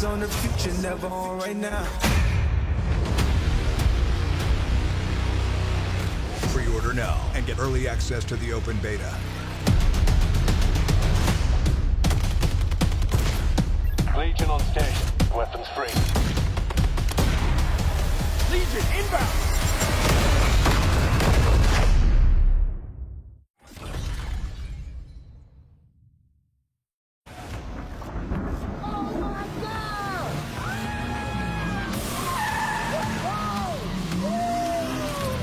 Focus on the future, never on right now. Pre-order now and get early access to the open beta. Legion on station. Weapons free. Legion inbound!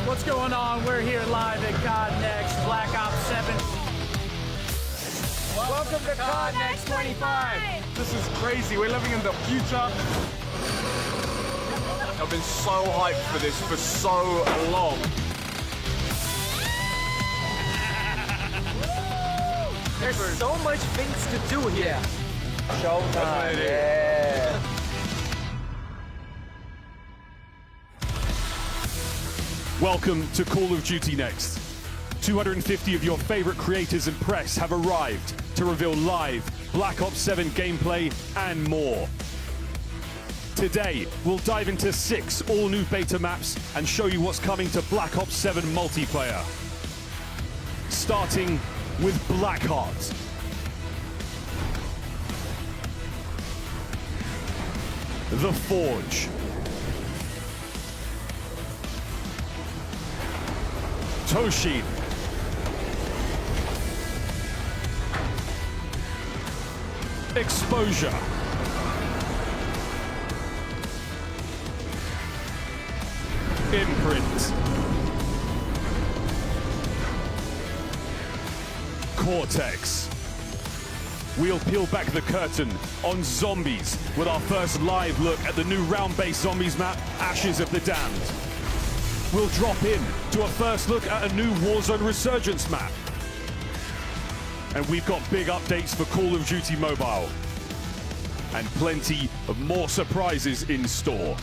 What's going on? We're here live at COD Next, Black Ops 7. Welcome to COD Next 25. This is crazy. We're living in the future. I've been so hyped for this for so long. There's so much things to do here. Showtime. Yeah. Welcome to Call of Duty Next. 250 of your favorite creators and press have arrived to reveal live Black Ops 7 gameplay and more. Today, we'll dive into 6 all-new beta maps and show you what's coming to Black Ops 7 multiplayer. Starting with Blackheart. The Forge. Toshin. Exposure. Imprint. Cortex. We'll peel back the curtain on zombies with our first live look at the new round-based zombies map, Ashes of the Damned. We'll drop in to a first look at a new Warzone Resurgence map. And we've got big updates for Call of Duty Mobile. And plenty of more surprises in store.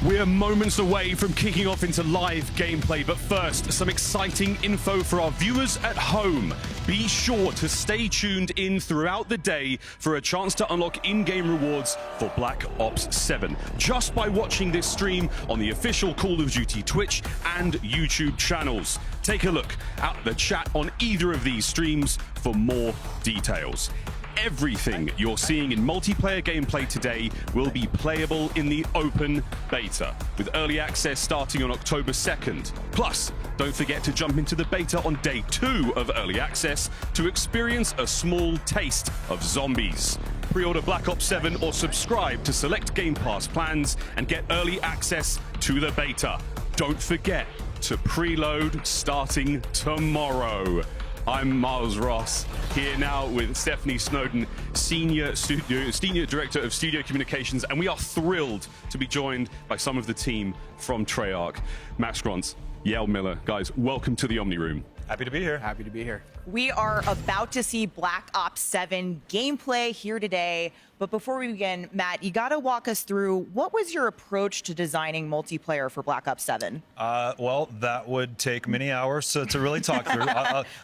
We're moments away from kicking off into live gameplay, but first, some exciting info for our viewers at home. Be sure to stay tuned in throughout the day for a chance to unlock in-game rewards for Black Ops 7, just by watching this stream on the official Call of Duty Twitch and YouTube channels. Take a look at the chat on either of these streams for more details. Everything you're seeing in multiplayer gameplay today will be playable in the open beta, with early access starting on October 2nd. Plus, don't forget to jump into the beta on day 2 of early access to experience a small taste of zombies. Pre-order Black Ops 7 or subscribe to select Game Pass plans and get early access to the beta. Don't forget to preload starting tomorrow. I'm Miles Ross, here now with Stephanie Snowden, Senior Director of Studio Communications, and we are thrilled to be joined by some of the team from Treyarch. Max Grantz, Yael Miller, guys, welcome to the Omni Room. Happy to be here. Happy to be here. We are about to see Black Ops 7 gameplay here today. But before we begin, Matt, you got to walk us through what was your approach to designing multiplayer for Black Ops 7? Well, that would take many hours to really talk through.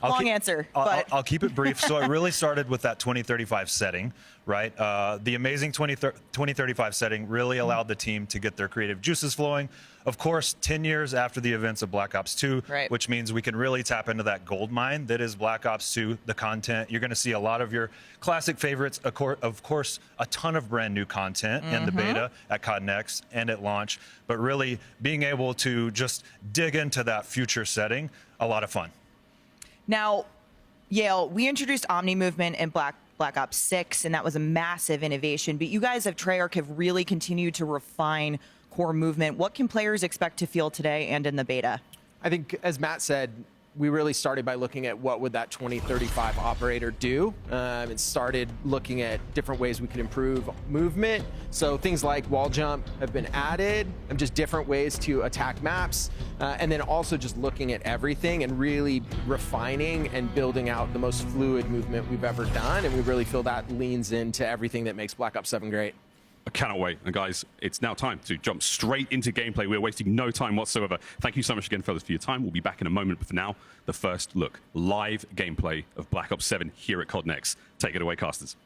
Long answer. I'll keep it brief. So it really started with that 2035 setting, right? The amazing 2035 setting really allowed the team to get their creative juices flowing. Of course, 10 years after the events of Black Ops 2, right, which means we can really tap into that gold mine that is Black Ops 2, the content. You're going to see a lot of your classic favorites, of course, a ton of brand new content in the beta at COD Next and at launch, but really being able to just dig into that future setting, a lot of fun. Now, Yael, we introduced Omni Movement in Black Ops 6, and that was a massive innovation, but you guys at Treyarch have really continued to refine core movement. What can players expect to feel today and in the beta? I think, as Matt said, we really started by looking at what would that 2035 operator do, and started looking at different ways we could improve movement. So things like wall jump have been added, and just different ways to attack maps, and then also just looking at everything and really refining and building out the most fluid movement we've ever done, and we really feel that leans into everything that makes Black Ops 7 great. I cannot wait. And guys, it's now time to jump straight into gameplay. We're wasting no time whatsoever. Thank you so much again, fellas, for your time. We'll be back in a moment, but for now, the first look, live gameplay of Black Ops 7 here at COD Next. Take it away, casters.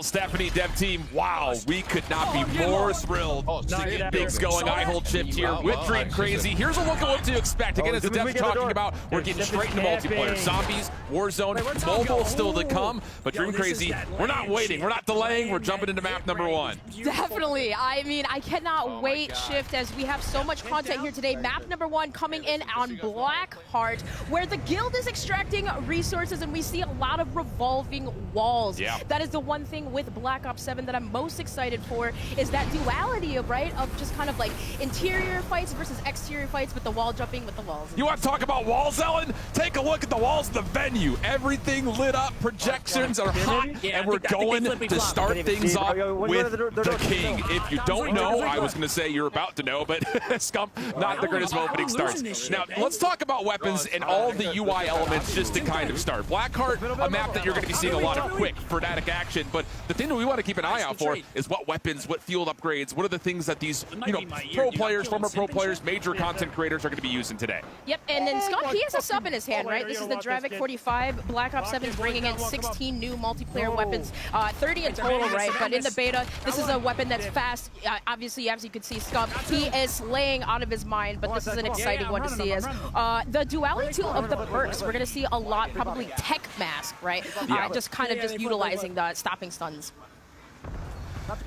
Stephanie, dev team, wow, we could not be more thrilled to get things going. I hold shift here with Dream Crazy. Here's a look at what to expect. Again, as the dev's talking about, we're getting straight into multiplayer. Zombies, Warzone, mobile still to come. But Dream Crazy, we're not waiting, we're not delaying, we're jumping into map number 1. Definitely. I mean, I cannot wait, Shift, as we have so much content here today. Map number 1 coming in on Blackheart, where the guild is extracting resources, and we see a lot of revolving walls. Yeah. That is the one thing with Black Ops 7 that I'm most excited for, is that duality of, of just kind of like interior fights versus exterior fights with the wall jumping with the walls. You want to talk about walls, Ellen? Take a look at the walls of the venue. Everything lit up, projections are hot, and we're going to start things off with the king. If you don't know, I was going to say you're about to know, but Scump, not the greatest opening starts. Now, let's talk about weapons and all the UI elements just to kind of start. Blackheart, a map that you're going to be seeing a lot of quick, frenetic action, but the thing that we want to keep an eye out for is what weapons, what field upgrades, what are the things that these, pro players, former pro players, major content creators are going to be using today. Yep, and then Scott, he has a sub in his hand, right? This is the Dravik 45. Black Ops 7 is bringing in 16 new multiplayer weapons, 30 in total, right? But in the beta, this is a weapon that's fast. Obviously, as you can see, Scott, he is slaying out of his mind, but this is an exciting one to see as the duality of the perks. We're going to see a lot, probably tech mask, right? Just kind of just utilizing the stopping stuns.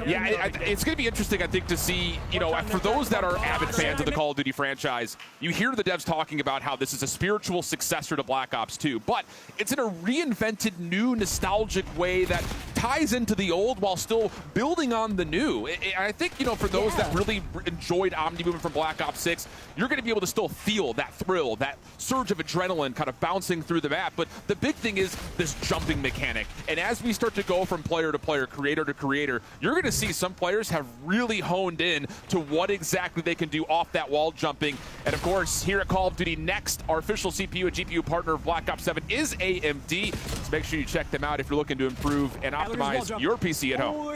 Yeah, it's going to be interesting, I think, to see, for those that are avid fans of the Call of Duty franchise, you hear the devs talking about how this is a spiritual successor to Black Ops 2, but it's in a reinvented, new, nostalgic way that ties into the old while still building on the new. I think, for those that really enjoyed Omni movement from Black Ops 6, you're going to be able to still feel that thrill, that surge of adrenaline kind of bouncing through the map, but the big thing is this jumping mechanic. And as we start to go from player to player, creator to creator, you're going to see some players have really honed in to what exactly they can do off that wall jumping. And of course, here at Call of Duty Next, our official CPU and GPU partner of Black Ops 7 is AMD. So make sure you check them out if you're looking to improve and optimize your PC at home.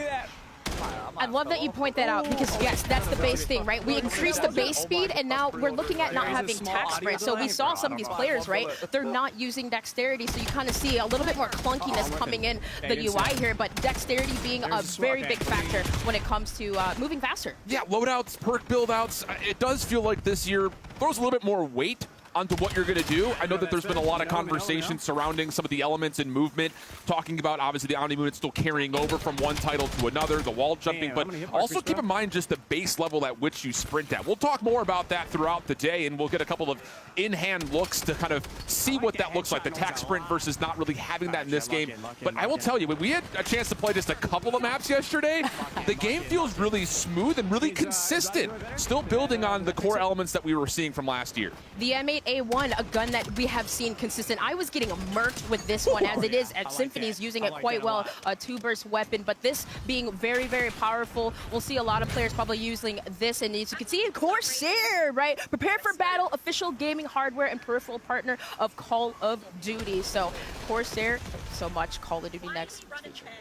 I love that you point that out because, yes, that's the base thing, right? We increased the base speed, and now we're looking at not having tack sprint. So we saw some of these players, right? They're not using dexterity, so you kind of see a little bit more clunkiness coming in the UI here, but dexterity being a very big factor when it comes to moving faster. Yeah, loadouts, perk buildouts, it does feel like this year throws a little bit more weight onto what you're going to do. I know that there's been a lot of conversation surrounding some of the elements in movement, talking about obviously the Omni movement still carrying over from one title to another, the wall jumping, but also keep in mind just the base level at which you sprint at. We'll talk more about that throughout the day, and we'll get a couple of in-hand looks to kind of see what that looks like, the tack sprint versus not really having that in this game. But I will tell you, when we had a chance to play just a couple of maps yesterday, the game feels really smooth and really consistent, still building on the core elements that we were seeing from last year. The M8A1, a gun that we have seen consistent. I was getting murked with this one, as it is at Symphony's using it quite well, a 2-burst weapon, but this being very, very powerful. We'll see a lot of players probably using this, and as you can see, Corsair, right? Prepare for battle, official gaming hardware and peripheral partner of Call of Duty. So Corsair, so much Call of Duty Next.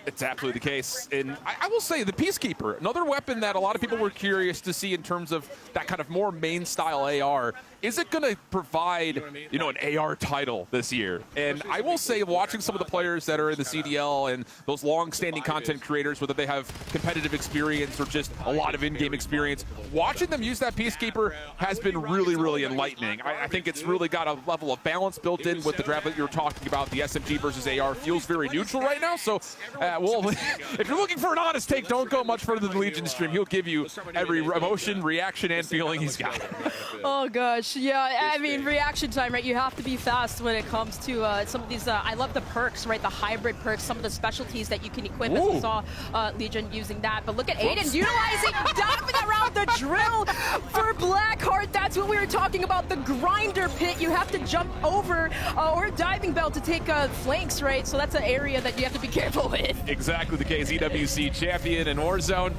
It's absolutely the case. And I will say the Peacekeeper, another weapon that a lot of people were curious to see in terms of that kind of more main style AR. Is it going to provide, an AR title this year? And I will say, watching some of the players that are in the CDL and those long-standing content creators, whether they have competitive experience or just a lot of in-game experience, watching them use that Peacekeeper has been really, really enlightening. I think it's really got a level of balance built in with the draft that you were talking about. The SMG versus AR feels very neutral right now. So, well, if you're looking for an honest take, don't go much further than Legion stream. He'll give you every emotion, reaction, and feeling he's got. Oh, gosh. Yeah, I mean, reaction time, right? You have to be fast when it comes to some of these. I love the perks, right? The hybrid perks, some of the specialties that you can equip. As we saw Legion using that. But look at Aiden utilizing, diving around the drill for Blackheart. That's what we were talking about, the grinder pit. You have to jump over or diving bell to take flanks, right? So that's an area that you have to be careful with. Exactly the case. EWC champion in Warzone.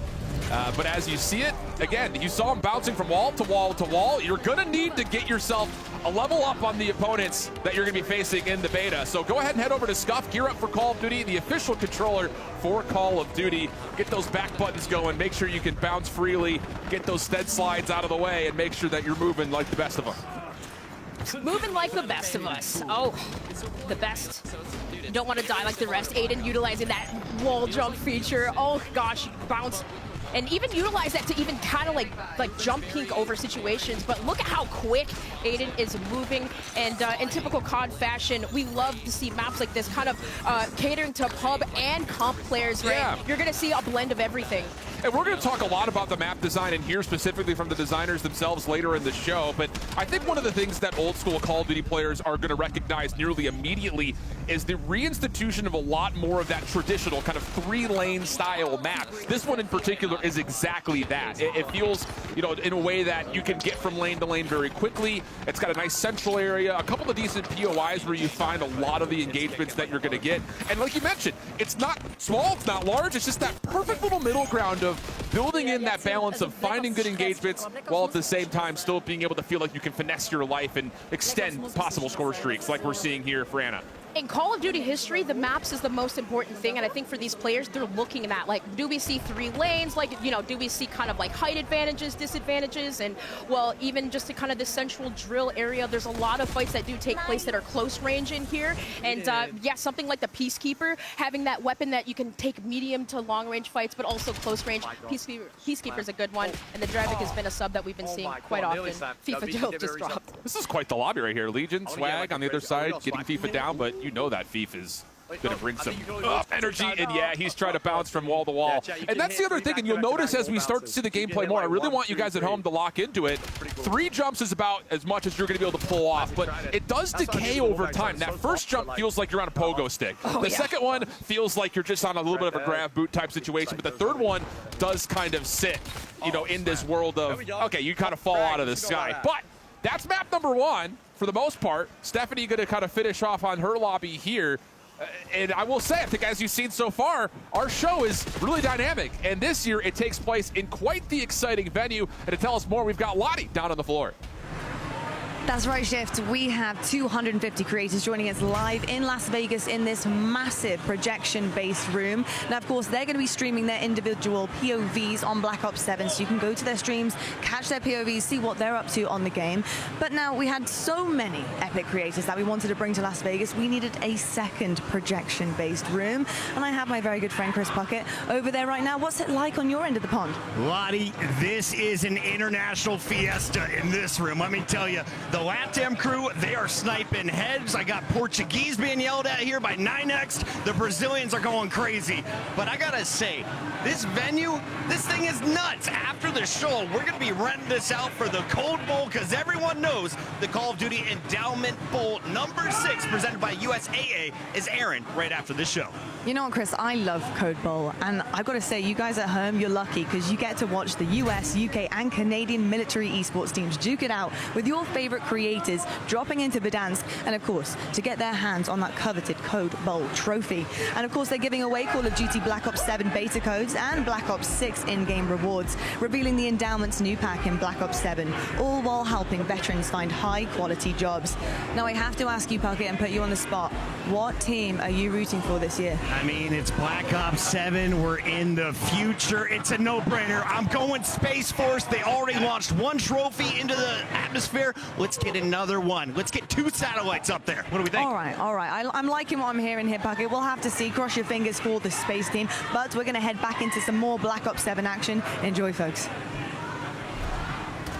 But as you see it, again, you saw him bouncing from wall to wall to wall. You're going to need to get yourself a level up on the opponents that you're going to be facing in the beta. So go ahead and head over to Scuff, gear up for Call of Duty, the official controller for Call of Duty. Get those back buttons going, make sure you can bounce freely, get those stead slides out of the way, and make sure that you're moving like the best of them. Moving like the best of us. Oh, the best. You don't want to die like the rest. Aiden utilizing that wall jump feature. Oh gosh, bounce. And even utilize that to even kind of like jump pink over situations. But look at how quick Aiden is moving. And in typical COD fashion, we love to see maps like this kind of catering to pub and comp players, right? Yeah. You're going to see a blend of everything. And we're going to talk a lot about the map design and hear specifically from the designers themselves later in the show. But I think one of the things that old school Call of Duty players are going to recognize nearly immediately is the reinstitution of a lot more of that traditional kind of 3-lane style map. This one in particular is exactly that. It feels, you know, in a way that you can get from lane to lane very quickly. It's got a nice central area, a couple of decent POIs where you find a lot of the engagements that you're going to get. And like you mentioned, it's not small, it's not large, it's just that perfect little middle ground of building in that balance of finding good engagements while at the same time still being able to feel like you can finesse your life and extend possible score streaks like we're seeing here for Anna. In Call of Duty history, the maps is the most important thing, and I think for these players, they're looking at that. Like, do we see 3 lanes? Like, you know, do we see kind of like height advantages, disadvantages? And, well, even just to kind of the central drill area, there's a lot of fights that do take place that are close range in here. And, yeah, something like the Peacekeeper, having that weapon that you can take medium to long range fights, but also close range. Peacekeeper's a good one, and the Dravik has been a sub that we've been seeing quite often. FIFA Joe just dropped. This is quite the lobby right here. Legion, Swag on the other side, getting FIFA down, but you know that FIFA is going to bring some energy, and yeah, he's trying to bounce from wall to wall. And that's the other thing, and you'll notice as we start to see the gameplay more, I really want you guys at home to lock into it. 3 jumps is about as much as you're going to be able to pull off, but it does decay over time. That first jump feels like you're on a pogo stick. The second one feels like you're just on a little bit of a grab boot type situation, but the third one does kind of sit, you know, in this world of, okay, you kind of fall out of the sky. But that's map number 1 for the most part. Stephanie going to kind of finish off on her lobby here. And I will say, I think as you've seen so far, our show is really dynamic. And this year, it takes place in quite the exciting venue. And to tell us more, we've got Lottie down on the floor. That's right, Shift. We have 250 creators joining us live in Las Vegas in this massive projection-based room. Now, of course, they're going to be streaming their individual POVs on Black Ops 7, so you can go to their streams, catch their POVs, see what they're up to on the game. But now, we had so many epic creators that we wanted to bring to Las Vegas, we needed a second projection-based room. And I have my very good friend, Chris Puckett, over there right now. What's it like on your end of the pond? Lottie, this is an international fiesta in this room. Let me tell you, the LATAM crew, they are sniping heads. I got Portuguese being yelled at here by 9X. The Brazilians are going crazy. But I gotta say, this venue, this thing is nuts. After the show, we're gonna be renting this out for the Code Bowl because everyone knows the Call of Duty Endowment Bowl number 6 presented by USAA is airing right after this show. You know what, Chris? I love Code Bowl, and I've got to say, you guys at home, you're lucky because you get to watch the US, UK, and Canadian military esports teams duke it out with your favorite creators dropping into Verdansk, and of course, to get their hands on that coveted Code Bowl trophy. And of course, they're giving away Call of Duty Black Ops 7 beta codes and Black Ops 6 in-game rewards, revealing the Endowment's new pack in Black Ops 7, all while helping veterans find high-quality jobs. Now, I have to ask you, Puckett, and put you on the spot. What team are you rooting for this year? I mean, it's Black Ops 7. We're in the future. It's a no-brainer. I'm going Space Force. They already launched 1 trophy into the atmosphere. Let's get another one. Let's get 2 satellites up there. What do we think? All right. I'm liking what I'm hearing here, Puckett. We'll have to see. Cross your fingers for the space team. But we're going to head back into some more Black Ops 7 action. Enjoy, folks.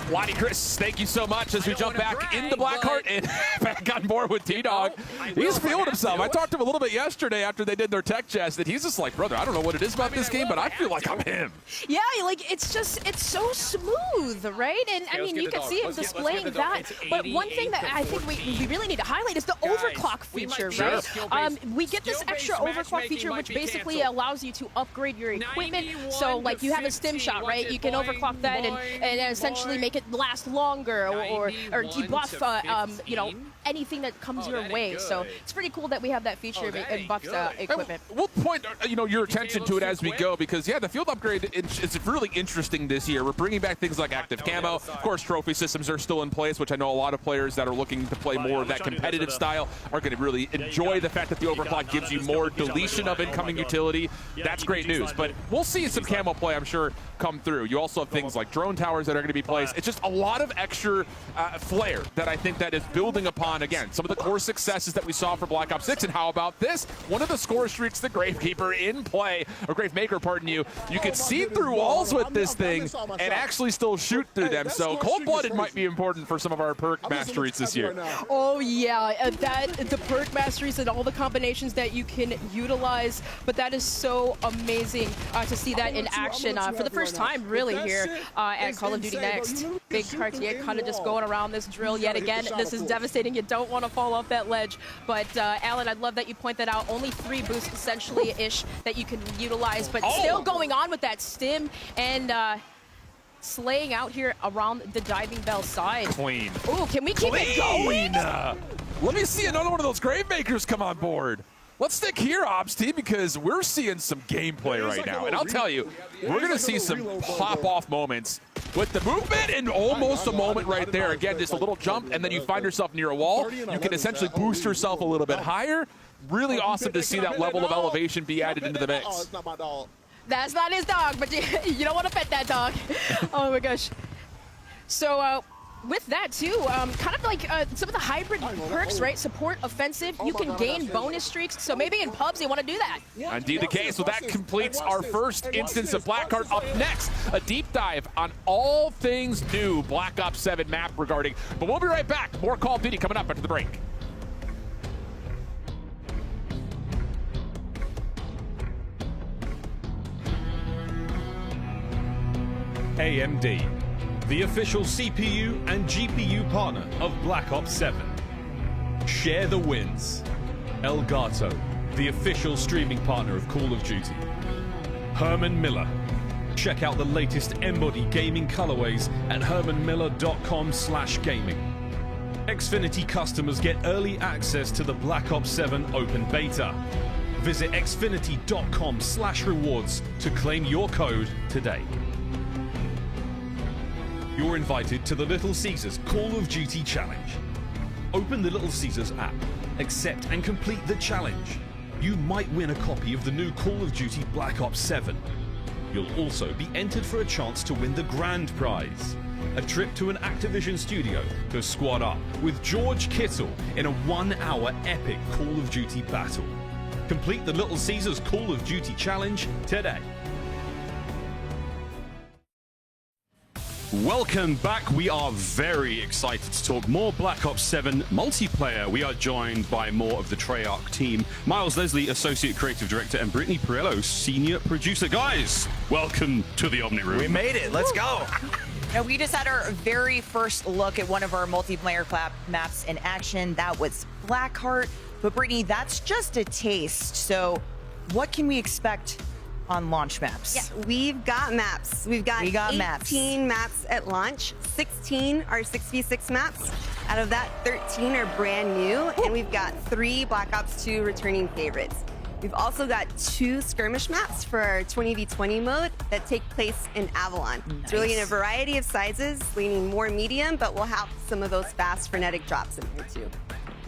Lottie, Chris, thank you so much as we jump back into Blackheart and back on board with T-Dog. He's feeling himself. I talked to him a little bit yesterday after they did their tech chest, and he's just like, brother, I don't know what it is about this game, but I feel like I'm him. Yeah, like it's so smooth, right? And I mean, you can see him displaying that. But one thing that I think we really need to highlight is the overclock feature, right? We get this extra overclock feature, which basically allows you to upgrade your equipment. So, like, you have a stim shot, right? You can overclock that and essentially make it last longer or debuff, you know, anything that comes your way. So it's pretty cool that we have that feature in buffed equipment. We'll point your attention to it as we go, because yeah, the field upgrade is really interesting this year. We're bringing back things like active camo. Of course, trophy systems are still in place, which I know a lot of players that are looking to play more of that competitive style are going to really enjoy the fact that the overclock gives you more deletion of incoming utility. That's great news, but we'll see some camo play, I'm sure, come through. You also have things like drone towers that are going to be placed. It's just a lot of extra flair that I think that is building upon, again, some of the core successes that we saw for Black Ops 6. And how about this? One of the score streaks, the Gravekeeper in play, or Gravemaker, pardon you. You can see through walls with this thing and actually still shoot through them. So cold-blooded might be important for some of our perk masteries this year. Oh yeah, the perk masteries and all the combinations that you can utilize, but that is so amazing to see that in action for the first time really here at Call of Duty Next. Big Cartier kind of just going around this drill yet again. This is devastating. You don't want to fall off that ledge, but Alan, I'd love that you point that out. Only 3 boosts essentially-ish that you can utilize, but still going on with that stim and slaying out here around the diving bell side. Clean. Ooh, can we keep it going? Let me see another one of those Gravemakers come on board. Let's stick here, Ops team, because we're seeing some gameplay right now. And I'll tell you, we're going to see some pop-off moments with the movement and almost a moment right there. Again, just a little jump, and then you find yourself near a wall. You can essentially boost yourself a little bit higher. Really awesome to see that level of elevation be added into the mix. That's not his dog, but you don't want to pet that dog. Oh my gosh. So with that too, kind of like some of the hybrid perks, right? Support, offensive, you can gain bonus streaks. So maybe in pubs they want to do that. Indeed the case. So that completes our first instance of Blackheart. Up next, a deep dive on all things new Black Ops 7 map regarding. But we'll be right back. More Call of Duty coming up after the break. AMD, the official CPU and GPU partner of Black Ops 7. Share the wins. Elgato, the official streaming partner of Call of Duty. Herman Miller. Check out the latest Embody gaming colorways at hermanmiller.com/gaming. Xfinity customers get early access to the Black Ops 7 open beta. Visit xfinity.com/rewards to claim your code today. You're invited to the Little Caesars Call of Duty Challenge. Open the Little Caesars app, accept and complete the challenge. You might win a copy of the new Call of Duty Black Ops 7. You'll also be entered for a chance to win the grand prize, a trip to an Activision studio to squad up with George Kittle in a 1-hour epic Call of Duty battle. Complete the Little Caesars Call of Duty Challenge today. Welcome back. We are very excited to talk more Black Ops 7 multiplayer. We are joined by more of the Treyarch team. Miles Leslie, Associate Creative Director, and Brittany Perello, Senior Producer. Guys, welcome to the Omni Room. We made it. Let's go. Now, we just had our very first look at one of our multiplayer maps in action. That was Blackheart. But Brittany, that's just a taste. So what can we expect on launch maps? Yeah, we've got maps. We've got 18 maps at launch. 16 are 6v6 maps. Out of that, 13 are brand new, and we've got 3 Black Ops 2 returning favorites. We've also got 2 skirmish maps for our 20v20 mode that take place in Avalon. Nice. It's really in a variety of sizes, leaning more medium, but we'll have some of those fast frenetic drops in here too.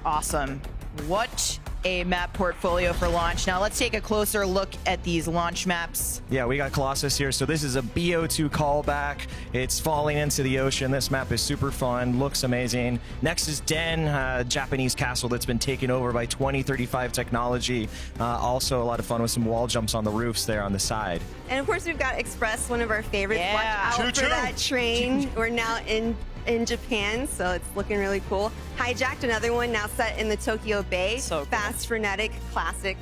Awesome. What a map portfolio for launch. Now let's take a closer look at these launch maps. Yeah, we got Colossus here. So this is a BO2 callback. It's falling into the ocean. This map is super fun, looks amazing. Next is Den, Japanese castle that's been taken over by 2035 technology. Also a lot of fun with some wall jumps on the roofs there on the side. And of course we've got Express, one of our favorites. Watch out for that train. We're now in Japan, so it's looking really cool. Hijacked, another one now set in the Tokyo Bay. So cool. Fast, frenetic, classic.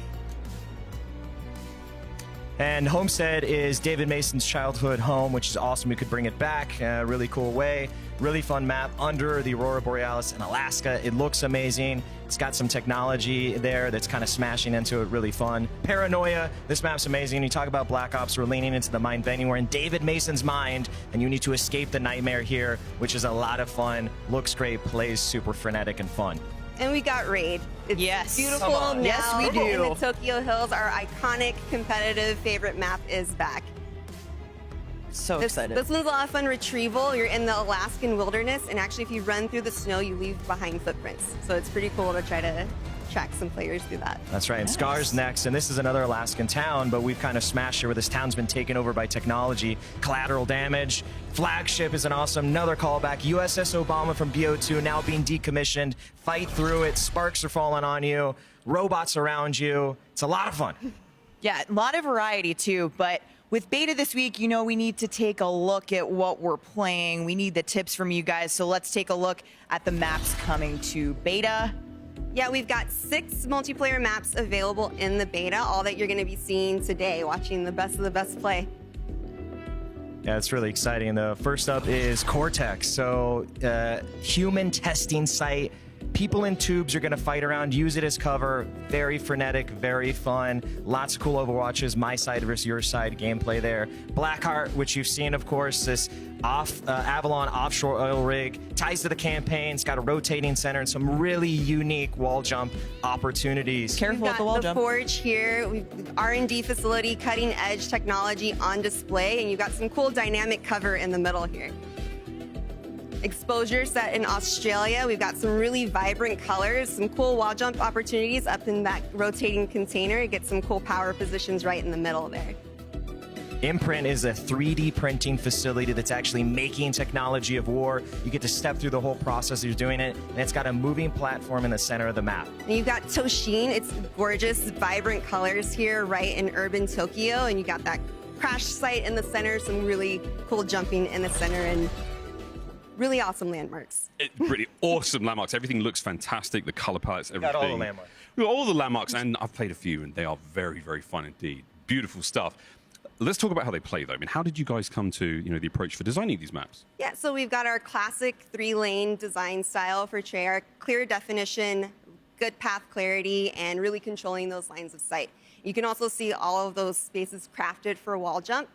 And Homestead is David Mason's childhood home, which is awesome. We could bring it back in a really cool way. Really fun map under the Aurora Borealis in Alaska. It looks amazing. It's got some technology there that's kind of smashing into it, really fun. Paranoia, this map's amazing. You talk about Black Ops, we're leaning into the mind bending. We're in David Mason's mind, and you need to escape the nightmare here, which is a lot of fun. Looks great, plays super frenetic and fun. And we got Raid. It's Yes. beautiful now. Yes, we do. In the Tokyo Hills, our iconic competitive favorite map is back. So excited. This one's a lot of fun retrieval. You're in the Alaskan wilderness, and actually if you run through the snow, you leave behind footprints. So it's pretty cool to try to track some players through that. That's right. And Scar's next, and this is another Alaskan town, but we've kind of smashed it where this town's been taken over by technology. Collateral damage. Flagship is an awesome, another callback. USS Obama from BO2 now being decommissioned. Fight through it. Sparks are falling on you. Robots around you. It's a lot of fun. Yeah, a lot of variety too, but with beta this week, you know, we need to take a look at what we're playing. We need the tips from you guys, so let's take a look at the maps coming to beta. Yeah, we've got 6 multiplayer maps available in the beta, all that you're going to be seeing today, watching the best of the best play. Yeah, it's really exciting. The first up is Cortex. So, human testing site. People in tubes are going to fight around, use it as cover. Very frenetic, very fun. Lots of cool Overwatches, my side versus your side gameplay there. Blackheart, which you've seen, of course, this Avalon offshore oil rig. Ties to the campaign. It's got a rotating center and some really unique wall jump opportunities. Careful We've with the got wall the jump. Forge here, we've R&D facility, cutting edge technology on display, and you've got some cool dynamic cover in the middle here. Exposure set in Australia. We've got some really vibrant colors, some cool wall jump opportunities up in that rotating container. Get some cool power positions right in the middle there. Imprint is a 3D printing facility that's actually making technology of war. You get to step through the whole process as you're doing it, and it's got a moving platform in the center of the map. And you've got Toshin. It's gorgeous, vibrant colors here right in urban Tokyo, and you got that crash site in the center, some really cool jumping in the center, and really awesome landmarks. Pretty awesome landmarks. Everything looks fantastic. The color palettes, everything. Got all the landmarks. We've got all the landmarks, and I've played a few, and they are very, very fun indeed. Beautiful stuff. Let's talk about how they play, though. I mean, how did you guys come to, the approach for designing these maps? Yeah, so we've got our classic 3-lane design style for Treyarch, clear definition, good path clarity, and really controlling those lines of sight. You can also see all of those spaces crafted for wall jump.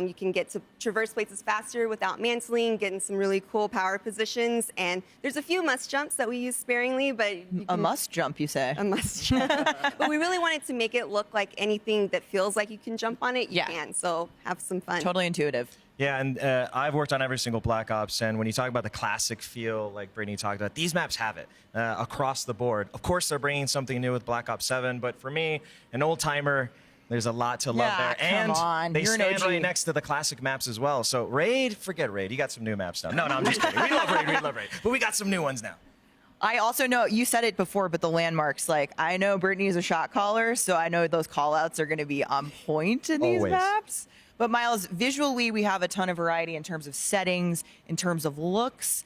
You can get to traverse places faster without mantling, getting some really cool power positions. And there's a few must jumps that we use sparingly, but A must jump, you say? a must jump. But we really wanted to make it look like anything that feels like you can jump on it, you can. So have some fun. Totally intuitive. Yeah, and I've worked on every single Black Ops, and when you talk about the classic feel, like Brittany talked about, these maps have it across the board. Of course, they're bringing something new with Black Ops 7, but for me, an old-timer, there's a lot to love there. Come on. They You're an stand OG. right next to the classic maps as well. So Raid, forget Raid. You got some new maps now. No, I'm just kidding. We love Raid, But we got some new ones now. I also know, you said it before, but the landmarks, like, I know Brittany is a shot caller, so I know those call-outs are going to be on point in these Always. maps. But Miles, visually, we have a ton of variety in terms of settings, in terms of looks.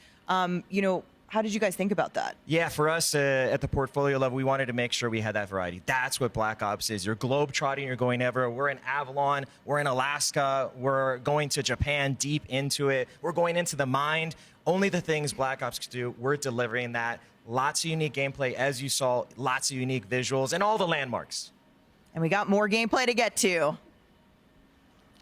How did you guys think about that? Yeah, for us at the portfolio level, we wanted to make sure we had that variety. That's what Black Ops is. You're globe-trotting, you're going everywhere. We're in Avalon, we're in Alaska, we're going to Japan, deep into it. We're going into the mind. Only the things Black Ops can do, we're delivering that. Lots of unique gameplay, as you saw, lots of unique visuals, and all the landmarks. And we got more gameplay to get to.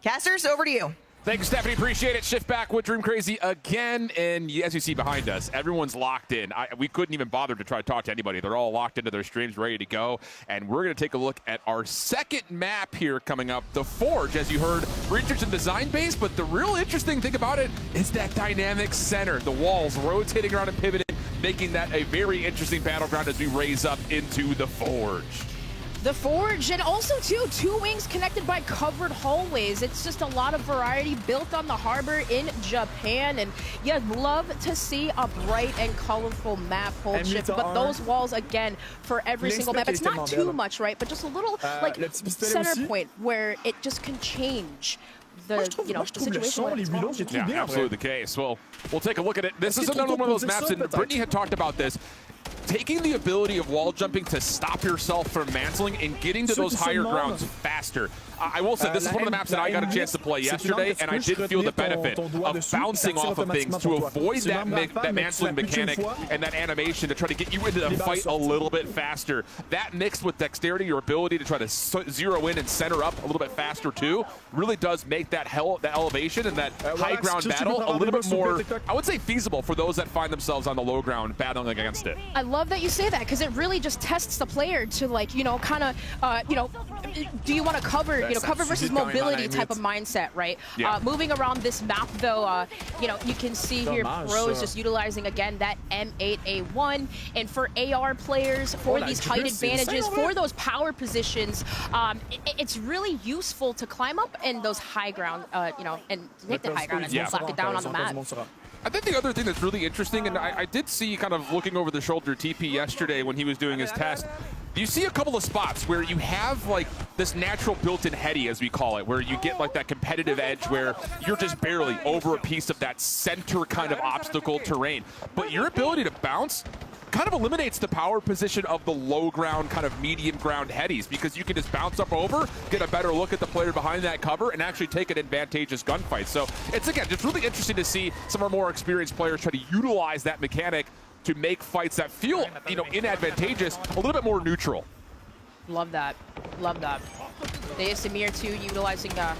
Casters, over to you. Thank you, Stephanie. Appreciate it. Shift back with Dream Crazy again. And as you see behind us, everyone's locked in. We couldn't even bother to try to talk to anybody. They're all locked into their streams, ready to go. And we're going to take a look at our second map here coming up, the Forge. As you heard, research and design base. But the real interesting thing about it is that dynamic center. The walls rotating around and pivoting, making that a very interesting battleground as we raise up into the Forge. The Forge, and also, too, 2 wings connected by covered hallways. It's just a lot of variety built on the harbor in Japan, and you'd love to see a bright and colorful map hold shift. But those walls, again, for every single map, it's not too much, right? But just a little, center point where it just can change the, the situation. Yeah, absolutely the case. Well, we'll take a look at it. This is another one of those maps, and Brittany had talked about this. Taking the ability of wall jumping to stop yourself from mantling and getting to those higher grounds faster. I will say, this is one of the maps that I got a chance to play yesterday, and I did feel the benefit of bouncing off of things to avoid that mantling mechanic and that animation to try to get you into the fight a little bit faster. That mixed with dexterity, your ability to try to zero in and center up a little bit faster too, really does make that elevation and that high ground battle a little bit more, I would say, feasible for those that find themselves on the low ground battling against it. I love that you say that, because it really just tests the player to, like, you know, kind of, you know, do you want to cover, you know, cover versus mobility type of mindset, right? Yeah. Moving around this map, though, you know, you can see here pros just utilizing, again, that M8A1. And for AR players, for these height advantages, for those power positions, it's really useful to climb up in those high ground, you know, and hit the high ground and lock it down on the map. I think the other thing that's really interesting, and I did see kind of looking over the shoulder TP yesterday when he was doing his test, you see a couple of spots where you have like this natural built-in heady, as we call it, where you get like that competitive edge where you're just barely over a piece of that center kind of obstacle terrain. But your ability to bounce kind of eliminates the power position of the low ground, kind of medium ground headies, because you can just bounce up over, get a better look at the player behind that cover, and actually take an advantageous gunfight. So it's, again, just really interesting to see some of our more experienced players try to utilize that mechanic to make fights that feel, you know, inadvantageous a little bit more neutral. Love that. Love that. Samir, too, utilizing the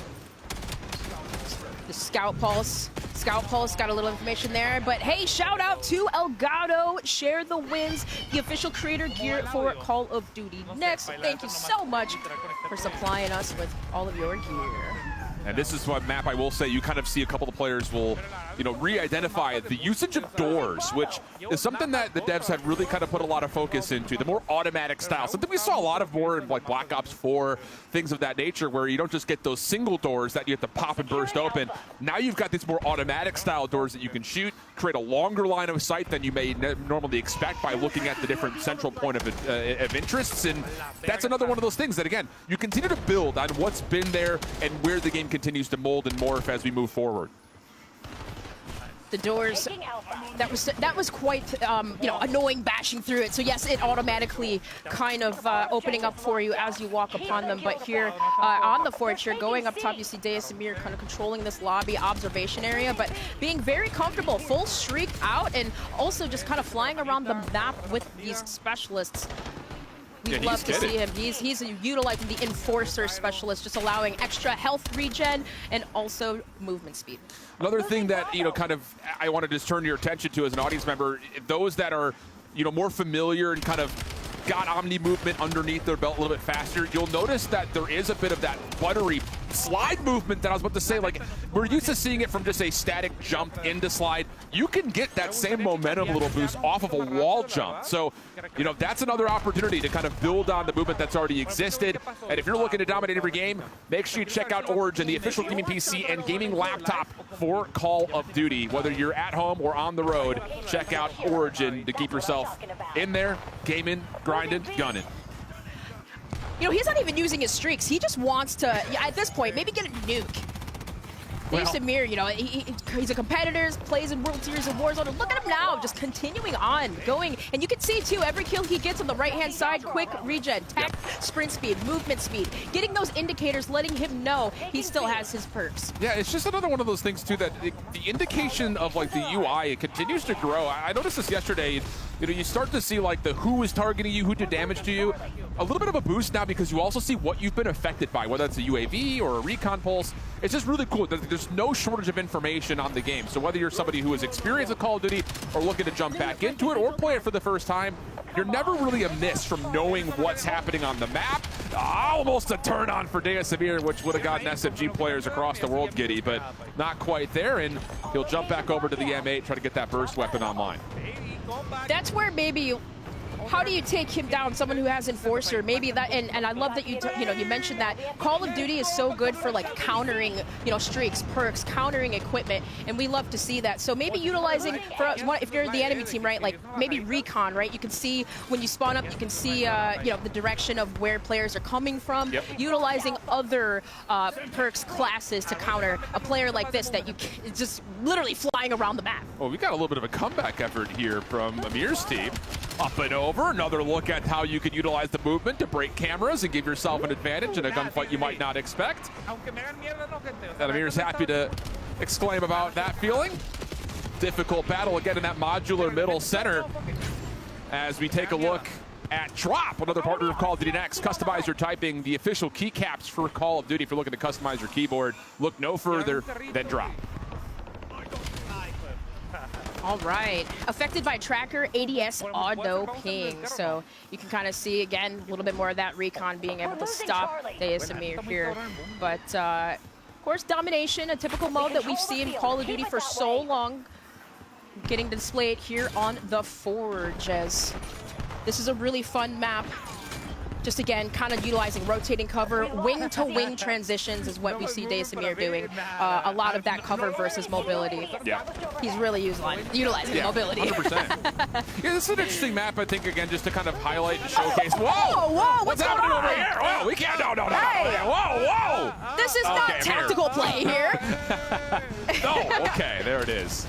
Scout Pulse. Scout Pulse got a little information there, but hey, shout out to Elgato, Share the Wins, the official creator gear for Call of Duty Next. Thank you so much for supplying us with all of your gear. And this is one map I will say you kind of see a couple of players will, you know, re-identify the usage of doors, which is something that the devs have really kind of put a lot of focus into, the more automatic style. Something we saw a lot of more in like Black Ops 4, things of that nature, where you don't just get those single doors that you have to pop and burst open. Now you've got these more automatic style doors that you can shoot, create a longer line of sight than you may normally expect by looking at the different central point of interests. And that's another one of those things that, again, you continue to build on what's been there and where the game continues to mold and morph as we move forward. The doors, that was quite you know, annoying bashing through it. So yes, it automatically kind of opening up for you as you walk upon them. But here on the forge, here going up top, you see Samir kind of controlling this lobby observation area, but being very comfortable, full streak out, and also just kind of flying around the map with these specialists. We'd love to see him. He's utilizing the Enforcer specialist, just allowing extra health regen and also movement speed. Another thing that, you know, kind of I want to just turn your attention to as an audience member, those that are, you know, more familiar and kind of got Omni movement underneath their belt a little bit faster, you'll notice that there is a bit of that buttery slide movement that I was about to say. Like, we're used to seeing it from just a static jump into slide. You can get that same momentum little boost off of a wall jump. So, you know, that's another opportunity to kind of build on the movement that's already existed. And if you're looking to dominate every game, make sure you check out Origin, the official gaming PC and gaming laptop for Call of Duty. Whether you're at home or on the road, check out Origin to keep yourself in there, gaming, grinding, gunning. You know, he's not even using his streaks. He just wants to, at this point, maybe get a nuke. Samir, you know, he's a competitor, plays in World Series of Warzone. And look at him now, just continuing on, going. And you can see, too, every kill he gets on the right-hand side, quick regen, tech, sprint speed, movement speed. Getting those indicators, letting him know he still has his perks. Yeah, it's just another one of those things, too, that the indication of, like, the UI, it continues to grow. I noticed this yesterday. You know, you start to see, like, the who is targeting you, who did damage to you. A little bit of a boost now because you also see what you've been affected by, whether it's a UAV or a recon pulse. It's just really cool. There's no shortage of information on the game. So whether you're somebody who is experienced with Call of Duty or looking to jump back into it or play it for the first time, you're never really amiss from knowing what's happening on the map. Almost a turn on for Samir, which would have gotten SMG players across the world giddy, but not quite there. And he'll jump back over to the M8, try to get that burst weapon online. That's where maybe, how do you take him down, someone who has Enforcer? Maybe that, and I love that you mentioned that Call of Duty is so good for like countering, you know, streaks, perks, countering equipment, and we love to see that. So maybe utilizing, for if you're the enemy team, right, like maybe recon, right, you can see when you spawn up, you can see, you know, the direction of where players are coming from. Yep. Utilizing other perks, classes to counter a player like this that you just literally flying around the map. Well, we got a little bit of a comeback effort here from Amir's team. Up and over, another look at how you can utilize the movement to break cameras and give yourself an advantage in a gunfight you might not expect. And Amir's happy to exclaim about that feeling. Difficult battle again in that modular middle center as we take a look at Drop, another partner of Call of Duty Next. Customize your typing, the official keycaps for Call of Duty. If you're looking to customize your keyboard, look no further than Drop. All right. Affected by tracker, ADS auto ping. So you can kind of see, again, a little bit more of that recon being able to stop Samir here. But, of course, domination, a typical mode that we've seen in Call of Duty for so long, getting displayed here on the Forge, as this is a really fun map. Just again, kind of utilizing rotating cover, wing-to-wing transitions is what we see Samir doing. A lot of that cover versus mobility. Yeah. He's really utilizing mobility. 100%. Yeah, this is an interesting map, I think, again, just to kind of highlight and showcase. Whoa, what's happening over here? Whoa, we can't, no. Hey. Whoa. This is not tactical play here. No, okay, there it is.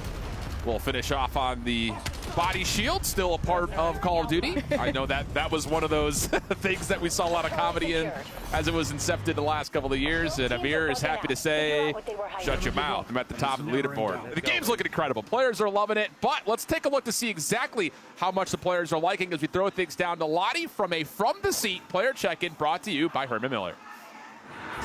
We'll finish off on the body shield, still a part of Call of Duty. I know that was one of those things that we saw a lot of comedy in as it was incepted the last couple of years, and Amir is happy to say, shut your mouth. I'm at the top of the leaderboard. The game's looking incredible. Players are loving it, but let's take a look to see exactly how much the players are liking as we throw things down to Lottie from a From the Seat player check-in brought to you by Herman Miller.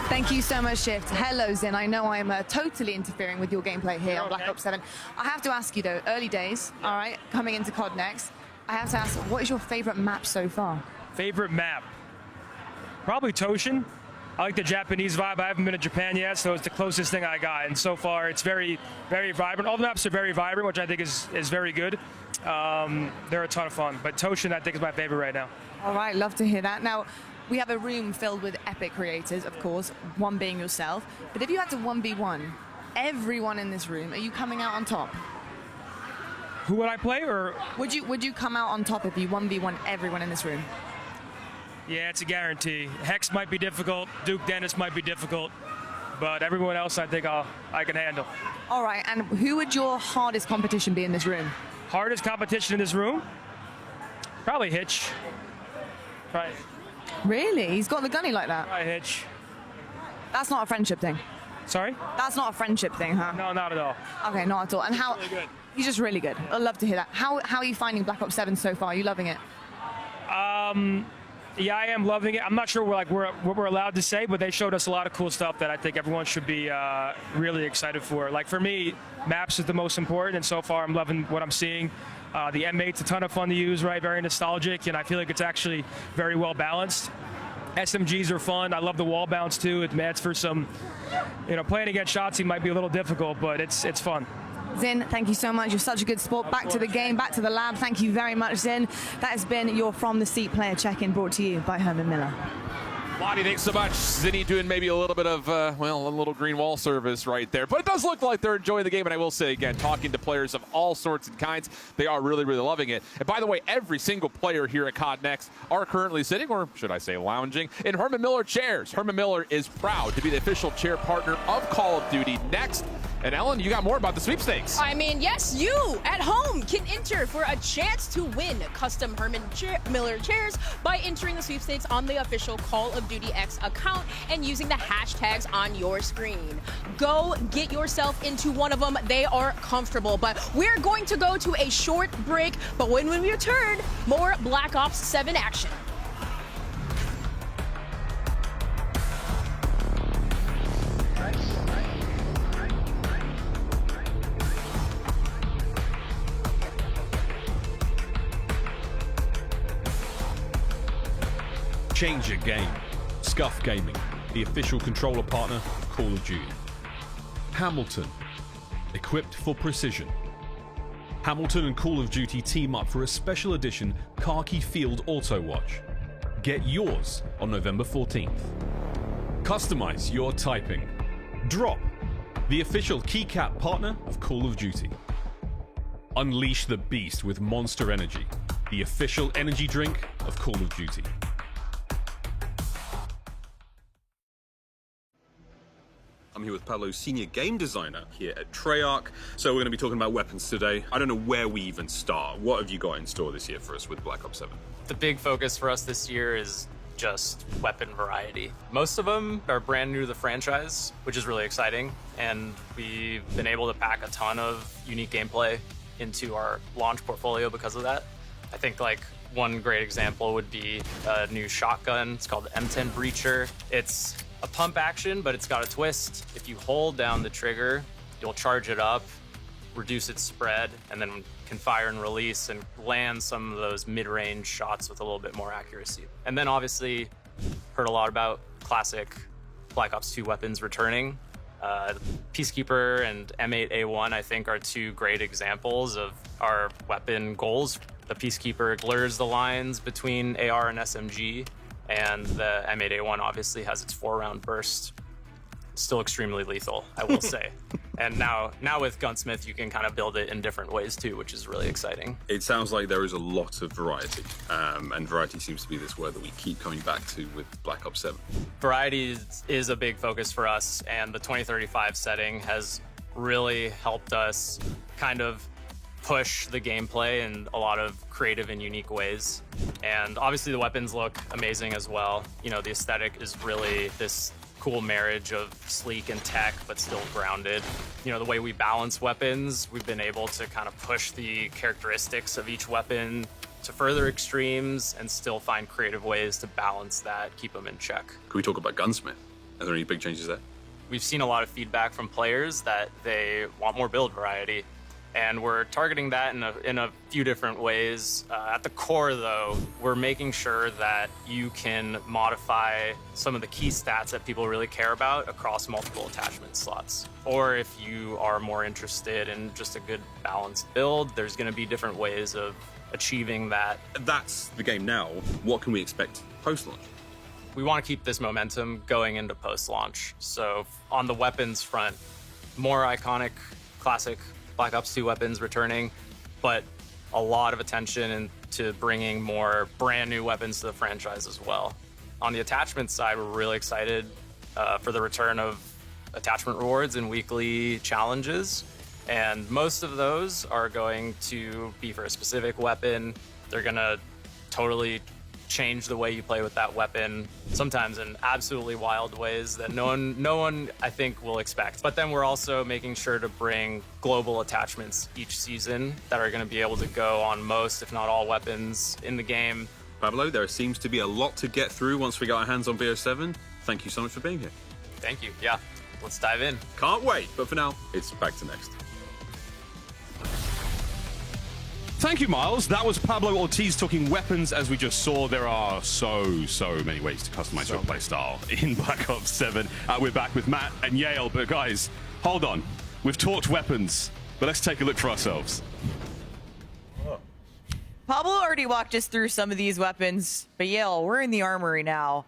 Thank you so much, Shift. Hello, Zin. I know I'm totally interfering with your gameplay here on Black Ops 7. I have to ask you, though, early days, all right, coming into COD next, I have to ask, what is your favorite map so far? Favorite map? Probably Toshin. I like the Japanese vibe. I haven't been to Japan yet, so it's the closest thing I got. And so far, it's very, very vibrant. All the maps are very vibrant, which I think is very good. They're a ton of fun. But Toshin, I think, is my favorite right now. All right, love to hear that. Now, we have a room filled with epic creators, of course, one being yourself. But if you had to 1v1 everyone in this room, are you coming out on top? Who would I play, or would you come out on top if you 1v1 everyone in this room? Yeah, it's a guarantee. Hex might be difficult, Duke Dennis might be difficult, but everyone else I think I can handle. All right, and who would your hardest competition be in this room? Hardest competition in this room? Probably Hitch. Right. Really? He's got the gunny like that? Probably Hitch. That's not a friendship thing. Sorry? That's not a friendship thing, huh? No, not at all. Okay, not at all. And how? Really good. He's just really good. I'd love to hear that. How are you finding Black Ops 7 so far? Are you loving it? Yeah, I am loving it. I'm not sure what we're allowed to say, but they showed us a lot of cool stuff that I think everyone should be really excited for. Like for me, maps is the most important, and so far I'm loving what I'm seeing. The M8's a ton of fun to use, right? Very nostalgic, and I feel like it's actually very well balanced. SMGs are fun. I love the wall bounce too. It adds for some, playing against Shotzi might be a little difficult, but it's fun. Zin, thank you so much. You're such a good sport. Back to the game, back to the lab. Thank you very much, Zin. That has been your From the Seat player check-in brought to you by Herman Miller. Lottie, thanks so much. Zinni doing maybe a little bit of, a little green wall service right there. But it does look like they're enjoying the game. And I will say, again, talking to players of all sorts and kinds, they are really, really loving it. And by the way, every single player here at COD Next are currently sitting, or should I say lounging, in Herman Miller chairs. Herman Miller is proud to be the official chair partner of Call of Duty Next. And Ellen, you got more about the sweepstakes. I mean, yes, you at home can enter for a chance to win custom Herman Miller chairs by entering the sweepstakes on the official Call of Duty X account and using the hashtags on your screen. Go get yourself into one of them. They are comfortable. But we're going to go to a short break. But when we return, more Black Ops 7 action. Change your game. Scuff Gaming, the official controller partner of Call of Duty. Hamilton, equipped for precision. Hamilton and Call of Duty team up for a special edition Khaki Field Auto Watch. Get yours on November 14th. Customize your typing. Drop, the official keycap partner of Call of Duty. Unleash the beast with Monster Energy, the official energy drink of Call of Duty. I'm here with Pablo, senior game designer here at Treyarch. So we're going to be talking about weapons today. I don't know where we even start. What have you got in store this year for us with Black Ops 7? The big focus for us this year is just weapon variety. Most of them are brand new to the franchise, which is really exciting. And we've been able to pack a ton of unique gameplay into our launch portfolio because of that. I think one great example would be a new shotgun. It's called the M10 Breacher. It's a pump action, but it's got a twist. If you hold down the trigger, you'll charge it up, reduce its spread, and then can fire and release and land some of those mid-range shots with a little bit more accuracy. And then obviously heard a lot about classic Black Ops 2 weapons returning. Peacekeeper and M8A1, I think, are two great examples of our weapon goals. The Peacekeeper blurs the lines between AR and SMG, and the M8A1 obviously has its 4-round burst. Still extremely lethal, I will say. And now with Gunsmith, you can kind of build it in different ways too, which is really exciting. It sounds like there is a lot of variety, and variety seems to be this word that we keep coming back to with Black Ops 7. Variety is a big focus for us, and the 2035 setting has really helped us kind of push the gameplay in a lot of creative and unique ways. And obviously the weapons look amazing as well. You know, the aesthetic is really this cool marriage of sleek and tech, but still grounded. You know, the way we balance weapons, we've been able to kind of push the characteristics of each weapon to further extremes and still find creative ways to balance that, keep them in check. Can we talk about Gunsmith? Are there any big changes there? We've seen a lot of feedback from players that they want more build variety, and we're targeting that in a few different ways. At the core, though, we're making sure that you can modify some of the key stats that people really care about across multiple attachment slots. Or if you are more interested in just a good balanced build, there's going to be different ways of achieving that. That's the game now. What can we expect post-launch? We want to keep this momentum going into post-launch. So on the weapons front, more iconic, classic Black Ops 2 weapons returning, but a lot of attention into bringing more brand new weapons to the franchise as well. On the attachment side, we're really excited for the return of attachment rewards and weekly challenges. And most of those are going to be for a specific weapon. They're going to totally change the way you play with that weapon, sometimes in absolutely wild ways that no one I think will expect. But then we're also making sure to bring global attachments each season that are going to be able to go on most, if not all, weapons in the game. Pablo, there seems to be a lot to get through once we get our hands on BO7. Thank you so much for being here. Thank you. Yeah, let's dive in. Can't wait. But for now, it's back to next. Thank you, Miles. That was Pablo Ortiz talking weapons. As we just saw, there are so many ways to customize your playstyle in Black Ops 7. We're back with Matt and Yale, but guys, hold on. We've talked weapons, but let's take a look for ourselves. Pablo already walked us through some of these weapons, but Yale, we're in the armory now.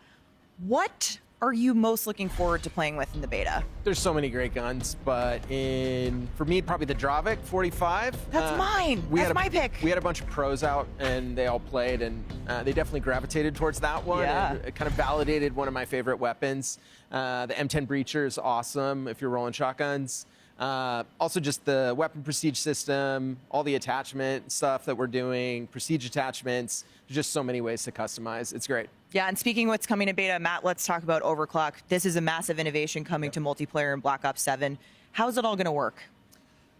What are you most looking forward to playing with in the beta? There's so many great guns, but for me, probably the Dravic 45. That's mine. That's my pick. We had a bunch of pros out, and they all played, and they definitely gravitated towards that one. Yeah. And it kind of validated one of my favorite weapons. The M10 Breacher is awesome if you're rolling shotguns. Also just the weapon prestige system, all the attachment stuff that we're doing, prestige attachments, there's just so many ways to customize. It's great. Yeah, and speaking of what's coming to beta, Matt, let's talk about Overclock. This is a massive innovation coming to multiplayer in Black Ops 7. How's it all going to work?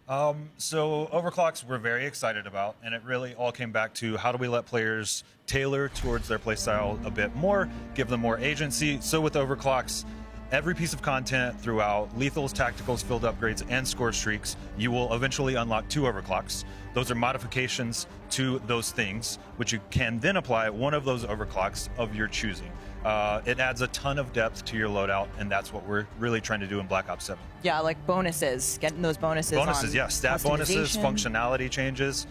So Overclocks we're very excited about, and it really all came back to how do we let players tailor towards their playstyle a bit more, give them more agency. So with Overclocks, every piece of content throughout lethals, tacticals, field upgrades, and score streaks, you will eventually unlock 2 overclocks. Those are modifications to those things, which you can then apply one of those overclocks of your choosing. It adds a ton of depth to your loadout, and that's what we're really trying to do in Black Ops 7. Yeah, like bonuses, getting those bonuses. Yeah, stat bonuses, functionality changes,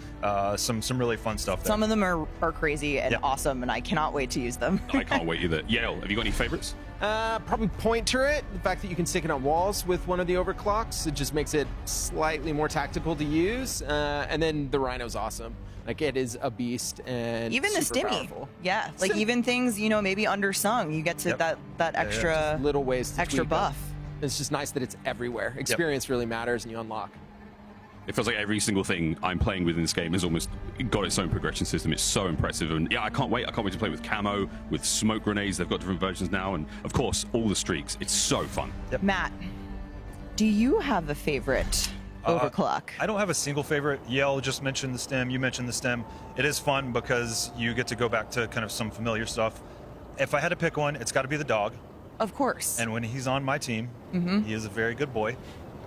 some really fun stuff there. Some of them are crazy and awesome, and I cannot wait to use them. I can't wait either. Yale, have you got any favorites? Probably point turret. The fact that you can stick it on walls with one of the overclocks, it just makes it slightly more tactical to use. And then the Rhino's awesome. Like, it is a beast and even the super stimmy. powerful. Yeah, like even things, maybe undersung, you get to that extra little ways to extra tweak buff. Them. It's just nice that it's everywhere. Experience really matters, and you unlock. It feels like every single thing I'm playing with in this game has almost got its own progression system. It's so impressive. And yeah, I can't wait. I can't wait to play with camo, with smoke grenades. They've got different versions now. And of course, all the streaks. It's so fun. Matt, do you have a favorite overclock? I don't have a single favorite. Yale just mentioned the stem. You mentioned the stem. It is fun because you get to go back to kind of some familiar stuff. If I had to pick one, it's got to be the dog. Of course. And when he's on my team, he is a very good boy.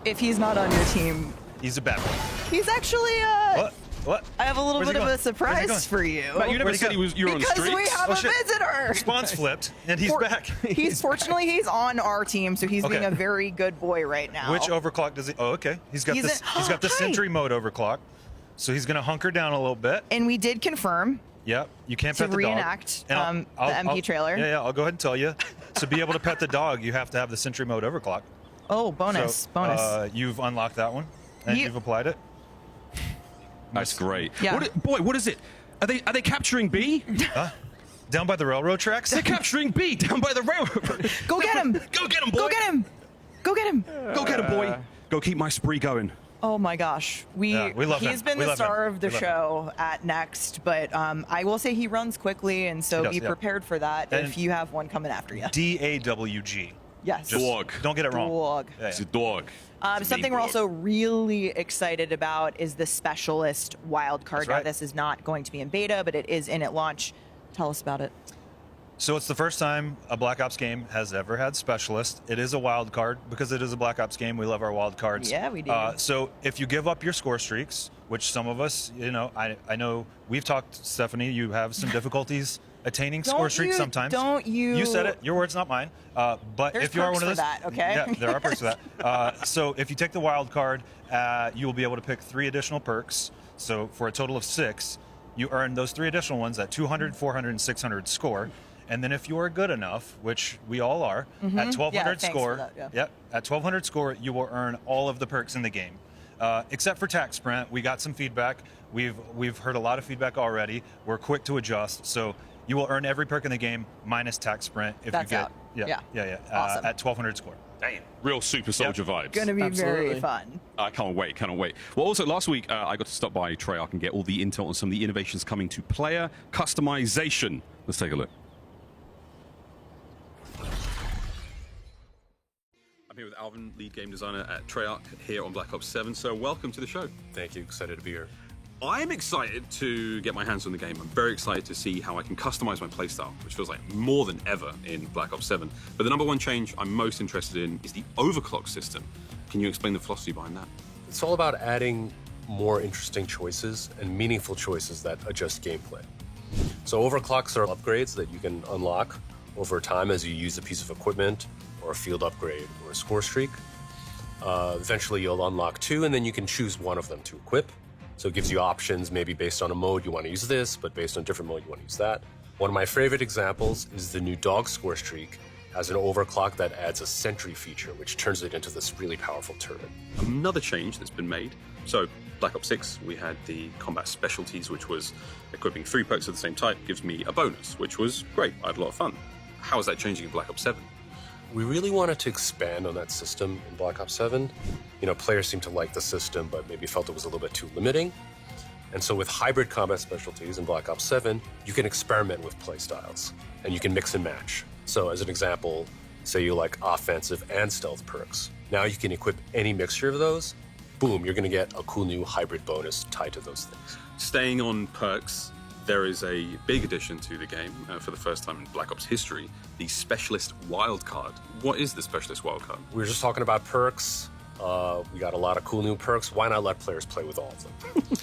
If he's not on your team, He's a bad boy. He's actually What? I have a little Where's he bit of going? a surprise for you. But you never said you were on the Because street. we have a visitor. Spawn's flipped, and he's back. He's fortunately on our team, so he's being Okay. a very good boy right now. Which overclock does he? Oh, okay. He's got this. He's got the Hi. Sentry mode overclock, so he's gonna hunker down a little bit. And we did confirm. Yep. You can't to pet the reenact dog. And the MP trailer. Yeah, I'll go ahead and tell you. To be able to pet the dog, you have to have the Sentry mode overclock. Oh, bonus, So, bonus. You've unlocked that one, and you've applied it. That's great. Yeah. What is it? Are they capturing B? Huh? Down by the railroad tracks? They're capturing B down by the railroad. Go get him! Go get him, boy! Go get him! Go get him! Go get him, boy! Go keep my spree going. Oh my gosh, we love he's him. been We the love star him. of the We love show at Next, but I will say he runs quickly, and so He does, be yeah. prepared for that And if you have one coming after you. DAWG. Yes. Just Dog. Don't get it wrong. Dog. Yeah, It's a dog. Something we're also really excited about is the Specialist wild card. That's Now, right. this is not going to be in beta, but it is in at launch. Tell us about it. So it's the first time a Black Ops game has ever had Specialist. It is a wild card because it is a Black Ops game. We love our wild cards. Yeah, we do. So if you give up your score streaks, which some of us, I know we've talked, Stephanie, you have some difficulties attaining score streaks sometimes. Don't you? You said it. Your words, not mine. But There's if you are perks one of for those, that, okay? Yeah, there are perks for that. So if you take the wild card, you will be able to pick 3 additional perks. So for a total of 6, you earn those 3 additional ones at 200, 400, and 600 score. And then if you are good enough, which we all are, at 1200 Yeah, thanks score, for that, yeah. yep, at 1200 score, you will earn all of the perks in the game. Except for Tac Sprint, we got some feedback. We've heard a lot of feedback already. We're quick to adjust, so you will earn every perk in the game minus Tac Sprint if That's you get out. Yeah. Awesome. at 1200 score. Damn. Real super soldier vibes. Gonna be very fun. I can't wait. Well, also last week I got to stop by Treyarch and get all the intel on some of the innovations coming to player customization. Let's take a look. I'm here with Alvin, lead game designer at Treyarch here on Black Ops 7. So welcome to the show. Thank you. Excited to be here. I'm excited to get my hands on the game. I'm very excited to see how I can customize my playstyle, which feels like more than ever in Black Ops 7. But the number one change I'm most interested in is the overclock system. Can you explain the philosophy behind that? It's all about adding more interesting choices and meaningful choices that adjust gameplay. So overclocks are upgrades that you can unlock over time as you use a piece of equipment or a field upgrade or a score streak. Eventually you'll unlock 2 and then you can choose one of them to equip. So it gives you options, maybe based on a mode you want to use this, but based on a different mode you want to use that. One of my favorite examples is the new dog score streak has an overclock that adds a sentry feature, which turns it into this really powerful turret. Another change that's been made. So Black Ops 6, we had the combat specialties, which was equipping 3 perks of the same type gives me a bonus, which was great. I had a lot of fun. How is that changing in Black Ops 7? We really wanted to expand on that system in Black Ops 7. Players seemed to like the system, but maybe felt it was a little bit too limiting. And so with hybrid combat specialties in Black Ops 7, you can experiment with playstyles, and you can mix and match. So as an example, say you like offensive and stealth perks. Now you can equip any mixture of those. Boom, you're going to get a cool new hybrid bonus tied to those things. Staying on perks, there is a big addition to the game for the first time in Black Ops history, the Specialist Wildcard. What is the Specialist Wildcard? We were just talking about perks. We got a lot of cool new perks. Why not let players play with all of them?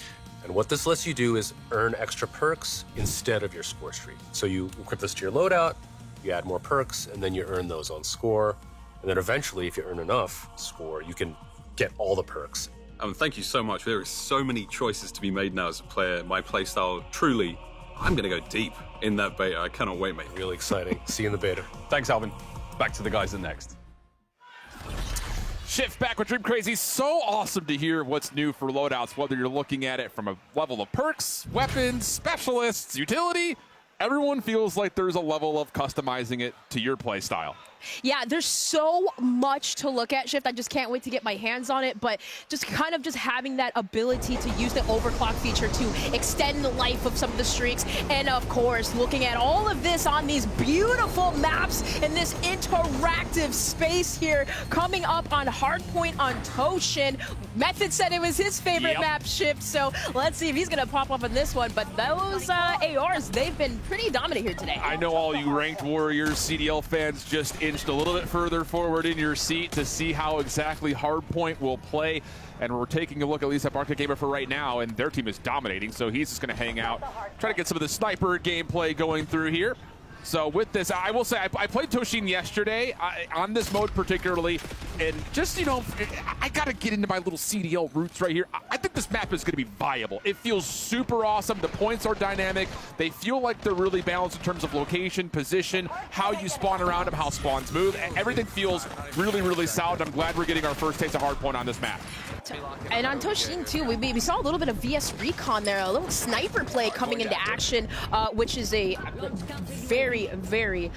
And what this lets you do is earn extra perks instead of your score streak. So you equip this to your loadout, you add more perks, and then you earn those on score. And then eventually, if you earn enough score, you can get all the perks. Thank you so much. There is so many choices to be made now as a player. My playstyle, truly, I'm going to go deep in that beta. I cannot wait, mate. Really exciting. See you in the beta. Thanks, Alvin. Back to the guys at Next. Shift back with Dream Crazy. So awesome to hear what's new for loadouts, whether you're looking at it from a level of perks, weapons, specialists, utility. Everyone feels like there's a level of customizing it to your play style. Yeah, there's so much to look at, Shift. I just can't wait to get my hands on it, but just kind of just having that ability to use the overclock feature to extend the life of some of the streaks. And of course, looking at all of this on these beautiful maps in this interactive space here, coming up on Hardpoint on Toshin. Method said it was his favorite map, Shift, so let's see if he's gonna pop up on this one. But those ARs, they've been pretty dominant here today. I know all you ranked warriors, CDL fans just in just a little bit further forward in your seat to see how exactly Hardpoint will play. And we're taking a look at least at Arctic Gamer for right now, and their team is dominating, so he's just going to hang out, try to get some of the sniper gameplay going through here. So with this, I will say, I played Toshin yesterday on this mode particularly, and just, you know, I got to get into my little CDL roots right here. I think this map is going to be viable. It feels super awesome. The points are dynamic. They feel like they're really balanced in terms of location, position, how you spawn around them, how spawns move. Everything feels really, really solid. I'm glad we're getting our first taste of Hardpoint on this map. And on Toshin too, we saw a little bit of VS Recon there, a little sniper play coming into action, which is a very, very you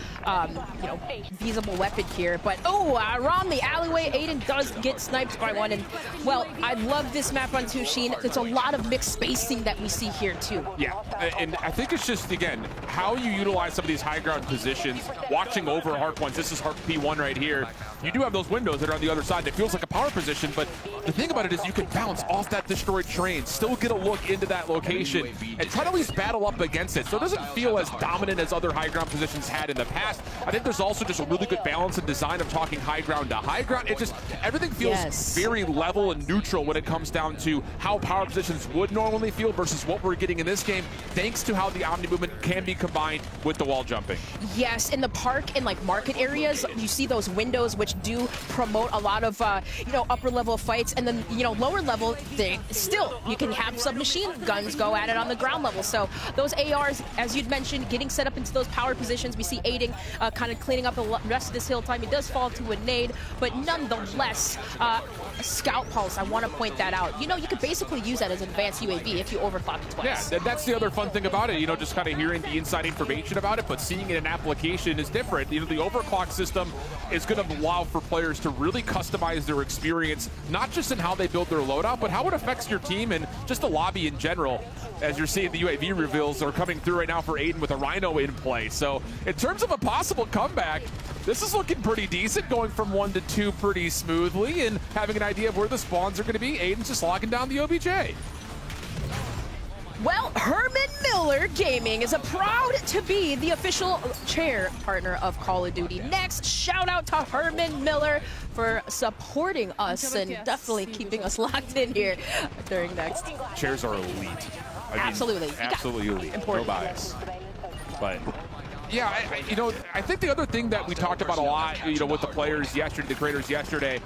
know, feasible weapon here. But around the alleyway, Aiden does get sniped by one. And well, I love this map on Toshin. It's a lot of mixed spacing that we see here too. Yeah, and I think it's just, again, how you utilize some of these high ground positions, watching over Hardpoints. This is P1 right here. You do have those windows that are on the other side, and it feels like a power position, but the thing about it is you can bounce off that destroyed train, still get a look into that location, and try to at least battle up against it. So it doesn't feel as dominant as other high ground positions had in the past. I think there's also just a really good balance and design of talking high ground to high ground. It just, everything feels very level and neutral when it comes down to how power positions would normally feel versus what we're getting in this game, thanks to how the Omni movement can be combined with the wall jumping. Yes, in the park and like market areas, you see those windows which do promote a lot of you know, upper level fights, and then, you know, lower level, still you can have submachine guns go at it on the ground level. So those ARs, as you'd mentioned, getting set up into those power positions. We see Aiding kind of cleaning up the rest of this hill time. He does fall to a nade, but nonetheless, Scout Pulse, I want to point that out. You know, you could basically use that as an advanced UAV if you overclock it twice. Yeah, that's the other fun thing about it, you know, just kind of hearing the inside information about it, but seeing it in application is different. You know, the overclock system is going to allow for players to really customize their experience, not just in how they build their loadout, but how it affects your team and just the lobby in general. As you're seeing, the UAV reveals are coming through right now for Aiden with a Rhino in play. So in terms of a possible comeback, this is looking pretty decent, going from 1 to 2 pretty smoothly and having an idea of where the spawns are going to be. Aiden's just locking down the OBJ. Well, Herman Miller Gaming is proud to be the official chair partner of Call of Duty. Next, shout out to Herman Miller for supporting us and definitely keeping us locked in here during Next. Chairs are elite. Absolutely. Absolutely elite. Important. No bias. But yeah, you know, I think the other thing that we talked about a lot, you know, with the players yesterday, the creators yesterday,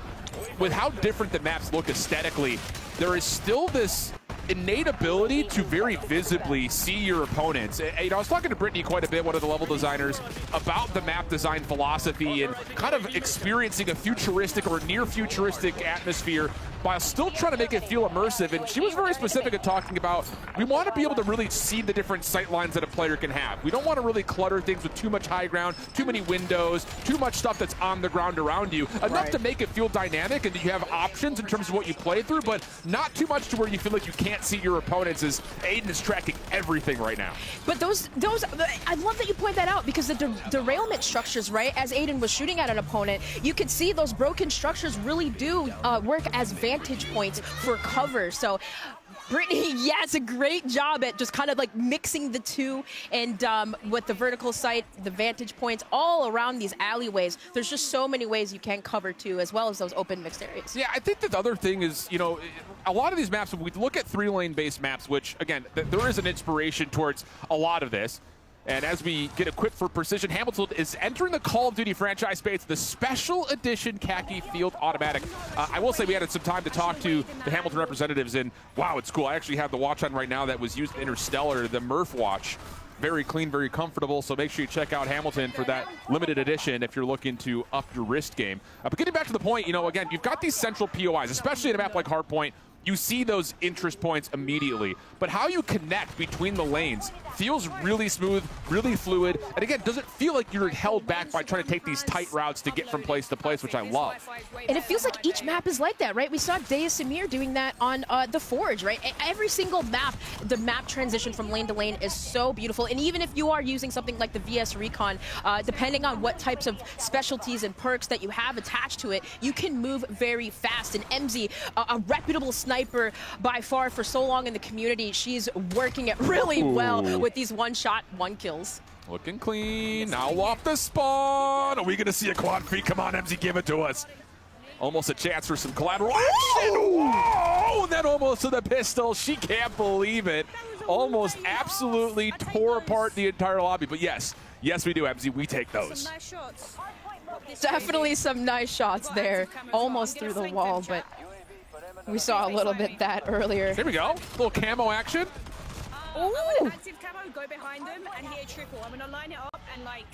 with how different the maps look aesthetically, there is still this innate ability to very visibly see your opponents. You know, I was talking to Brittany quite a bit, one of the level designers, about the map design philosophy and kind of experiencing a futuristic or near futuristic atmosphere while still trying to make it feel immersive. And she was very specific at talking about, we want to be able to really see the different sight lines that a player can have. We don't want to really clutter things with too much high ground, too many windows, too much stuff that's on the ground around you. Enough to make it feel dynamic and you have options in terms of what you play through, but not too much to where you feel like you can't see your opponents, as Aiden is tracking everything right now. But those, I love that you point that out, because the derailment structures, right, as Aiden was shooting at an opponent, you could see those broken structures really do work as vantage points for cover. So Brittany, it's a great job at just kind of like mixing the two, and with the vertical sight, the vantage points all around these alleyways. There's just so many ways you can cover too, as well as those open mixed areas. Yeah, I think that the other thing is, you know, a lot of these maps, when we look at 3-lane based maps, which again, there is an inspiration towards a lot of this. And as we get equipped for precision, Hamilton is entering the Call of Duty franchise space, the special edition khaki field automatic. I will say we had some time to talk to the Hamilton representatives, and wow, it's cool. I actually have the watch on right now that was used in Interstellar, the Murph watch. Very clean, very comfortable, so make sure you check out Hamilton for that limited edition if you're looking to up your wrist game. But getting back to the point, you know, again, you've got these central POIs, especially in a map like Hardpoint. You see those interest points immediately, but how you connect between the lanes feels really smooth, really fluid, and again, doesn't feel like you're held back by trying to take these tight routes to get from place to place, which I love. And it feels like each map is like that, right? We saw Deus Samir doing that on the Forge, right? Every single map, the map transition from lane to lane is so beautiful, and even if you are using something like the VS Recon, depending on what types of specialties and perks that you have attached to it, you can move very fast. And MZ, a reputable sniper by far for so long in the community, she's working it really well with these one-shot, one kills. Looking clean. Now off the spawn. Are we going to see a quad feed? Come on, MZ, give it to us. Almost a chance for some collateral action. Whoa! And then almost to the pistol. She can't believe it. Almost absolutely tore apart the entire lobby. But yes, we do, MZ. We take those. Definitely some nice shots there. Almost through the wall, but we saw a little bit that earlier. Here we go. Little camo action. Ooh. Active camo, go behind them and hit a triple. I'm going to line it up and like...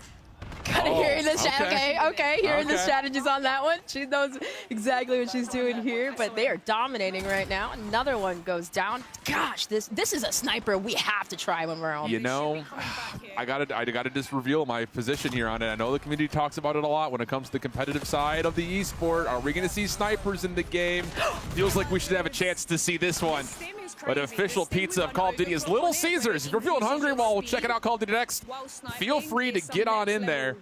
Kind of hearing the hearing the strategies on that one. She knows exactly what she's doing here, but they are dominating right now. Another one goes down. Gosh, this is a sniper we have to try when we're home. You know, I gotta just reveal my position here on it. I know the community talks about it a lot when it comes to the competitive side of the esport. Are we gonna see snipers in the game? Feels like we should have a chance to see this one. But official pizza of Call of Duty is Little Caesars. If you're feeling hungry while checking out Call of Duty Next, feel free to get on in there.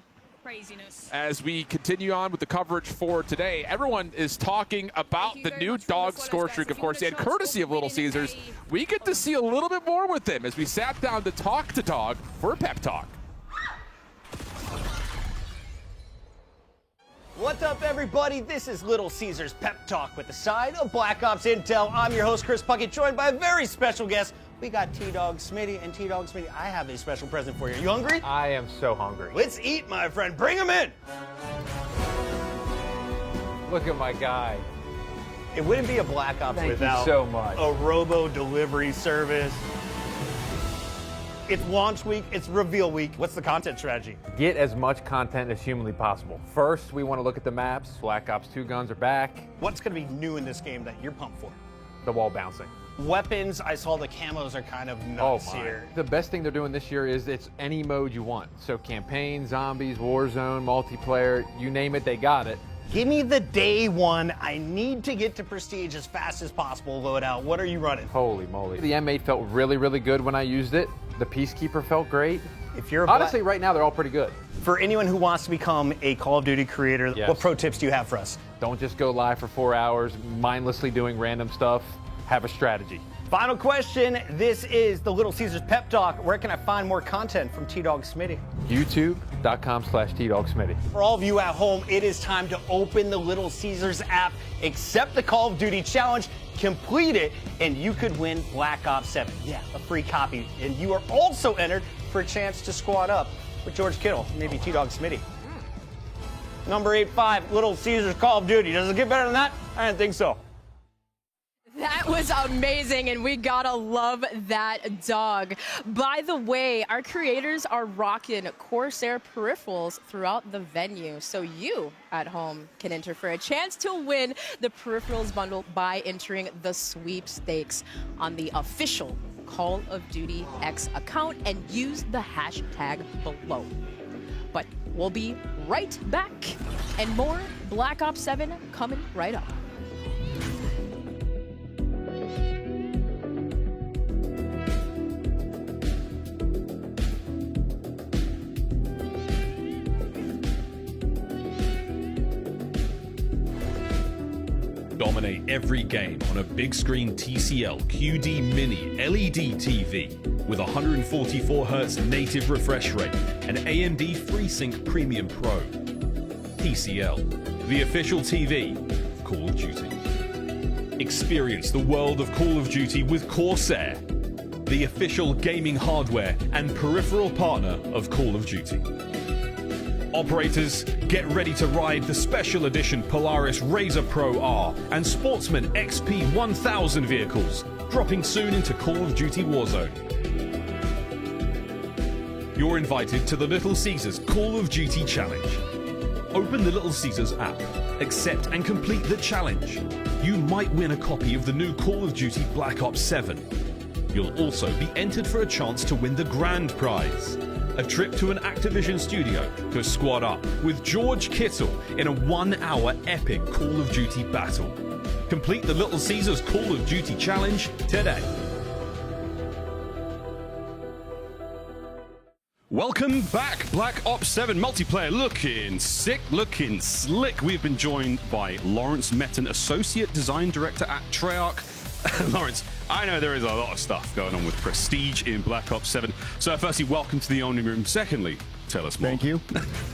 As we continue on with the coverage for today, everyone is talking about the new dog score streak, of course, and courtesy of Little Caesars, we get to see a little bit more with them as we sat down to talk to Dog for a pep talk. What's up, everybody? This is Little Caesars Pep Talk with the side of Black Ops Intel. I'm your host, Chris Puckett, joined by a very special guest. We got T-Dog Smitty, and T-Dog Smitty, I have a special present for you. You hungry? I am so hungry. Let's eat, my friend. Bring him in. Look at my guy. It wouldn't be a Black Ops without so much. A robo delivery service. It's launch week, it's reveal week. What's the content strategy? Get as much content as humanly possible. First, we want to look at the maps. Black Ops 2 guns are back. What's going to be new in this game that you're pumped for? The wall bouncing. Weapons, I saw the camos are kind of nuts here. The best thing they're doing this year is it's any mode you want. So campaign, zombies, warzone, multiplayer, you name it, they got it. Give me the day one. I need to get to Prestige as fast as possible loadout. What are you running? Holy moly. The M8 felt really, really good when I used it. The Peacekeeper felt great. If you're honestly, right now, they're all pretty good. For anyone who wants to become a Call of Duty creator, what pro tips do you have for us? Don't just go live for 4 hours, mindlessly doing random stuff. Have a strategy. Final question. This is the Little Caesars Pep Talk. Where can I find more content from T-Dog Smitty? YouTube.com/TDogSmitty. For all of you at home, it is time to open the Little Caesars app, accept the Call of Duty challenge, complete it, and you could win Black Ops 7. Yeah, a free copy. And you are also entered for a chance to squad up with George Kittle, maybe T-Dog Smitty. Number 85, Little Caesars Call of Duty. Does it get better than that? I didn't think so. That was amazing, and we gotta love that dog. By the way, our creators are rocking Corsair peripherals throughout the venue, so you at home can enter for a chance to win the peripherals bundle by entering the sweepstakes on the official Call of Duty X account and use the hashtag below. But we'll be right back, and more Black Ops 7 coming right up. Dominate every game on a big screen TCL QD Mini LED TV with 144Hz native refresh rate and AMD FreeSync Premium Pro. TCL, the official TV of Call of Duty. Experience the world of Call of Duty with Corsair, the official gaming hardware and peripheral partner of Call of Duty. Operators, get ready to ride the special edition Polaris Razor Pro R and Sportsman XP 1000 vehicles, dropping soon into Call of Duty Warzone. You're invited to the Little Caesars Call of Duty Challenge. Open the Little Caesars app, accept and complete the challenge. You might win a copy of the new Call of Duty Black Ops 7. You'll also be entered for a chance to win the grand prize. A trip to an Activision studio to squad up with George Kittle in a 1-hour epic Call of Duty battle. Complete the Little Caesars Call of Duty Challenge today. Welcome back, Black Ops 7 multiplayer. Looking sick, looking slick. We've been joined by Lawrence Metten, Associate Design Director at Treyarch. Lawrence, I know there is a lot of stuff going on with Prestige in Black Ops 7. So firstly, welcome to the Omni Room. Secondly, tell us more. Thank you.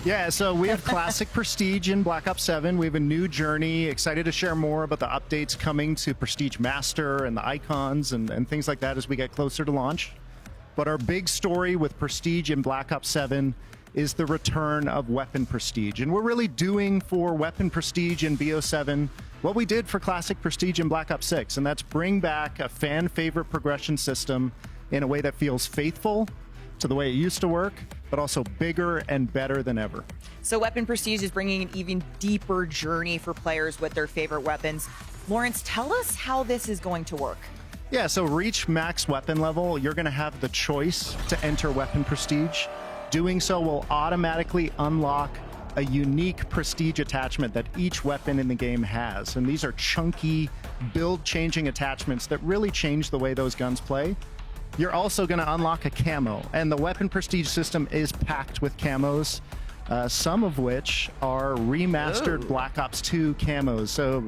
Yeah, so we have Classic Prestige in Black Ops 7. We have a new journey. Excited to share more about the updates coming to Prestige Master and the icons and things like that as we get closer to launch. But our big story with Prestige in Black Ops 7 is the return of Weapon Prestige. And we're really doing for Weapon Prestige in BO7 what we did for Classic Prestige in Black Ops 6, and that's bring back a fan-favorite progression system in a way that feels faithful to the way it used to work, but also bigger and better than ever. So Weapon Prestige is bringing an even deeper journey for players with their favorite weapons. Lawrence, tell us how this is going to work. Yeah, so reach max weapon level, you're going to have the choice to enter Weapon Prestige. Doing so will automatically unlock a unique prestige attachment that each weapon in the game has. And these are chunky, build-changing attachments that really change the way those guns play. You're also going to unlock a camo, and the Weapon Prestige system is packed with camos, some of which are remastered Black Ops 2 camos. So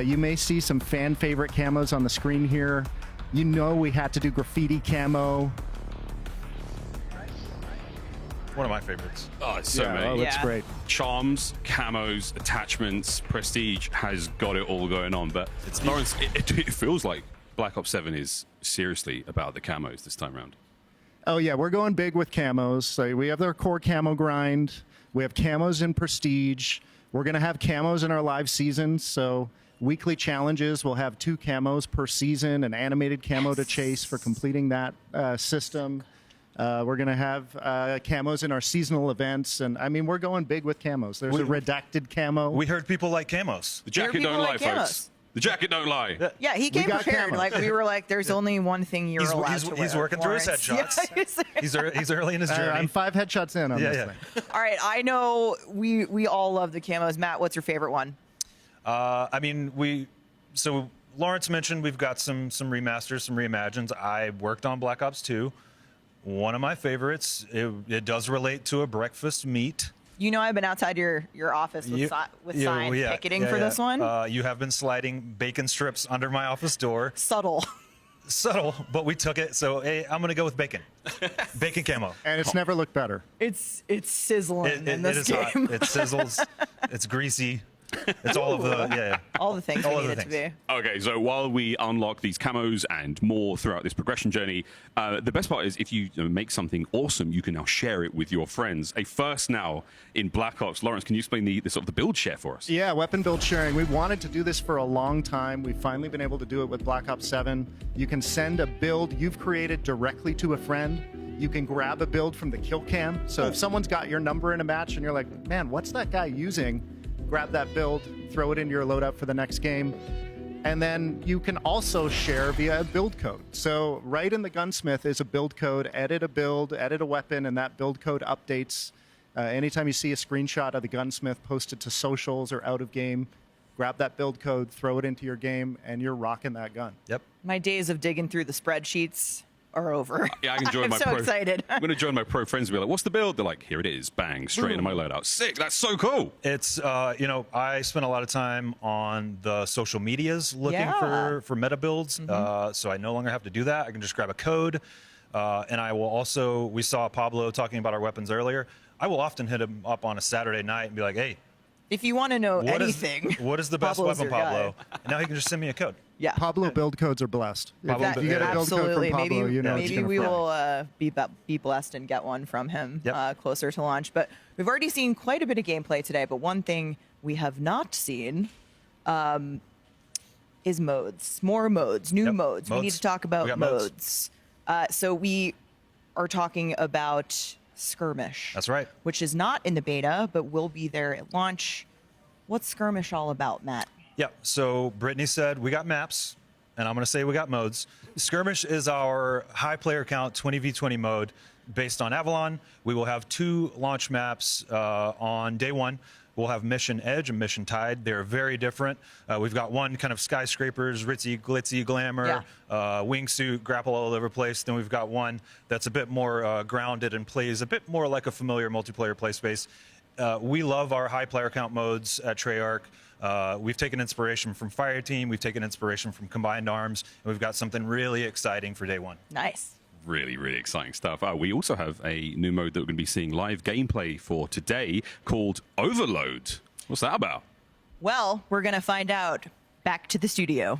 you may see some fan-favorite camos on the screen here. You know we had to do graffiti camo. One of my favorites. Oh, it's so many. Oh, it's great. Charms, camos, attachments, Prestige has got it all going on. But Lawrence, it feels like Black Ops 7 is seriously about the camos this time around. Oh yeah, we're going big with camos. So we have our core camo grind. We have camos in Prestige. We're going to have camos in our live seasons. So weekly challenges, we'll have 2 camos per season, an animated camo to chase for completing that system. We're going to have camos in our seasonal events. And I mean, we're going big with camos. There's a redacted camo. We heard people like camos. The jacket don't lie, folks. The jacket don't lie. Yeah, he came prepared. Like we were like, there's only one thing you're allowed to wear. He's working through his headshots. He's early in his journey. I'm 5 headshots in on this thing. All right, I know we all love the camos. Matt, what's your favorite one? I mean, so Lawrence mentioned we've got some remasters, some reimagines. I worked on Black Ops 2. One of my favorites. It does relate to a breakfast meat. You know, I've been outside your office with signs picketing for this one. You have been sliding bacon strips under my office door. Subtle, but we took it. So hey, I'm gonna go with bacon, backing camo, and it's never looked better. It's sizzling in this it is game. Hot. It sizzles. It's greasy. It's all of the all the things we need it to be. Okay, so while we unlock these camos and more throughout this progression journey, the best part is if you make something awesome, you can now share it with your friends. A first now in Black Ops. Lawrence, can you explain the sort of the build share for us? Yeah, weapon build sharing. We've wanted to do this for a long time. We've finally been able to do it with Black Ops 7. You can send a build you've created directly to a friend. You can grab a build from the kill cam. So if someone's got your number in a match and you're like, man, what's that guy using? Grab that build, throw it into your loadout for the next game. And then you can also share via a build code. So right in the gunsmith is a build code. Edit a build, edit a weapon, and that build code updates. Anytime you see a screenshot of the gunsmith posted to socials or out of game, grab that build code, throw it into your game, and you're rocking that gun. Yep. My days of digging through the spreadsheets are over. Yeah, I can join I'm so excited. I'm going to join my pro friends and be like, what's the build? They're like, here it is. Bang, straight into my loadout. Sick. That's so cool. It's, I spent a lot of time on the social medias looking for meta builds. So I no longer have to do that. I can just grab a code. And I will also, we saw Pablo talking about our weapons earlier. I will often hit him up on a Saturday night and be like, hey, if you want to know anything, what is the best Pablo's weapon, Pablo? And now he can just send me a code. Yeah. Pablo build codes are blessed. If you get a build code from Pablo, you know maybe we will be blessed and get one from him closer to launch. But we've already seen quite a bit of gameplay today. But one thing we have not seen is modes. More modes, new modes. We need to talk about modes. So we are talking about Skirmish. That's right. Which is not in the beta, but will be there at launch. What's Skirmish all about, Matt? Yeah, so Brittany said we got maps, and I'm going to say we got modes. Skirmish is our high player count 20v20 mode based on Avalon. We will have 2 launch maps on day 1. We'll have Mission Edge and Mission Tide. They're very different. We've got one kind of skyscrapers, ritzy, glitzy, glamour, wingsuit, grapple all over the place. Then we've got one that's a bit more grounded and plays a bit more like a familiar multiplayer play space. we love our high player count modes at Treyarch. We've taken inspiration from Fireteam, we've taken inspiration from Combined Arms, and we've got something really exciting for day one. Nice. Really, really exciting stuff. We also have a new mode that we're going to be seeing live gameplay for today called Overload. What's that about? Well, we're going to find out. Back to the studio.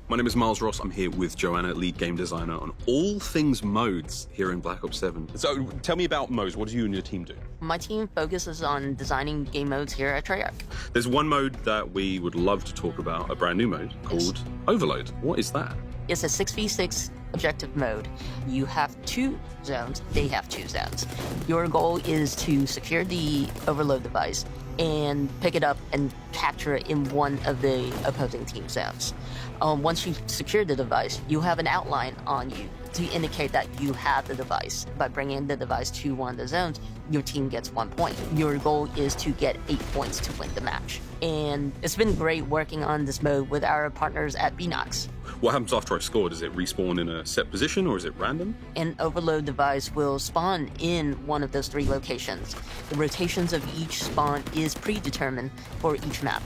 My name is Miles Ross. I'm here with Joanna, lead game designer on all things modes here in Black Ops 7. So tell me about modes. What do you and your team do? My team focuses on designing game modes here at Treyarch. There's one mode that we would love to talk about, a brand new mode called Overload. What is that? It's a 6v6 objective mode. You have 2 zones, they have 2 zones. Your goal is to secure the overload device and pick it up and capture it in one of the opposing team zones. Once you've secured the device, you have an outline on you to indicate that you have the device. By bringing the device to one of the zones, your team gets 1 point. Your goal is to get 8 points to win the match. And it's been great working on this mode with our partners at Binox. What happens after I score? Does it respawn in a set position or is it random? An overload device will spawn in one of those 3 locations. The rotations of each spawn is predetermined for each map.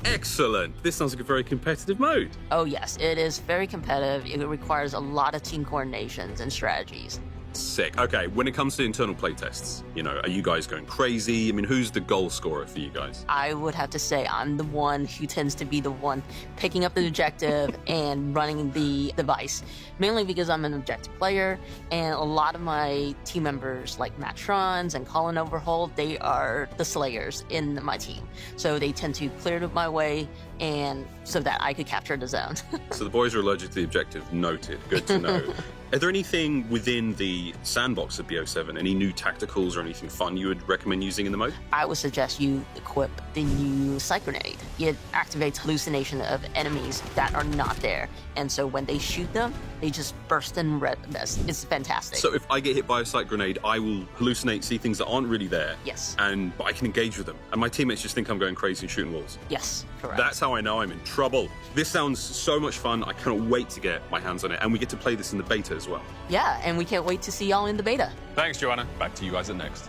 Excellent. This sounds like a very competitive mode. Oh yes, it is very competitive. It requires a lot of team coordinations and strategies. Sick. Okay, when it comes to internal playtests, are you guys going crazy? I mean, who's the goal scorer for you guys? I would have to say I'm the one who tends to be the one picking up the objective and running the device, mainly because I'm an objective player, and a lot of my team members, like Matt Trons and Colin Overholt, they are the slayers in my team. So they tend to clear my way, and so that I could capture the zone. So the boys are allergic to the objective. Noted. Good to know. Are there anything within the sandbox of BO7, any new tacticals or anything fun you would recommend using in the mode? I would suggest you equip the new Sight Grenade. It activates hallucination of enemies that are not there. And so when they shoot them, they just burst in red mist. It's fantastic. So if I get hit by a Sight Grenade, I will hallucinate, see things that aren't really there. Yes. But I can engage with them. And my teammates just think I'm going crazy and shooting walls. Yes, correct. That's how I know I'm in trouble. This sounds so much fun. I cannot wait to get my hands on it. And we get to play this in the beta as well. Yeah, and we can't wait to see y'all in the beta. Thanks, Joanna. Back to you guys at Next.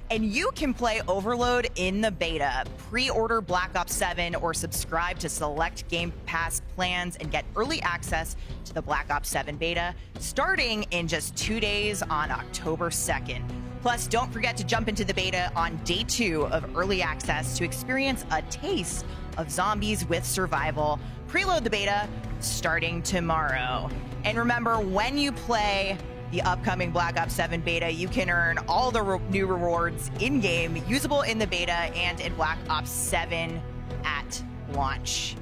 And you can play Overload in the beta. Pre-order Black Ops 7 or subscribe to select Game Pass plans and get early access to the Black Ops 7 beta starting in just 2 days on October 2nd. Plus, don't forget to jump into the beta on day 2 of early access to experience a taste of zombies with survival. Preload the beta starting tomorrow. And remember, when you play the upcoming Black Ops 7 beta, you can earn all the new rewards in-game, usable in the beta and in Black Ops 7 at launch.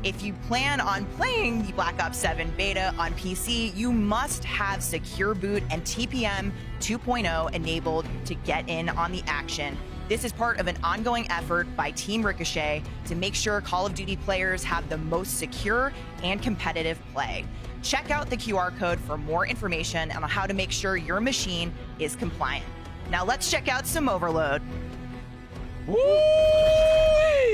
If you plan on playing the Black Ops 7 beta on PC, you must have Secure Boot and TPM 2.0 enabled to get in on the action. This is part of an ongoing effort by Team Ricochet to make sure Call of Duty players have the most secure and competitive play. Check out the QR code for more information on how to make sure your machine is compliant. Now let's check out some Overload. Woo!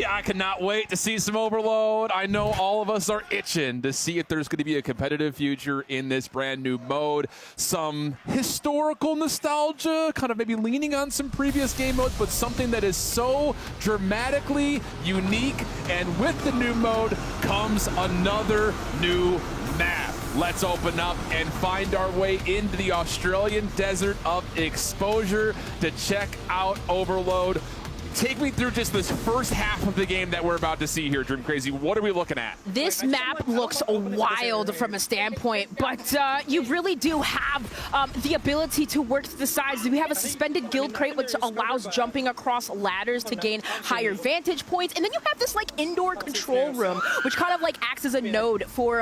I cannot wait to see some Overload. I know all of us are itching to see if there's going to be a competitive future in this brand new mode. Some historical nostalgia, kind of maybe leaning on some previous game modes, but something that is so dramatically unique. And with the new mode comes another new map. Let's open up and find our way into the Australian desert of exposure to check out Overload. Take me through just this first half of the game that we're about to see here, Dream Crazy. What are we looking at? This map looks wild from a standpoint, but you really do have the ability to work to the sides. We have a suspended guild crate, which allows jumping across ladders to gain higher vantage points. And then you have this indoor control room, which kind of acts as a node for,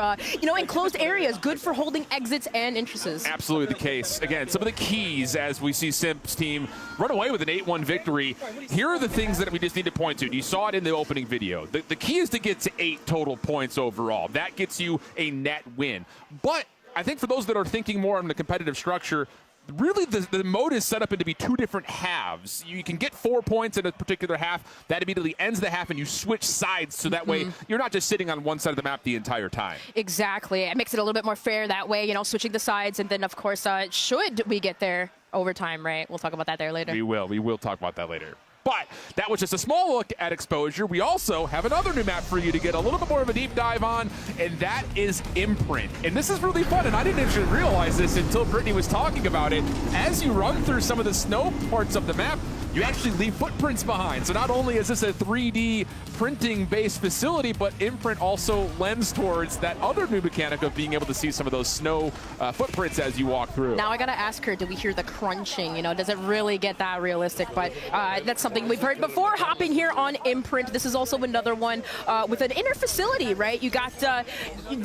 enclosed areas, good for holding exits and entrances. Absolutely the case. Again, some of the keys as we see Simp's team run away with an 8-1 victory. Here are the things that we just need to point to. You saw it in the opening video. The key is to get to 8 total points overall. That gets you a net win. But I think for those that are thinking more on the competitive structure, really the mode is set up into be two different halves. You can get 4 points in a particular half. That immediately ends the half, and you switch sides, so that way you're not just sitting on one side of the map the entire time. Exactly. It makes it a little bit more fair that way, switching the sides. And then, of course, should we get there overtime, right? We'll talk about that there later. We will. We will talk about that later. But that was just a small look at exposure. We also have another new map for you to get a little bit more of a deep dive on, and that is Imprint. And this is really fun, and I didn't actually realize this until Brittany was talking about it. As you run through some of the snow parts of the map, you actually leave footprints behind. So not only is this a 3D printing-based facility, but Imprint also lends towards that other new mechanic of being able to see some of those snow footprints as you walk through. Now I gotta ask her, do we hear the crunching? Does it really get that realistic? But that's something we've heard before. Hopping here on Imprint, this is also another one with an inner facility, right? You got a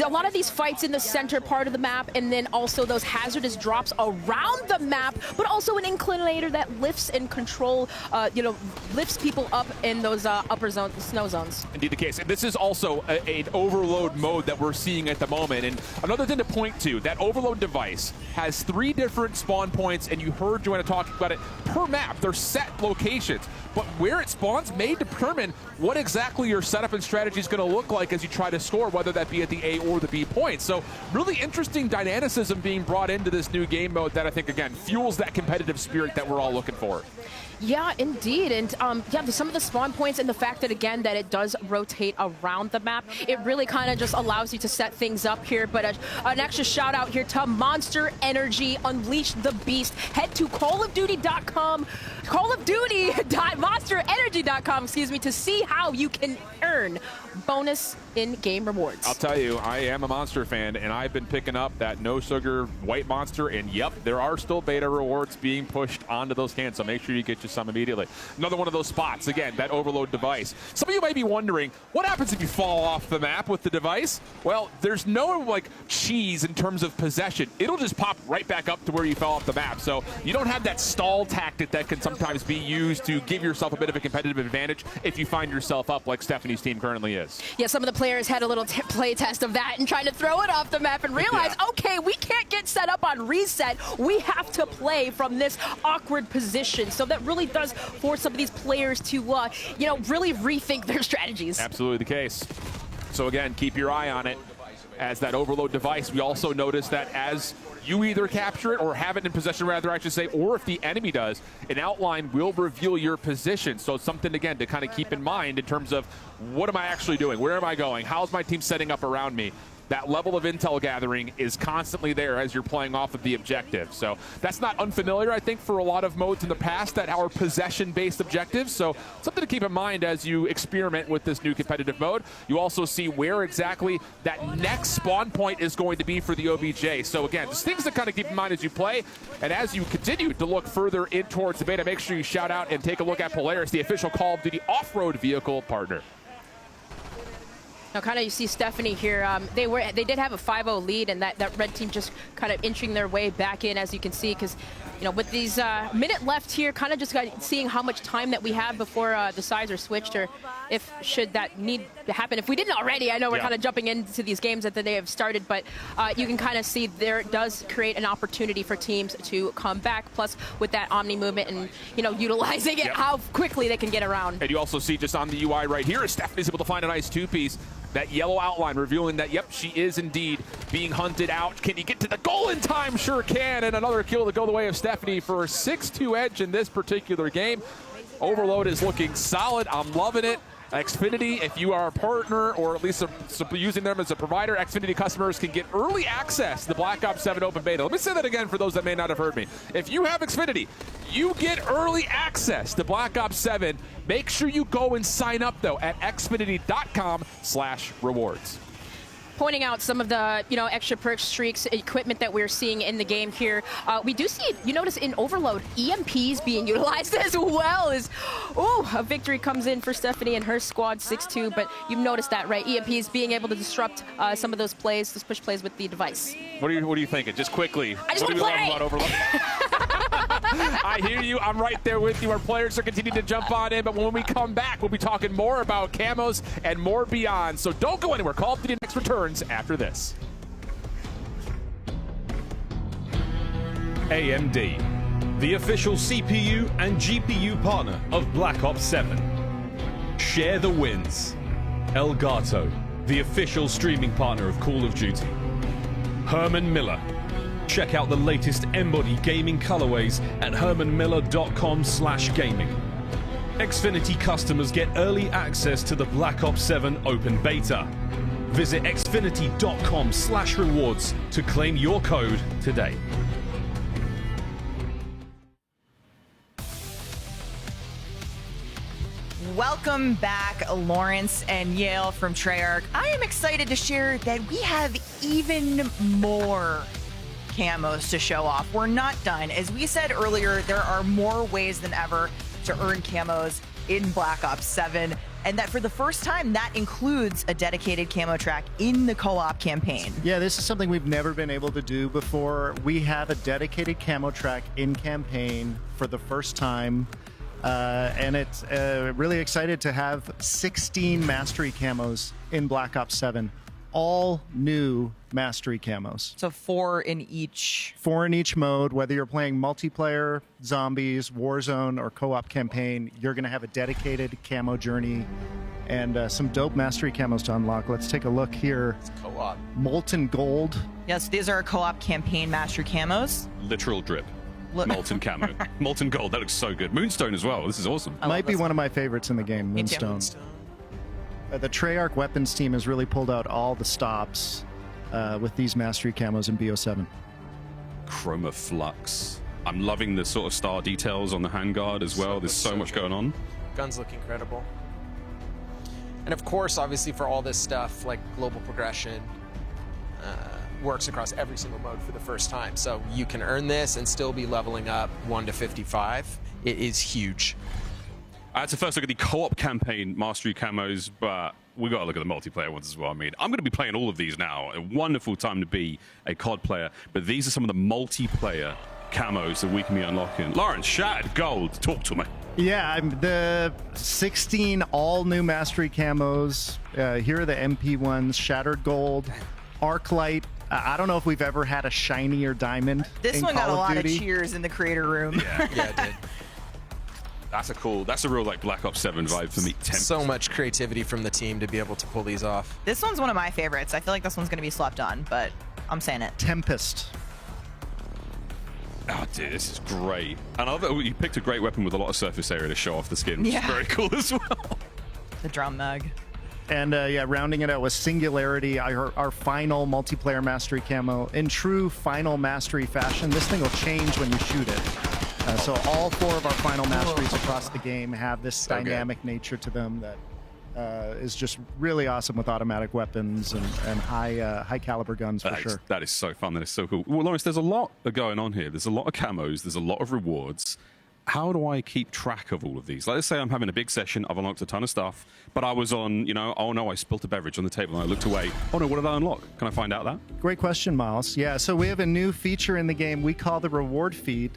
lot of these fights in the center part of the map, and then also those hazardous drops around the map, but also an inclinator that lifts and controls lifts people up in those snow zones. Indeed the case. And this is also an overload mode that we're seeing at the moment. And another thing to point to, that overload device has 3 different spawn points, and you heard Joanna talking about it, per map. They're set locations. But where it spawns may determine what exactly your setup and strategy is going to look like as you try to score, whether that be at the A or the B point. So really interesting dynamicism being brought into this new game mode that I think, again, fuels that competitive spirit that we're all looking for. Yeah, indeed. And some of the spawn points and the fact that, again, that it does rotate around the map, it really kind of just allows you to set things up here. But an extra shout out here to Monster Energy, Unleash the Beast. Head to callofduty.com, callofduty.monsterenergy.com, to see how you can earn bonus in-game rewards. I'll tell you, I am a Monster fan, and I've been picking up that no sugar white Monster, and yep, there are still beta rewards being pushed onto those cans, so make sure you get you some immediately. Another one of those spots, again, that overload device. Some of you may be wondering, what happens if you fall off the map with the device? Well, there's no cheese in terms of possession. It'll just pop right back up to where you fell off the map, so you don't have that stall tactic that can sometimes be used to give yourself a bit of a competitive advantage if you find yourself up like Stephanie's team currently is. Yeah, some of the players had a little play test of that and trying to throw it off the map and realize, okay, we can't get set up on reset. We have to play from this awkward position. So that really does force some of these players to, really rethink their strategies. Absolutely the case. So again, keep your eye on it. As that overload device, we also notice that as you either capture it or have it in possession, rather, I should say, or if the enemy does, an outline will reveal your position. So it's something, again, to kind of keep in mind in terms of what am I actually doing? Where am I going? How's my team setting up around me? That level of intel gathering is constantly there as you're playing off of the objective. So that's not unfamiliar, I think, for a lot of modes in the past that are possession-based objectives. So something to keep in mind as you experiment with this new competitive mode. You also see where exactly that next spawn point is going to be for the OBJ. So again, just things to kind of keep in mind as you play. And as you continue to look further in towards the beta, make sure you shout out and take a look at Polaris, the official Call of Duty off-road vehicle partner. Now, kind of you see Stephanie here. They did have a 5-0 lead, and that red team just kind of inching their way back in, as you can see, because with these minute left here, kind of just seeing how much time that we have before the sides are switched, or if should that need to happen. If we didn't already, I know we're kind of jumping into these games that they have started, but you can kind of see there does create an opportunity for teams to come back. Plus, with that Omni movement and utilizing it, how quickly they can get around. And you also see just on the UI right here, Stephanie's able to find a nice 2-piece. That yellow outline revealing that, yep, she is indeed being hunted out. Can you get to the goal in time? Sure can. And another kill to go the way of Stephanie for a 6-2 edge in this particular game. Overload is looking solid. I'm loving it. Xfinity, if you are a partner or at least using them as a provider, Xfinity customers can get early access to the Black Ops 7 open beta. Let me say that again for those that may not have heard me. If you have Xfinity, you get early access to Black Ops 7. Make sure you go and sign up, though, at xfinity.com/rewards. Pointing out some of the extra perk streaks equipment that we're seeing in the game here. We do see, you notice in Overload, EMPs being utilized as well. A victory comes in for Stephanie and her squad 6-2, but you've noticed that, right? EMPs being able to disrupt some of those plays, those push plays with the device. What are you thinking? Just quickly. I just want to play. About Overload? I hear you. I'm right there with you. Our players are continuing to jump on in, but when we come back, we'll be talking more about camos and more beyond. So don't go anywhere. Call of Duty next returns after this. AMD, the official CPU and GPU partner of Black Ops 7. Share the wins. Elgato, the official streaming partner of Call of Duty. Herman Miller. Check out the latest Embody gaming colorways at hermanmiller.com/gaming. Xfinity customers get early access to the Black Ops 7 open beta. Visit xfinity.com/rewards to claim your code today. Welcome back, Lawrence and Yale from Treyarch. I am excited to share that we have even more camos to show off. We're not done. As we said earlier, there are more ways than ever to earn camos in Black Ops 7, and that for the first time, that includes a dedicated camo track in the co-op campaign. Yeah, this is something we've never been able to do before. We have a dedicated camo track in campaign for the first time. And it's really excited to have 16 mastery camos in Black Ops 7. All new mastery camos. So 4 in each. 4 in each mode. Whether you're playing multiplayer, zombies, Warzone, or co-op campaign, you're going to have a dedicated camo journey and some dope mastery camos to unlock. Let's take a look here. It's co-op. Molten Gold. Yes, these are co-op campaign mastery camos. Literal drip. Molten camo. Molten gold. That looks so good. Moonstone as well. This is awesome. Might be one of my favorites in the game, Moonstone. The Treyarch weapons team has really pulled out all the stops with these mastery camos in BO7. Chroma Flux. I'm loving the sort of star details on the handguard as well. There's so much going on. Guns look incredible. And of course, obviously for all this stuff, like global progression, works across every single mode for the first time. So you can earn this and still be leveling up 1 to 55. It is huge. I had to first look at the co-op campaign mastery camos, but we got to look at the multiplayer ones as well. I mean, I'm going to be playing all of these now. A wonderful time to be a COD player, but these are some of the multiplayer camos that we can be unlocking. Lawrence, Shattered Gold, talk to me. Yeah, the 16 all new mastery camos. Here are the MP ones: Shattered Gold, Arclight. I don't know if we've ever had a shinier diamond. This one got a lot of cheers in the creator room. Yeah, it did. That's a real like Black Ops 7 vibe for me. So much creativity from the team to be able to pull these off. This one's one of my favorites. I feel like this one's going to be slept on, but I'm saying it. Tempest. Oh, dude, this is great. And I love that you picked a great weapon with a lot of surface area to show off the skin, which is very cool as well. The drum mag. And yeah, rounding it out with Singularity, our final multiplayer mastery camo. In true final mastery fashion, this thing will change when you shoot it. So all 4 of our final masteries across the game have this dynamic nature to them that is just really awesome with automatic weapons and high caliber guns for sure. That is so fun. That is so cool. Well, Lawrence, there's a lot going on here. There's a lot of camos. There's a lot of rewards. How do I keep track of all of these? Let's say I'm having a big session, I've unlocked a ton of stuff, but I was on, oh no, I spilt a beverage on the table and I looked away. Oh no, what did I unlock? Can I find out that? Great question, Miles. Yeah, so we have a new feature in the game we call the reward feed.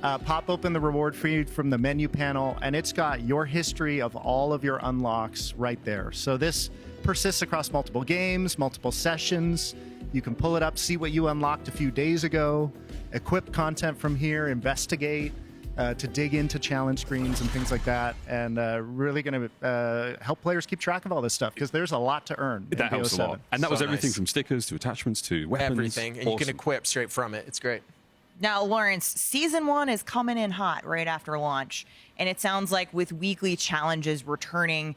Pop open the reward feed from the menu panel, and it's got your history of all of your unlocks right there. So this persists across multiple games, multiple sessions. You can pull it up, see what you unlocked a few days ago, equip content from here, investigate, to dig into challenge screens and things like that, and really going to help players keep track of all this stuff because there's a lot to earn. That helps a lot. And that was everything from stickers to attachments to weapons. Everything. And you can equip straight from it. It's great. Now, Lawrence, Season 1 is coming in hot right after launch, and it sounds like with weekly challenges returning,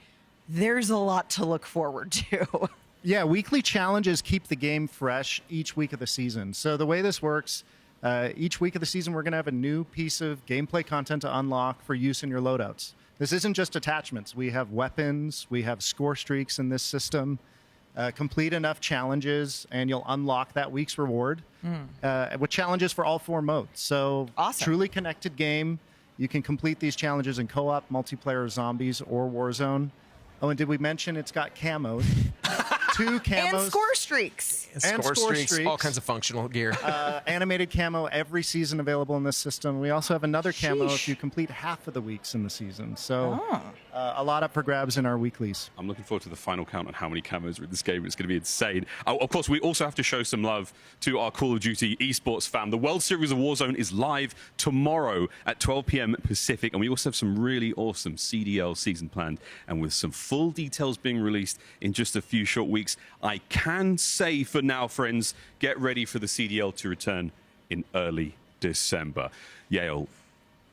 there's a lot to look forward to. Yeah, weekly challenges keep the game fresh each week of the season. So the way this works, each week of the season, we're going to have a new piece of gameplay content to unlock for use in your loadouts. This isn't just attachments. We have weapons. We have score streaks in this system. Complete enough challenges, and you'll unlock that week's reward with challenges for all 4 modes. So truly connected game. You can complete these challenges in co-op, multiplayer, zombies, or Warzone. Oh, and did we mention it's got camos? 2 camos. And score streaks. And score streaks, all kinds of functional gear. Animated camo every season available in this system. We also have another camo if you complete half of the weeks in the season. So a lot up for grabs in our weeklies. I'm looking forward to the final count on how many camos are in this game. It's going to be insane. Of course, we also have to show some love to our Call of Duty esports fam. The World Series of Warzone is live tomorrow at 12 p.m. Pacific, and we also have some really awesome CDL season planned, and with some full details being released in just a few short weeks. I can say for now, friends, get ready for the CDL to return in early December. Yale,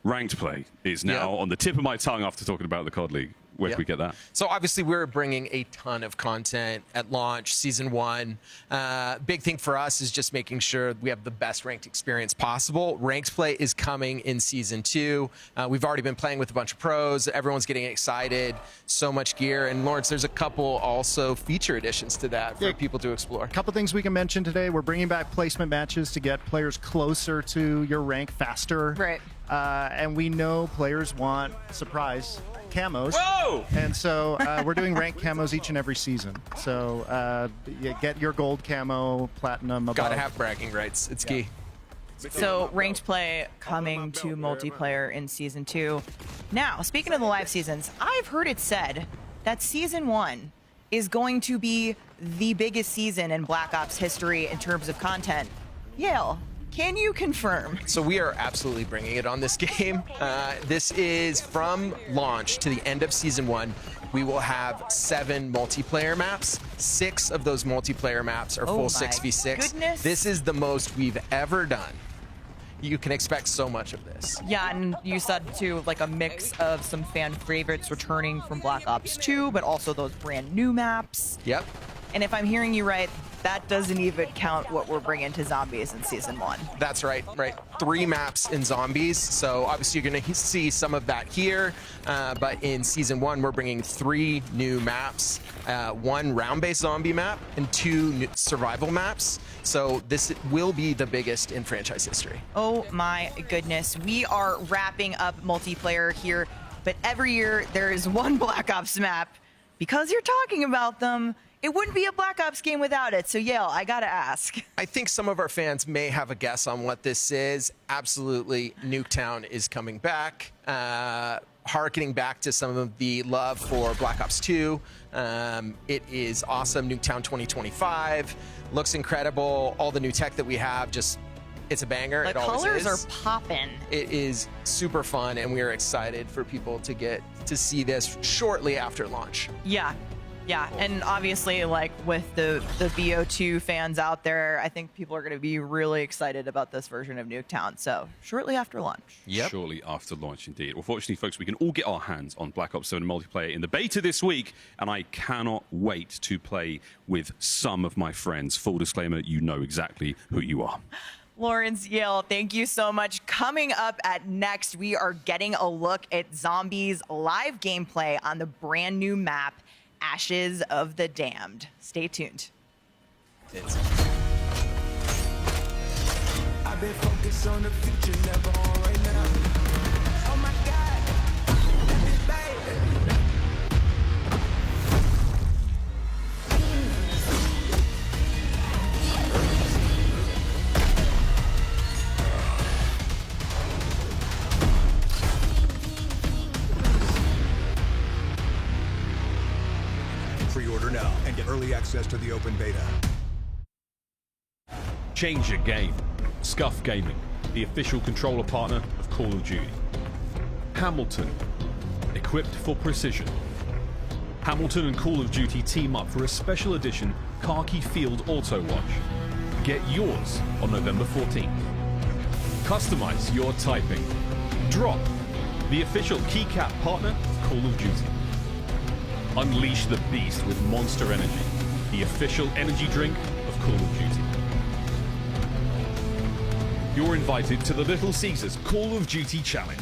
ranked play is now on the tip of my tongue after talking about the COD League. Where can we get that? So obviously we're bringing a ton of content at launch, season 1. Big thing for us is just making sure we have the best ranked experience possible. Ranked play is coming in season 2. We've already been playing with a bunch of pros. Everyone's getting excited. So much gear. And Lawrence, there's a couple also feature additions to that for people to explore. A couple things we can mention today. We're bringing back placement matches to get players closer to your rank faster. Right. And we know players want surprise camos. Whoa! And so we're doing ranked camos each and every season. So you get your gold camo, platinum above. Gotta have bragging rights. It's key. So ranked play coming to multiplayer in season 2. Now, speaking of the live seasons, I've heard it said that season 1 is going to be the biggest season in Black Ops history in terms of content. Yale, can you confirm? So we are absolutely bringing it on this game. This is from launch to the end of season 1. We will have 7 multiplayer maps. 6 of those multiplayer maps are full 6v6. Goodness. This is the most we've ever done. You can expect so much of this. Yeah, and you said too, like a mix of some fan favorites returning from Black Ops 2, but also those brand new maps. Yep. And if I'm hearing you right, that doesn't even count what we're bringing to zombies in season 1. That's right. 3 maps in zombies. So obviously you're going to see some of that here. But in season 1, we're bringing 3 new maps, 1 round-based zombie map and 2 new survival maps. So this will be the biggest in franchise history. Oh my goodness. We are wrapping up multiplayer here, but every year there is one Black Ops map. Because you're talking about them, it wouldn't be a Black Ops game without it. So, Yale, I gotta ask. I think some of our fans may have a guess on what this is. Absolutely, Nuketown is coming back. Harkening back to some of the love for Black Ops 2. It is awesome. Nuketown 2025. Looks incredible. All the new tech that we have, just, it's a banger. The colors are popping. It is super fun, and we are excited for people to get to see this shortly after launch. Yeah. Yeah, and obviously, like with the BO2 fans out there, I think people are going to be really excited about this version of Nuketown. So shortly after launch. Yep. Shortly after launch, indeed. Well, fortunately, folks, we can all get our hands on Black Ops 7 multiplayer in the beta this week, and I cannot wait to play with some of my friends. Full disclaimer, you know exactly who you are. Lawrence, Yale, thank you so much. Coming up at next, we are getting a look at Zombies live gameplay on the brand new map, Ashes of the Damned. Stay tuned. I've been focused on the future, never on right now. Oh my God, this baby. Pre-order now and get early access to the open beta. Change your game. Scuff Gaming, the official controller partner of Call of Duty. Hamilton, equipped for precision. Hamilton and Call of Duty team up for a special edition Khaki Field Auto Watch. Get yours on November 14th. Customize your typing. Drop, the official keycap partner of Call of Duty. Unleash the beast with Monster Energy, the official energy drink of Call of Duty. You're invited to the Little Caesars Call of Duty Challenge.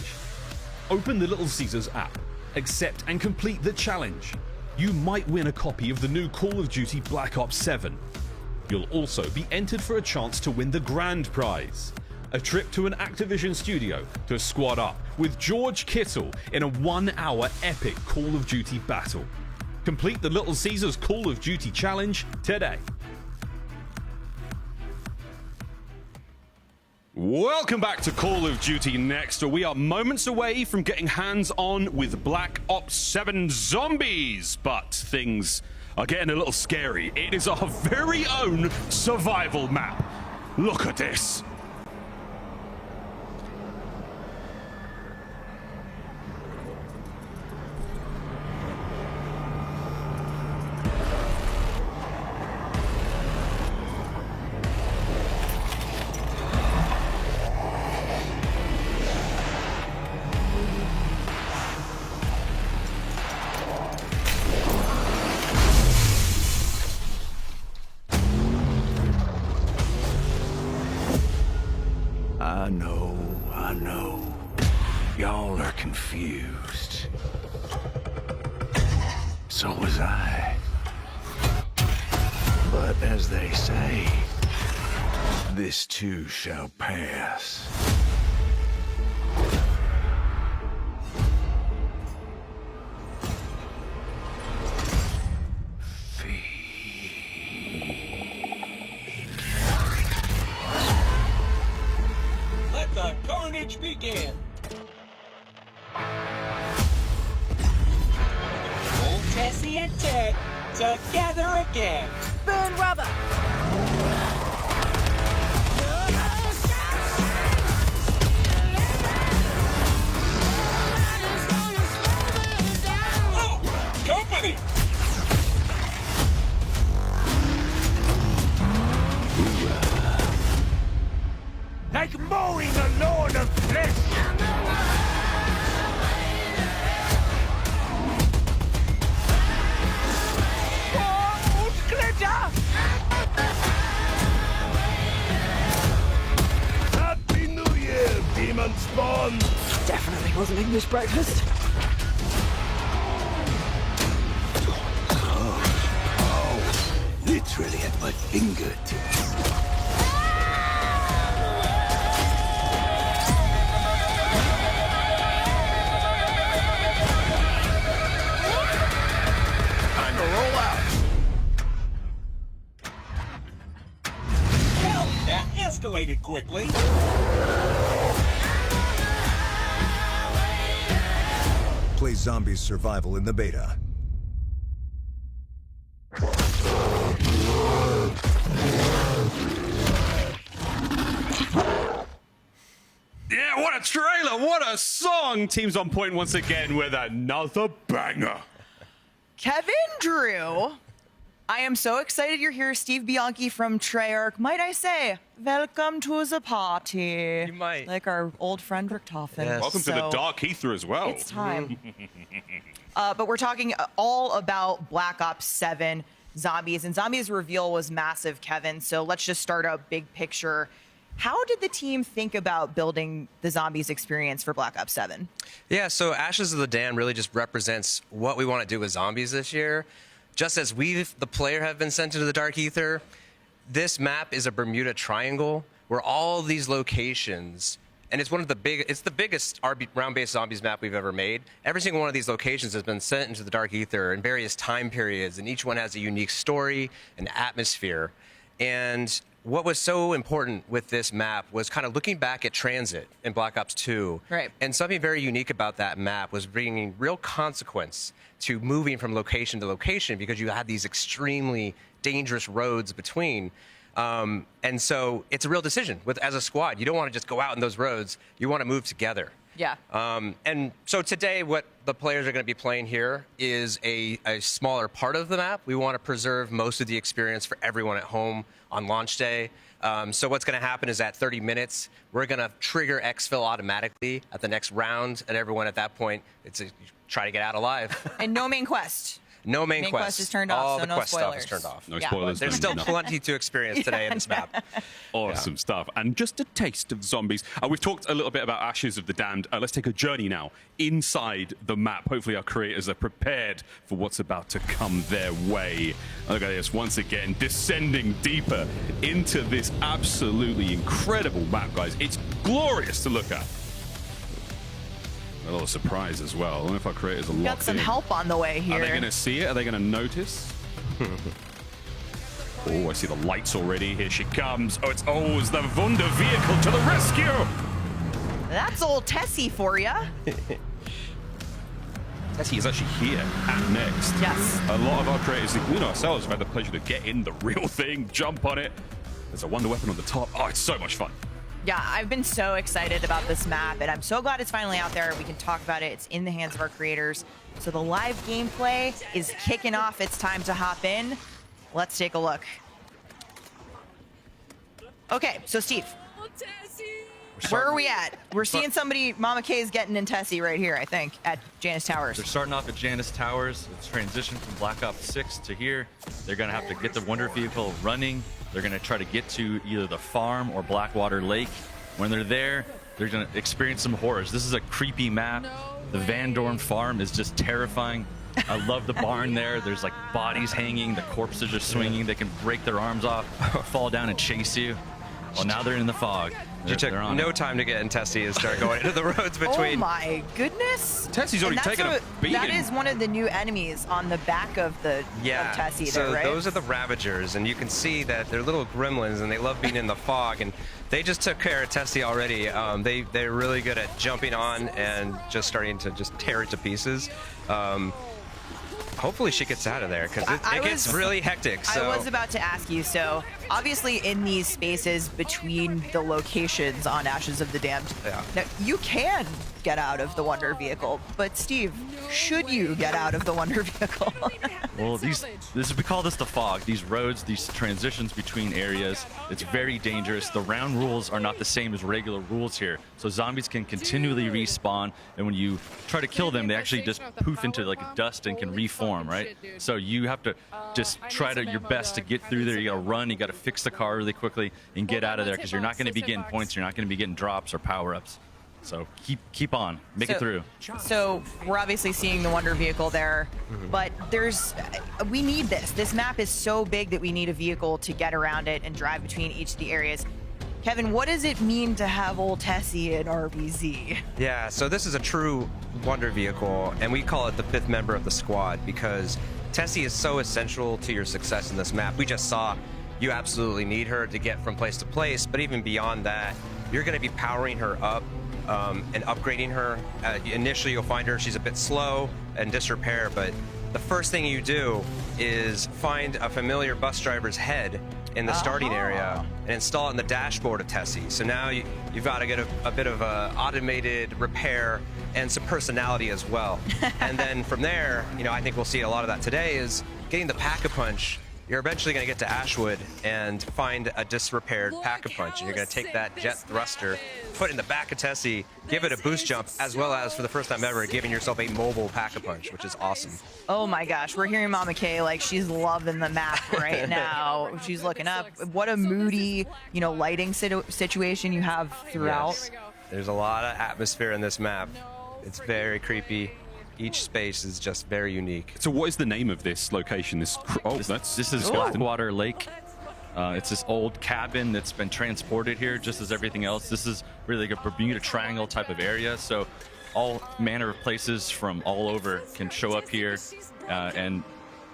Open the Little Caesars app, accept and complete the challenge. You might win a copy of the new Call of Duty Black Ops 7. You'll also be entered for a chance to win the grand prize, a trip to an Activision studio to squad up with George Kittle in a 1-hour epic Call of Duty battle. Complete the Little Caesars Call of Duty challenge today. Welcome back to Call of Duty Next. We are moments away from getting hands-on with Black Ops 7 Zombies, but things are getting a little scary. It is our very own survival map. Look at this. I know. Y'all are confused. So was I. But as they say, this too shall pass. Let the carnage begin. Old Tessie and Ted together again. Burn rubber. Oh, company. Like mowing a lawn of flesh. Old glitter. Happy New Year, demon spawn. Definitely wasn't English breakfast. Oh, literally at my fingertips. Roll out. Well, that escalated quickly. Play Zombies Survival in the beta. Yeah, what a trailer, what a song. Team's on point once again with another banger. Kevin Drew, I am so excited you're here. Steve Bianchi from Treyarch. Might I say, welcome to the party. You might. Like our old friend Richtofen. Yes. Welcome to the Dark Ether as well. It's time. But we're talking all about Black Ops 7 Zombies. And Zombies reveal was massive, Kevin. So let's just start a big picture. How did the team think about building the Zombies experience for Black Ops 7? Yeah, so Ashes of the Damned really just represents what we want to do with Zombies this year. Just as we, the player, have been sent into the Dark Ether, this map is a Bermuda Triangle where all these locations, and it's the biggest round-based Zombies map we've ever made. Every single one of these locations has been sent into the Dark Ether in various time periods, and each one has a unique story and atmosphere. And what was so important with this map was kind of looking back at Transit in Black Ops 2. Right. And something very unique about that map was bringing real consequence to moving from location to location because you had these extremely dangerous roads between. And so it's a real decision. As a squad, you don't want to just go out in those roads. You want to move together. Yeah. And so today, what the players are going to be playing here is a smaller part of the map. We want to preserve most of the experience for everyone at home on launch day. So what's going to happen is at 30 minutes, we're going to trigger exfil automatically at the next round, and everyone at that point, try to get out alive. And no main quest. No main quest. Quest is turned off, All so the no quest spoilers. stuff is turned off. No spoilers. There's still plenty to experience today in this map. Awesome stuff. And just a taste of Zombies. We've talked a little bit about Ashes of the Damned. Let's take a journey now inside the map. Hopefully our creators are prepared for what's about to come their way. Look at this, once again, descending deeper into this absolutely incredible map, guys. It's glorious to look at. A little surprise as well. I don't know if our creators are Got locked some in. help on the way here. Are they going to see it? Are they going to notice? Oh, I see the lights already. Here she comes. Oh, it's the Wunder vehicle to the rescue. That's old Tessie for you. Tessie is actually here at Next. Yes. A lot of our creators, including ourselves, have had the pleasure to get in the real thing, jump on it. There's a Wonder Weapon on the top. Oh, it's so much fun. Yeah, I've been so excited about this map, and I'm so glad it's finally out there. We can talk about it. It's in the hands of our creators. So the live gameplay is kicking off. It's time to hop in. Let's take a look. Okay, so Steve, where are we at? We're seeing somebody, Mama K is getting in Tessie right here, I think, at Janus Towers. They're starting off at Janus Towers. It's transitioned from Black Ops 6 to here. They're going to have to get the Wonder Vehicle running. They're going to try to get to either the farm or Blackwater Lake. When they're there, they're going to experience some horrors. This is a creepy map. The Van Dorn farm is just terrifying. I love the barn there. There's like bodies hanging. The corpses are swinging. They can break their arms off, fall down and chase you. Well, now they're in the fog. You took no time to get in Tessie and start going into the roads between. Oh my goodness. Tessie's already taken a beating. That is one of the new enemies on the back of the of Tessie so there, right? Those are the Ravagers, and you can see that they're little gremlins, and they love being in the fog, and they just took care of Tessie already. They're really good at jumping on and just starting to just tear it to pieces. Hopefully she gets out of there, because it gets really hectic. So. I was about to ask you, so obviously in these spaces between the locations on Ashes of the Damned, now you can get out of the Wonder Vehicle, but Steve, should you get out of the Wonder Vehicle? Well, we call this the fog. These roads, these transitions between areas, it's very dangerous. The round rules are not the same as regular rules here. So zombies can continually respawn, and when you try to kill them, they actually just poof into like dust and can reform, right? So you have to just try your best to get through there. You gotta run, you gotta fix the car really quickly and get out of there, because you're not gonna be getting points, you're not gonna be getting drops or power-ups. So keep on, make it through. So we're obviously seeing the Wonder Vehicle there, but we need this. This map is so big that we need a vehicle to get around it and drive between each of the areas. Kevin, what does it mean to have old Tessie in RBZ? Yeah, so this is a true Wonder Vehicle, and we call it the 5th member of the squad, because Tessie is so essential to your success in this map. We just saw you absolutely need her to get from place to place, but even beyond that, you're going to be powering her up and upgrading her. Initially, you'll find she's a bit slow and disrepair, but the first thing you do is find a familiar bus driver's head in the starting area and install it in the dashboard of Tessie. So now you've got to get a bit of a automated repair and some personality as well. And then from there, I think we'll see a lot of that today, is getting the Pack-a-Punch. You're eventually going to get to Ashwood and find a disrepaired Pack-a-Punch, and you're going to take that jet thruster, put it in the back of Tessie, give it a boost jump, as well as, for the first time ever, giving yourself a mobile Pack-a-Punch, which is awesome. Oh my gosh, we're hearing Mama K like she's loving the map right now. She's looking up. What a moody, lighting situation you have throughout. Yes. There's a lot of atmosphere in this map. It's very creepy. Each space is just very unique. So what is the name of this location? This is Blackwater Lake. It's this old cabin that's been transported here, just as everything else. This is really like a Bermuda Triangle type of area. So all manner of places from all over can show up here, and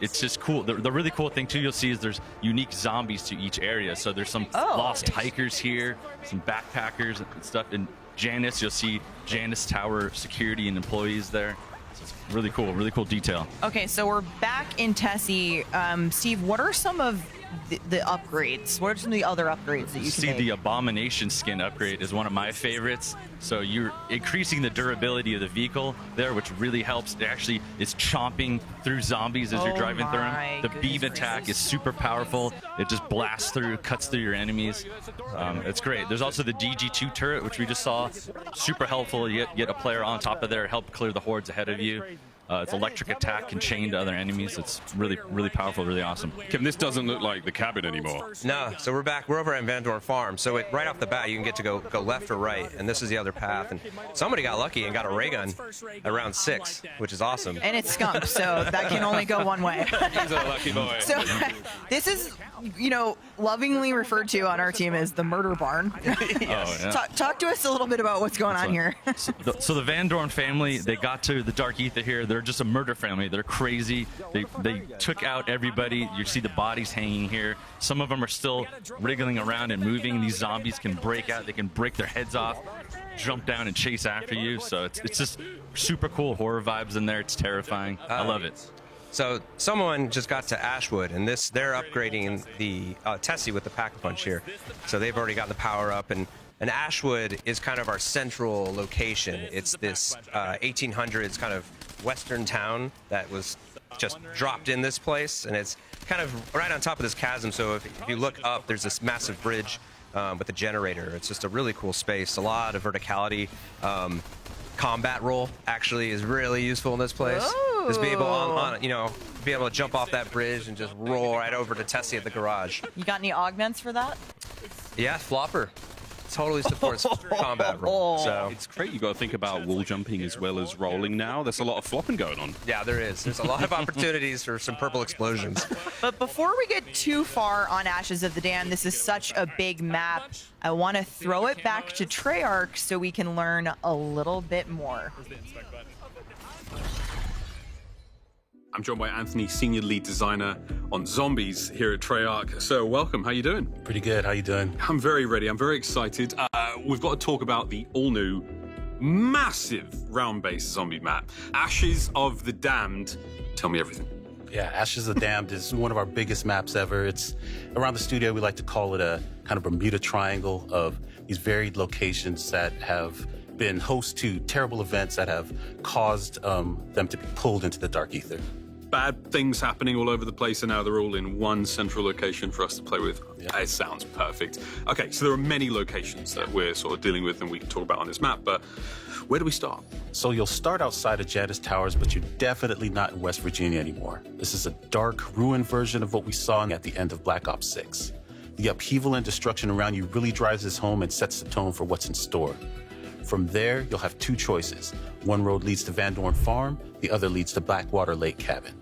it's just cool. The really cool thing too you'll see is there's unique zombies to each area. So there's some lost hikers here, some backpackers and stuff. In Janus, you'll see Janus Tower security and employees there. So it's really cool detail. Okay, so we're back in Tessie. Steve, what are some of the upgrades? What are some of the other upgrades that you can see? make? The Abomination skin upgrade is one of my favorites. So you're increasing the durability of the vehicle there, which really helps. It actually is chomping through zombies as you're driving through them. The beam attack is super powerful. It just blasts through, cuts through your enemies. It's great. There's also the DG2 turret, which we just saw. Super helpful. You get a player on top of there, help clear the hordes ahead of you. Its electric attack can chain to other enemies. It's really, really powerful, really awesome. Kevin, this doesn't look like the cabin anymore. No, so we're back. We're over at Van Dorn Farm. So right off the bat, you can get to go left or right, and this is the other path. And somebody got lucky and got a ray gun at round 6, which is awesome. And it's skunk, so that can only go one way. He's a lucky boy. So this is, you know, lovingly referred to on our team as the murder barn. Yes. Oh, yeah. Talk to us a little bit about what's going on here. So the Van Dorn family, they got to the Dark Ether here. They're just a murder family. They're crazy. They took out everybody. You see the bodies hanging here. Some of them are still wriggling around and moving. These zombies can break out. They can break their heads off, jump down and chase after you. So it's just super cool horror vibes in there. It's terrifying. I love it. So someone just got to Ashwood, and they're upgrading the Tessie with the Pack-a-Punch here. So they've already got the power up, and Ashwood is kind of our central location. It's this 1800s kind of western town that was just dropped in this place, and it's kind of right on top of this chasm. So if you look up, there's this massive bridge with a generator. It's just a really cool space, a lot of verticality. Combat roll actually is really useful in this place. Ooh. Just be able be able to jump off that bridge and just roll right over to Tessie at the garage. You got any augments for that? Yeah, Flopper totally supports combat roll. So it's great. You got to think about wall jumping as well as rolling now. There's a lot of flopping going on. Yeah, there is. There's a lot of opportunities for some purple explosions. But before we get too far on Ashes of the Dam, this is such a big map. I want to throw it back to Treyarch so we can learn a little bit more. I'm joined by Anthony, Senior Lead Designer on Zombies here at Treyarch. So welcome, how you doing? Pretty good, how you doing? I'm very ready, I'm very excited. We've got to talk about the all-new, massive round-based zombie map, Ashes of the Damned. Tell me everything. Yeah, Ashes of the Damned is one of our biggest maps ever. It's around the studio, we like to call it a kind of Bermuda Triangle of these varied locations that have been host to terrible events that have caused them to be pulled into the Dark Ether. Bad things happening all over the place, and now they're all in one central location for us to play with. Yeah. It sounds perfect. Okay, so there are many locations that we're sort of dealing with and we can talk about on this map, but where do we start? So you'll start outside of Janice Towers, but you're definitely not in West Virginia anymore. This is a dark, ruined version of what we saw at the end of Black Ops 6. The upheaval and destruction around you really drives this home and sets the tone for what's in store. From there, you'll have two choices. One road leads to Van Dorn Farm, the other leads to Blackwater Lake Cabin.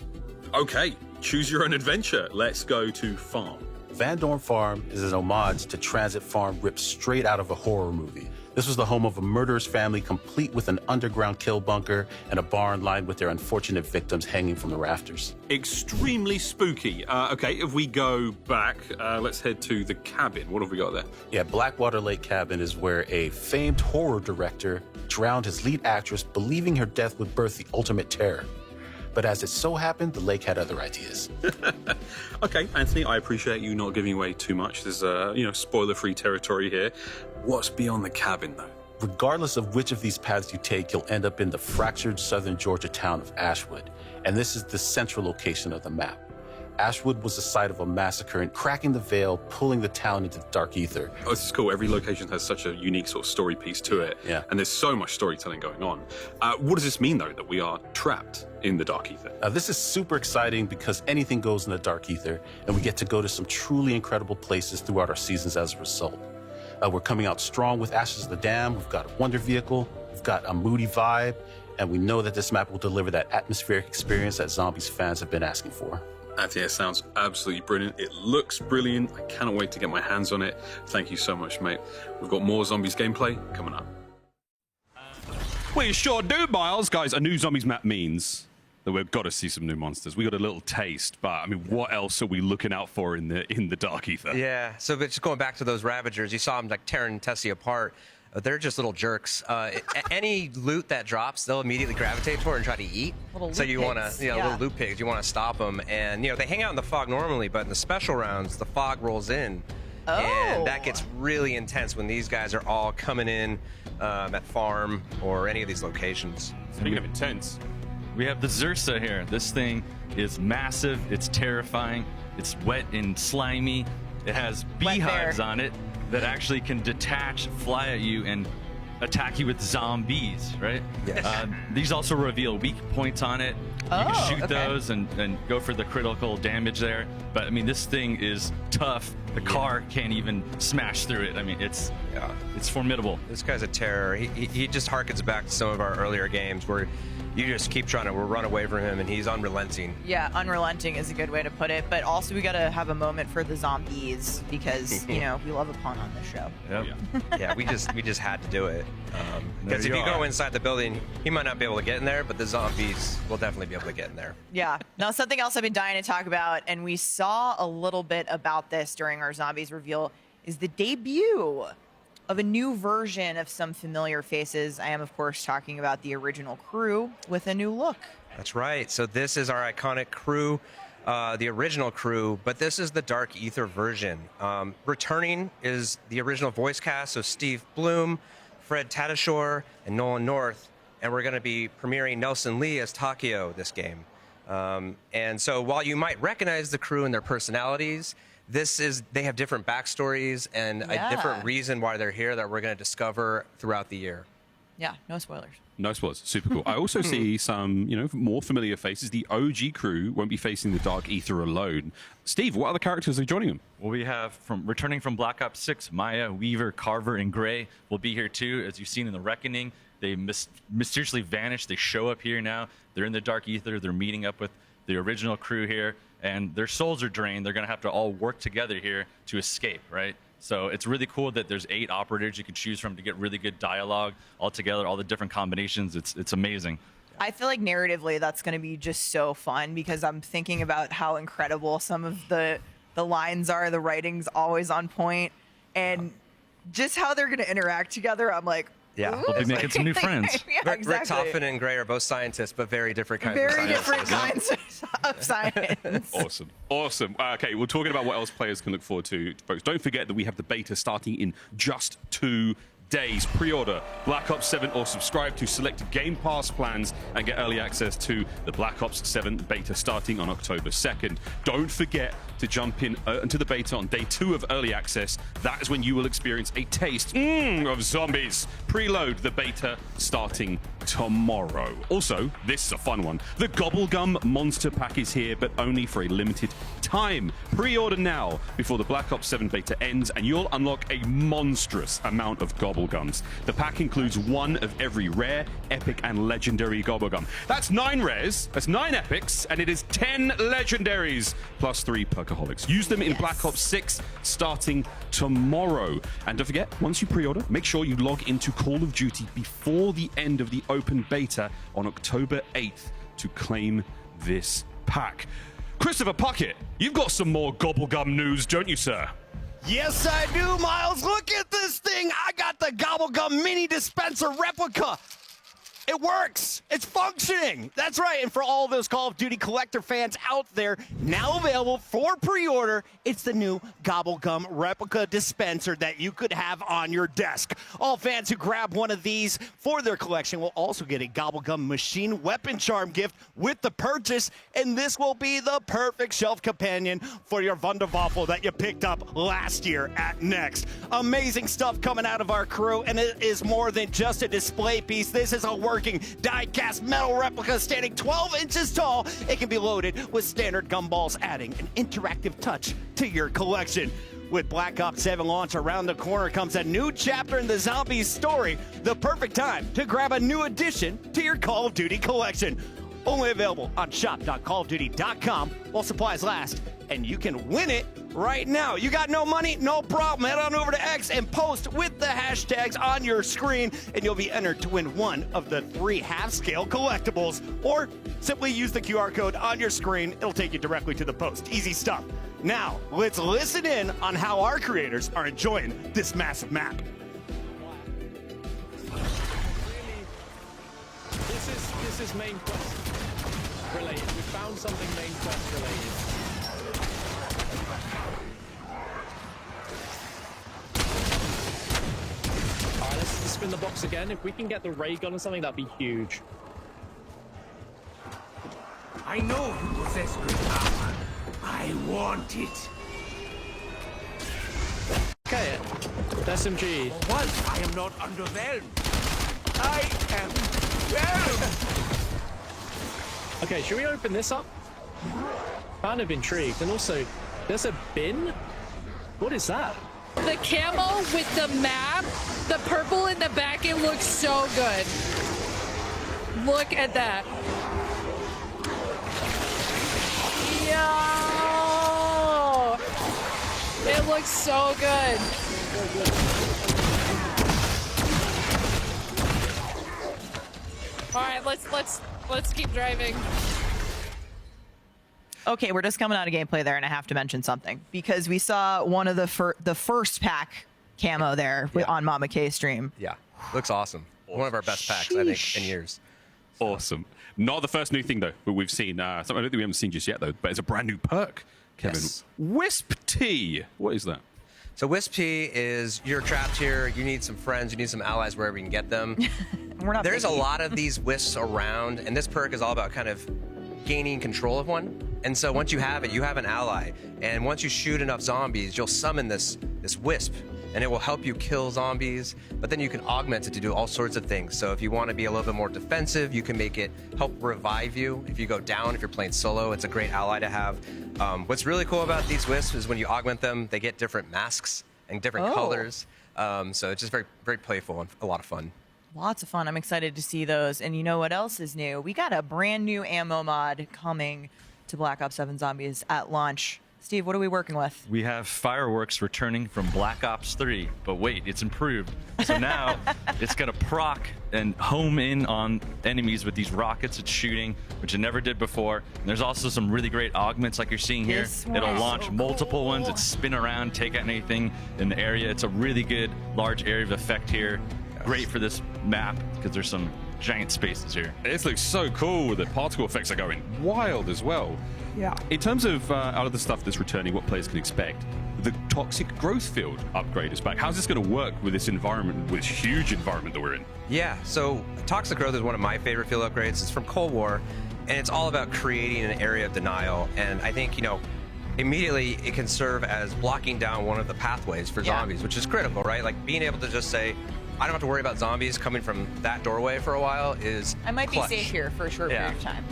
Okay, choose your own adventure. Let's go to Farm. Van Dorn Farm is an homage to Transit Farm ripped straight out of a horror movie. This was the home of a murderous family, complete with an underground kill bunker and a barn lined with their unfortunate victims hanging from the rafters. Extremely spooky. Okay, if we go back, let's head to the cabin. What have we got there? Yeah, Blackwater Lake Cabin is where a famed horror director drowned his lead actress, believing her death would birth the ultimate terror. But as it so happened, the lake had other ideas. Okay, Anthony, I appreciate you not giving away too much. There's spoiler-free territory here. What's beyond the cabin, though? Regardless of which of these paths you take, you'll end up in the fractured southern Georgia town of Ashwood. And this is the central location of the map. Ashwood was the site of a massacre, and cracking the veil, pulling the town into the Dark Ether. Oh, this is cool. Every location has such a unique sort of story piece to it. Yeah. And there's so much storytelling going on. What does this mean, though, that we are trapped in the Dark Ether? This is super exciting because anything goes in the Dark Ether, and we get to go to some truly incredible places throughout our seasons as a result. We're coming out strong with Ashes of the Dam. We've got a wonder vehicle. We've got a moody vibe. And we know that this map will deliver that atmospheric experience that Zombies fans have been asking for. Anthony, it sounds absolutely brilliant. It looks brilliant. I cannot wait to get my hands on it. Thank you so much, mate. We've got more Zombies gameplay coming up. We sure do, Miles. Guys, a new Zombies map means that we've got to see some new monsters. We got a little taste, but I mean, what else are we looking out for in the Dark Ether? Yeah, so but just going back to those Ravagers, you saw them like tearing Tessie apart. They're just little jerks. Any loot that drops, they'll immediately gravitate toward and try to eat. Little so loot you want pigs, to, little loot pigs. You want to stop them, and they hang out in the fog normally, but in the special rounds, the fog rolls in, and that gets really intense when these guys are all coming in at farm or any of these locations. Speaking of intense, we have the Zersa here. This thing is massive. It's terrifying. It's wet and slimy. It has beehives on it that actually can detach, fly at you, and attack you with zombies, right? Yes. These also reveal weak points on it. You can shoot those and go for the critical damage there. But I mean, this thing is tough. The car can't even smash through it. I mean, it's formidable. This guy's a terror. He just harkens back to some of our earlier games where you just keep trying to run away from him, and he's unrelenting. Yeah, unrelenting is a good way to put it. But also, we got to have a moment for the zombies because we love a pun on this show. Yep. Yeah, we just had to do it because if you go inside the building, he might not be able to get in there, but the zombies will definitely be able to get in there. Yeah. Now, something else I've been dying to talk about, and we saw a little bit about this during our zombies reveal, is the debut of a new version of some familiar faces. I am, of course, talking about the original crew with a new look. That's right. So this is our iconic crew, the original crew, but this is the Dark Ether version. Returning is the original voice cast, so Steve Bloom, Fred Tatasciore, and Nolan North, and we're going to be premiering Nelson Lee as Takio this game. And so while you might recognize the crew and their personalities, they have different backstories and a different reason why they're here that we're going to discover throughout the year. Yeah, no spoilers. No spoilers. Super cool. I also see some, more familiar faces. The OG crew won't be facing the Dark Ether alone. Steve, what other characters are joining them? Well, we have returning from Black Ops 6, Maya, Weaver, Carver, and Gray will be here too. As you've seen in the Reckoning, they mysteriously vanished. They show up here now. They're in the Dark Ether. They're meeting up with the original crew here, and their souls are drained. They're going to have to all work together here to escape, right? So it's really cool that there's 8 operators you can choose from to get really good dialogue all together, all the different combinations. It's amazing. I feel like narratively that's going to be just so fun because I'm thinking about how incredible some of the lines are. The writing's always on point, and just how they're going to interact together. I'm like, yeah, we'll be making some new friends. Yeah, Rick exactly. Toffin and Gray are both scientists, but very different kinds of Very scientists. different kinds of science. Awesome. Okay, we're talking about what else players can look forward to, folks. Don't forget that we have the beta starting in just 2 days. Pre-order Black Ops 7 or subscribe to selected Game Pass plans and get early access to the Black Ops 7 beta starting on October 2nd. Don't forget to jump into the beta on day 2 of early access. That is when you will experience a taste of zombies. Preload the beta starting tomorrow. Also, this is a fun one. The Gobblegum Monster Pack is here, but only for a limited time. Pre-order now before the Black Ops 7 beta ends, and you'll unlock a monstrous amount of Gobblegums. The pack includes 1 of every rare, epic, and legendary Gobblegum. That's 9 rares, that's 9 epics, and it is 10 legendaries, plus 3 perkaholics. Use them in Black Ops 6 starting tomorrow. And don't forget, once you pre-order, make sure you log into Call of Duty before the end of the open beta on October 8th to claim this pack. Christopher Puckett, you've got some more Gobblegum news, don't you, sir? Yes, I do, Miles. Look at this thing. I got the Gobblegum mini dispenser replica. It works. It's functioning. That's right. And for all of those Call of Duty collector fans out there, now available for pre-order, it's the new Gobblegum replica dispenser that you could have on your desk. All fans who grab one of these for their collection will also get a Gobblegum machine weapon charm gift with the purchase, and this will be the perfect shelf companion for your Wunderwaffel that you picked up last year at Next. Amazing stuff coming out of our crew, and it is more than just a display piece. This is a working die-cast metal replica standing 12 inches tall. It can be loaded with standard gumballs, adding an interactive touch to your collection. With Black Ops 7 launch around the corner comes a new chapter in the Zombies story. The perfect time to grab a new addition to your Call of Duty collection. Only available on shop.callofduty.com while supplies last, and you can win it right now. You got no money? No problem. Head on over to X and post with the hashtags on your screen, and you'll be entered to win one of the 3 half-scale collectibles. Or simply use the QR code on your screen. It'll take you directly to the post. Easy stuff. Now, let's listen in on how our creators are enjoying this massive map. This is main quest related. We found something main quest related. Alright, let's spin the box again. If we can get the ray gun or something, that'd be huge. I know you possess great power. I want it. Okay, SMG. For once, I am not underwhelmed. Okay, should we open this up? Kind of intrigued. And also, there's a bin? What is that? The camo with the map, the purple in the back, it looks so good. Look at that. Yo! It looks so good. All right, let's keep driving. Okay, we're just coming out of gameplay there, and I have to mention something because we saw one of the first pack camo there on Mama K's stream. Yeah, looks awesome. One of our best packs, I think, in years. Awesome. Not the first new thing, though, that we've seen. Something I don't think we haven't seen just yet, though, but it's a brand new perk, Kevin. Yes. Wisp Tea. What is that? So Wisp Tea is you're trapped here. You need some friends. You need some allies wherever you can get them. There's a lot of these wisps around, and this perk is all about kind of gaining control of one. And so once you have it, you have an ally. And once you shoot enough zombies, you'll summon this wisp, and it will help you kill zombies. But then you can augment it to do all sorts of things. So if you want to be a little bit more defensive, you can make it help revive you. If you go down, if you're playing solo, it's a great ally to have. What's really cool about these wisps is when you augment them, they get different masks and different colors. So it's just very, very playful and a lot of fun. Lots of fun. I'm excited to see those. And you know what else is new? We got a brand new ammo mod coming to Black Ops 7 Zombies at launch. Steve, what are we working with? We have fireworks returning from Black Ops 3, but wait, it's improved. So now it's going to proc and home in on enemies with these rockets it's shooting, which it never did before. And there's also some really great augments like you're seeing here. It'll launch multiple ones. It spin around, take out anything in the area. It's a really good large area of effect here. Great for this map because there's some giant spaces here. This looks so cool. The particle effects are going wild as well. Yeah. In terms of out of the stuff that's returning, what players can expect, the toxic growth field upgrade is back. How's this going to work with this environment, with this huge environment that we're in? Yeah, so toxic growth is one of my favorite field upgrades. It's from Cold War, and it's all about creating an area of denial. And I think, immediately it can serve as blocking down one of the pathways for zombies, which is critical, right? Like being able to just say, I don't have to worry about zombies coming from that doorway for a while is I might clutch. be safe here for a short period of time.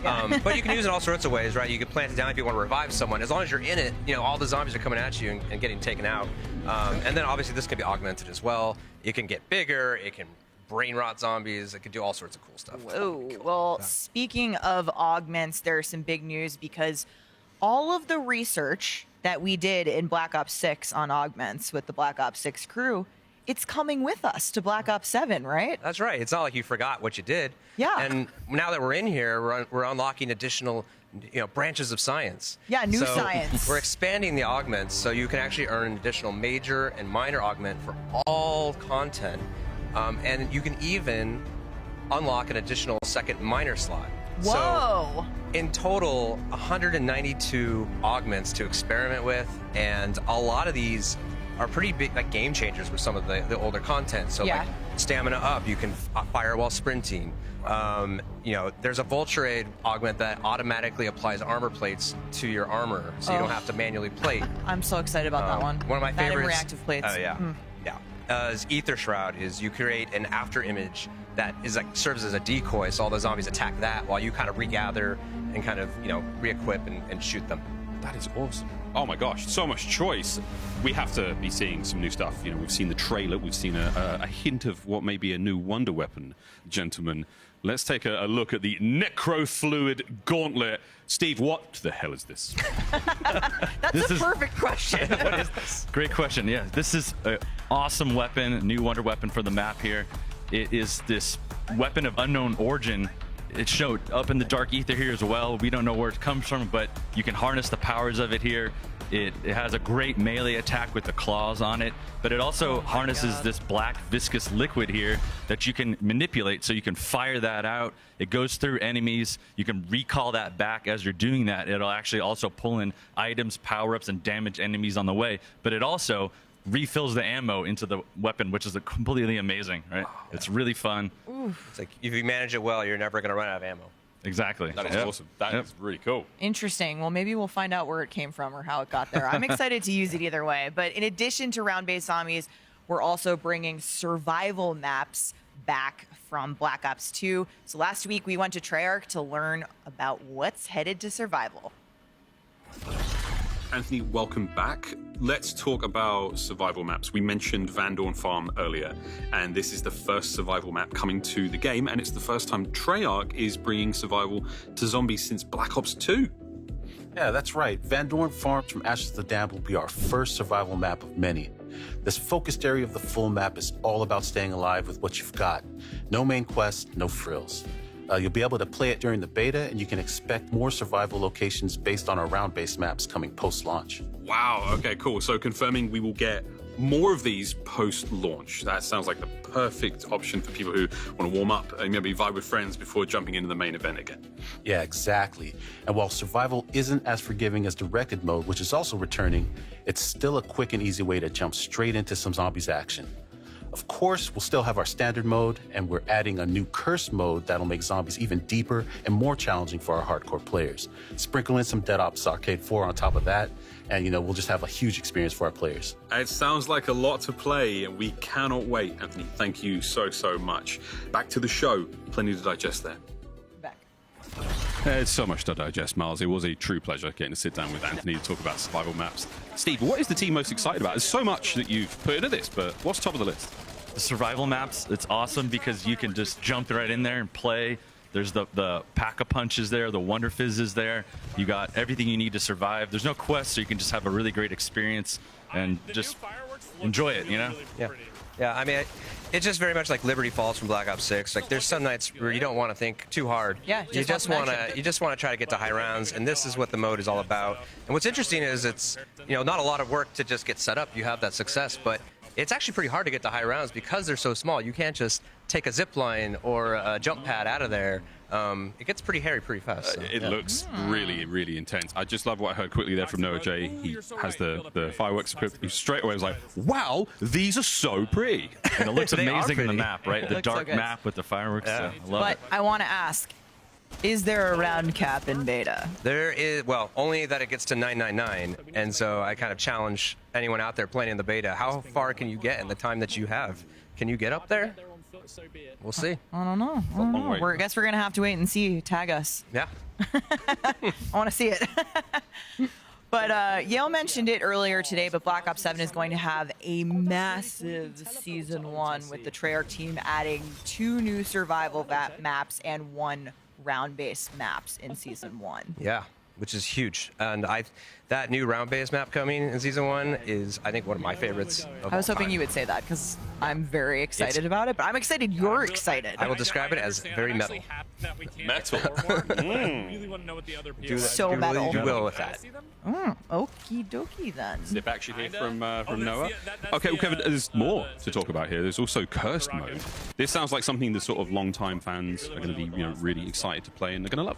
But you can use it all sorts of ways, right? You can plant it down if you want to revive someone. As long as you're in it, all the zombies are coming at you and getting taken out. And then obviously this can be augmented as well. It can get bigger. It can brain rot zombies. It can do all sorts of cool stuff. Whoa. Well, speaking of augments, there's some big news because all of the research that we did in Black Ops 6 on augments with the Black Ops 6 crew, it's coming with us to Black Ops 7, right? That's right. It's not like you forgot what you did. Yeah. And now that we're in here, we're unlocking additional, branches of science. Yeah, new So science. We're expanding the augments, so you can actually earn an additional major and minor augment for all content, and you can even unlock an additional second minor slot. Whoa! So in total, 192 augments to experiment with, and a lot of these are pretty big, like game changers with some of the older content. So like stamina up, you can fire while sprinting. There's a Vulture Aid augment that automatically applies armor plates to your armor, so you don't have to manually plate. I'm so excited about that one. One of my That and favorites. reactive plates. Oh yeah, Mm. yeah. Is Ether Shroud is you create an after image that is serves as a decoy, so all the zombies attack that while you kind of regather and kind of re-equip and shoot them. That is awesome. Oh my gosh, so much choice. We have to be seeing some new stuff. We've seen the trailer. We've seen a hint of what may be a new wonder weapon, gentlemen. Let's take a look at the Necrofluid Gauntlet. Steve, what the hell is this? That's a perfect question. What is this? Great question. Yeah, this is an awesome weapon, new wonder weapon for the map here. It is this weapon of unknown origin. It showed up in the dark ether here as well. We don't know where it comes from, but you can harness the powers of it here. It has a great melee attack with the claws on it, but it also harnesses this black viscous liquid here that you can manipulate, so you can fire that out. It goes through enemies. You can recall that back as you're doing that. It'll actually also pull in items, power-ups, and damage enemies on the way, but it also refills the ammo into the weapon, which is completely amazing, right? It's really fun. It's like if you manage it well, you're never going to run out of ammo. Exactly. That is awesome. That is really cool. Interesting. Well, maybe we'll find out where it came from or how it got there. I'm excited to use it either way. But in addition to round-based zombies, we're also bringing survival maps back from Black Ops 2. So last week we went to Treyarch to learn about what's headed to survival. Anthony, welcome back. Let's talk about survival maps. We mentioned Van Dorn Farm earlier, and this is the first survival map coming to the game, and it's the first time Treyarch is bringing survival to zombies since Black Ops 2. Yeah, that's right. Van Dorn Farm from Ashes to the Dam will be our first survival map of many. This focused area of the full map is all about staying alive with what you've got. No main quest, no frills. You'll be able to play it during the beta, and you can expect more survival locations based on our round-based maps coming post-launch. Wow, okay, cool. So confirming we will get more of these post-launch. That sounds like the perfect option for people who want to warm up and maybe vibe with friends before jumping into the main event again. Yeah, exactly. And while survival isn't as forgiving as directed mode, which is also returning, it's still a quick and easy way to jump straight into some zombies action. Of course, we'll still have our standard mode, and we're adding a new curse mode that'll make zombies even deeper and more challenging for our hardcore players. Sprinkle in some Dead Ops Arcade 4 on top of that, and we'll just have a huge experience for our players. It sounds like a lot to play, and we cannot wait. Anthony, thank you so much. Back to the show. Plenty to digest there. There's so much to digest, Miles. It was a true pleasure getting to sit down with Anthony to talk about survival maps. Steve, what is the team most excited about? There's so much that you've put into this, but what's top of the list? The survival maps, it's awesome because you can just jump right in there and play. There's the pack-a-punch is there, the Wonder Fizz is there. You got everything you need to survive. There's no quest, so you can just have a really great experience and just enjoy it, Yeah. Yeah, I mean, it's just very much like Liberty Falls from Black Ops 6. Like, there's some nights where you don't want to think too hard. Yeah, you just want to try to get to high rounds, and this is what the mode is all about. And what's interesting is it's not a lot of work to just get set up. You have that success, but it's actually pretty hard to get to high rounds because they're so small. You can't just take a zip line or a jump pad out of there. It gets pretty hairy pretty fast. So, it looks really, really intense. I just love what I heard quickly there from Noah J. He has the fireworks equipped. He straight away was like, wow, these are so pretty. And it looks They are amazing in the pretty. map, right? The looks so dark good. map with the fireworks. I love But it. I want to ask, is there a round cap in beta? There is, well, only that it gets to 999, and so I kind of challenge anyone out there playing in the beta. How far can you get in the time that you have? Can you get up there? We'll see. I don't know. I guess we're going to have to wait and see. Tag us. Yeah. I want to see it. But Yale mentioned it earlier today, but Black Ops 7 is going to have a massive Season 1 with the Treyarch team adding 2 new survival maps and 1 round-based maps in Season 1. Yeah, which is huge. And that new round-based map coming in Season 1 is, I think, one of my favorites of I was all hoping time. you would say that because I'm very excited about it, but I'm excited you're excited. I will describe it as very metal. Metal. So metal. You will with that. Okie dokie then. Zip action here from Noah. Okay, well, Kevin, there's more to talk about here. There's also cursed mode. This sounds like something that sort of long-time fans are going to be, really excited to play and they're going to love.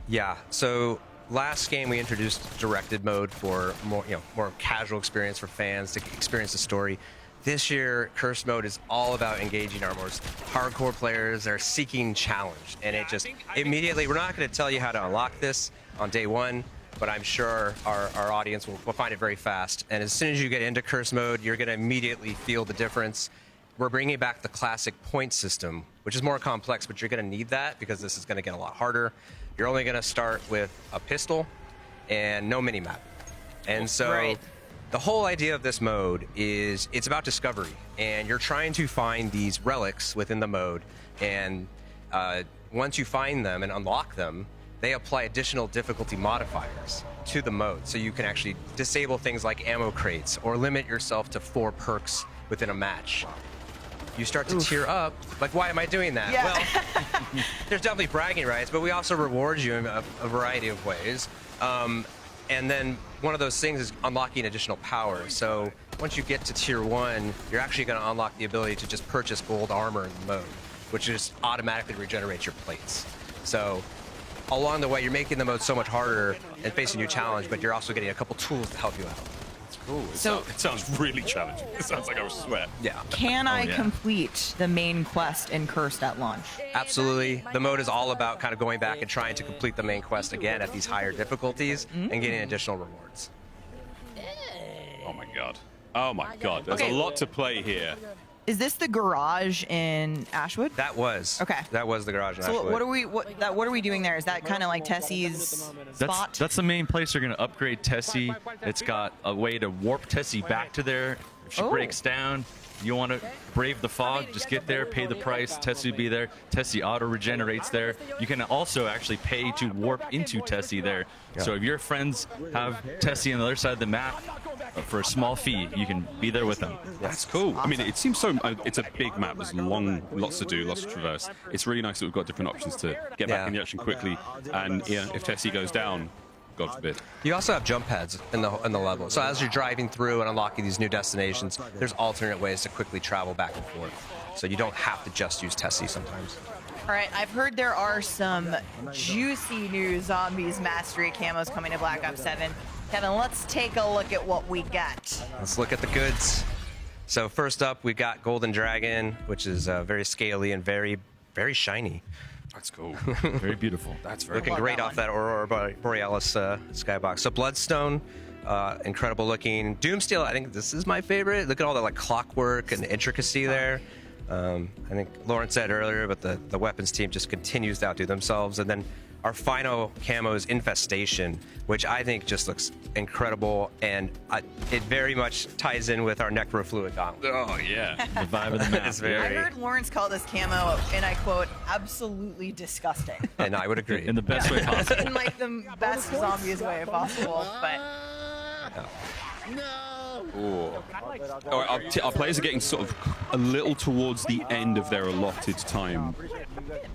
Yeah, so last game we introduced directed mode for more casual experience for fans to experience the story. This year, Cursed Mode is all about engaging our most hardcore players. They're seeking challenge, and it just immediately, we're not going to tell you how to unlock this on day one, but I'm sure our audience will find it very fast. And as soon as you get into Cursed Mode, you're going to immediately feel the difference. We're bringing back the classic point system, which is more complex, but you're going to need that because this is going to get a lot harder. You're only going to start with a pistol and no mini-map. And so the whole idea of this mode is it's about discovery, and you're trying to find these relics within the mode, and once you find them and unlock them, they apply additional difficulty modifiers to the mode, so you can actually disable things like ammo crates or limit yourself to 4 perks within a match. You start to tier up. Like, why am I doing that? Yeah. Well, there's definitely bragging rights, but we also reward you in a variety of ways. And then one of those things is unlocking additional power. So once you get to tier 1, you're actually going to unlock the ability to just purchase gold armor in the mode, which just automatically regenerates your plates. So along the way, you're making the mode so much harder and facing new challenge, but you're also getting a couple tools to help you out. Cool. It sounds really challenging. It sounds like I was sweat. Yeah. Can I complete the main quest in Cursed at launch? Absolutely. The mode is all about kind of going back and trying to complete the main quest again at these higher difficulties and getting additional rewards. Oh my god. Oh my god. There's a lot to play here. Is this the garage in Ashwood? That was. Okay. That was the garage in So Ashwood. what are we doing there? Is that kind of like Tessie's spot? That's the main place you're going to upgrade Tessie. It's got a way to warp Tessie back to there. If she breaks down, you want to brave the fog, just get there, pay the price, Tessie will be there. Tessie auto regenerates there. You can also actually pay to warp into Tessie there. Yeah. So if your friends have Tessie on the other side of the map, for a small fee, you can be there with them. That's cool. I mean, it seems so. It's a big map. There's lots to do, lots to traverse. It's really nice that we've got different options to get back in the action quickly. And yeah, if Tessie goes down, God forbid. You also have jump pads in the level. So as you're driving through and unlocking these new destinations, there's alternate ways to quickly travel back and forth. So you don't have to just use Tessie sometimes. All right, I've heard there are some juicy new Zombies Mastery camos coming to Black Ops 7. Kevin, let's take a look at what we got. Let's look at the goods. So first up, we got Golden Dragon, which is very scaly and very, very shiny. That's cool. Very beautiful. That's very looking great off that Aurora Borealis skybox. So Bloodstone, incredible looking. Doomsteel, I think this is my favorite. Look at all the like clockwork and intricacy there. I think Lauren said earlier, but the weapons team just continues to outdo themselves. And then our final camo is Infestation, which I think just looks incredible, and it very much ties in with our Necrofluid Gauntlet. Oh, yeah. The vibe of the map. It's very, I heard Lawrence call this camo, and I quote, absolutely disgusting. and I would agree. In the best way possible. In like the best zombies way possible, but... Our players are getting sort of a little towards the end of their allotted time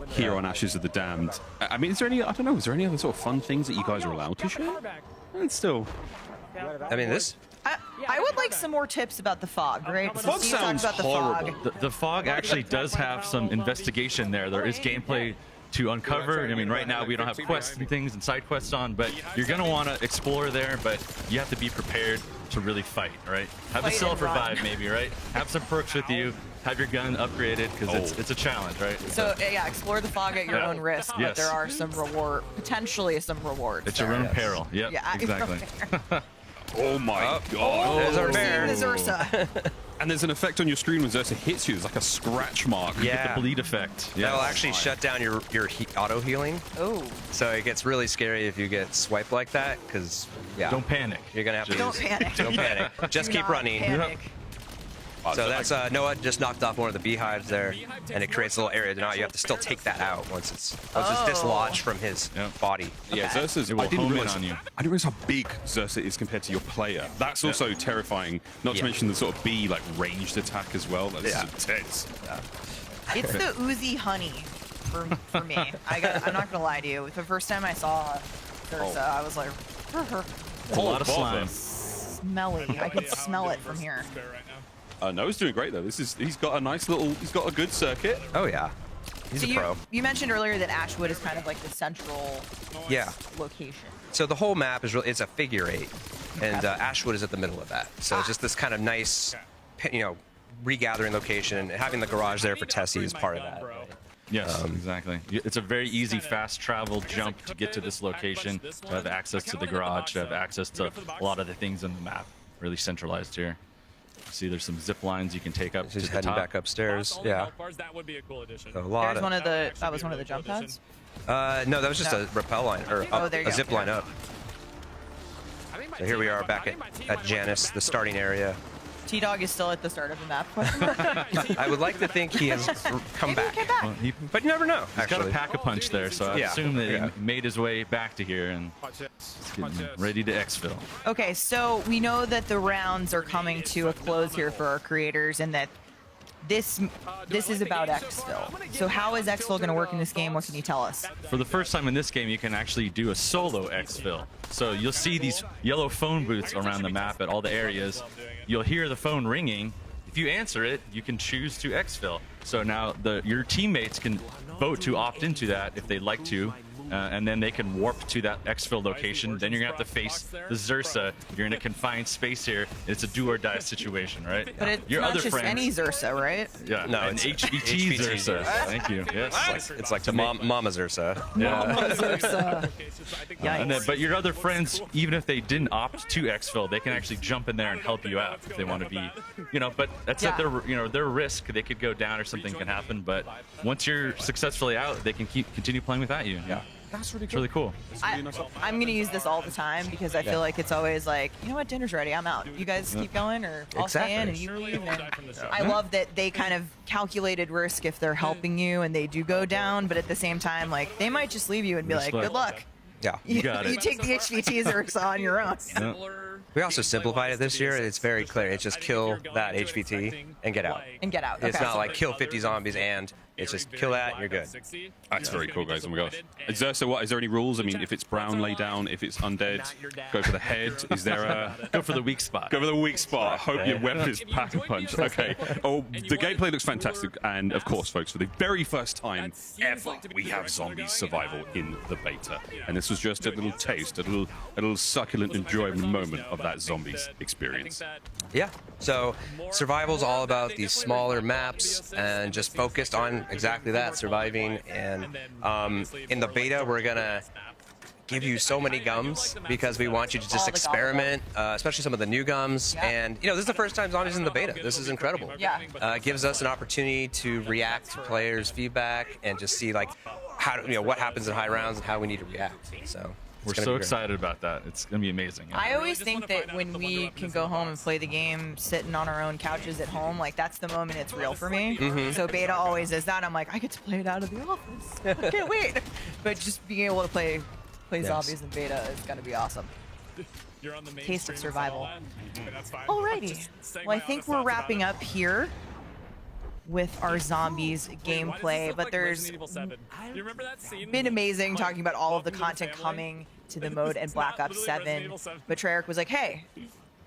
here on Ashes of the Damned. I mean, is there any other sort of fun things that you guys are allowed to share? And still, I mean, I would like some more tips about the fog, right? The fog sounds horrible. The fog actually does have some investigation there. There is gameplay to uncover. I mean, right now we don't have quests and things and side quests on, but you're going to want to explore there, but you have to be prepared to really fight, right? Have a self-revive maybe, right? Have some perks with you. Have your gun upgraded, because it's a challenge, right? So yeah, explore the fog at your own risk, but there are some potentially some rewards. It's your own peril. Yep, yeah, exactly. Oh my God! There's our bear. There's Ursa. And there's an effect on your screen when Xersa hits you. It's like a scratch mark. You get the bleed effect. That'll actually shut down your auto healing. Oh. So it gets really scary if you get swiped like that, because don't panic. You're gonna have to. Don't panic. Don't panic. Just keep running. Panic. So that's Noah just knocked off one of the beehives there, and it creates a little area. Now you have to still take that out once it's dislodged from his body. Yeah, Xersa's. I didn't realize how big Xersa is compared to your player. That's also terrifying. Not to mention the sort of bee like ranged attack as well. That's intense. It's the Uzi honey for me. I'm not gonna lie to you. The first time I saw Ursa, I was like, a lot of slime. Smelly. I can smell it from here. Noah's doing great though. He's got a good circuit. Oh yeah, he's a pro. You mentioned earlier that Ashwood is kind of like the central location. So the whole map is really, it's a figure 8, and Ashwood is at the middle of that. So it's just this kind of nice, regathering location, and having the garage there for Tessie is part of that. Yes, exactly. It's a very easy, fast travel jump to get to this location, to have access to the garage, to have access to a lot of the things in the map. Really centralized here. See, there's some zip lines you can take up to the heading top. back upstairs. Yeah. That would be a cool addition. A lot that was one of the jump pads? No, that was just a rappel line, or a zip line up. So here we are back at Janus, the starting area. T-Dog is still at the start of the map. I would like to think he has come back. Well, but you never know. He's got a pack-a-punch there, so I assume that he made his way back to here and is getting ready to exfil. Okay, so we know that the rounds are coming to a close here for our creators, and that this is about exfil. So how is exfil going to work in this game? What can you tell us? For the first time in this game, you can actually do a solo exfil. So you'll see these yellow phone booths around the map at all the areas. You'll hear the phone ringing. If you answer it, you can choose to exfil. So now your teammates can vote to opt into that if they'd like to. and then they can warp to that exfil location. Then you're gonna have to face the Xursa. You're in a confined space here. It's a do or die situation, right? But it's Your not other just friends, any Xursa, right? Yeah, No, an it's HVT Xursa. Thank you. Yes. It's like the Mama's Ursa. But your other friends, even if they didn't opt to exfil, they can actually jump in there and help you out if they want to be, but that's at their risk. They could go down or something can happen. But once you're successfully out, they can continue playing without you. Yeah. That's really It's really cool. I'm going to use this all the time because I feel like it's always like, you know what, dinner's ready, I'm out. You guys keep going, or I'll stay in and you leave. And I love that they kind of calculated risk if they're helping you and they do go down, but at the same time, like, they might just leave you and be like, good luck. Yeah. You take the HVTs or on your own. We also simplified it this year. It's very clear. It's just kill that HVT and get out. It's not like kill 50 zombies and it's just kill that and you're good. That's very cool, guys. Oh my gosh. Xursa, is there any rules? I mean, if it's brown, lay down. If it's undead, go for the head. Is there a... Go for the weak spot. Go for the weak spot. I hope your weapon is pack a punch. Okay. Oh, the gameplay looks fantastic. And of course, folks, for the very first time ever, we have zombies survival in the beta. And this was just a little taste, a little succulent enjoyment moment of that zombies experience. Yeah. So survival's all about these smaller maps and just focused on exactly that, surviving. And in the beta, we're gonna give you so many gums because we want you to just experiment, especially some of the new gums. And this is the first time zombies in the beta. This is incredible. Yeah. It gives us an opportunity to react to players' feedback and just see like how what happens in high rounds and how we need to react. So. We're so excited about that. It's going to be amazing. I always think that when we can go home and play the game sitting on our own couches at home, like that's the moment it's real for me. So beta always is that. I'm like, I get to play it out of the office. I can't wait. But just being able to play zombies in beta is going to be awesome. Taste of survival. Alrighty. Well, I think we're wrapping up here with our zombies gameplay, but there's been amazing talking about all of the content coming to the mode and Black Ops 7. But Treyarch was like, hey,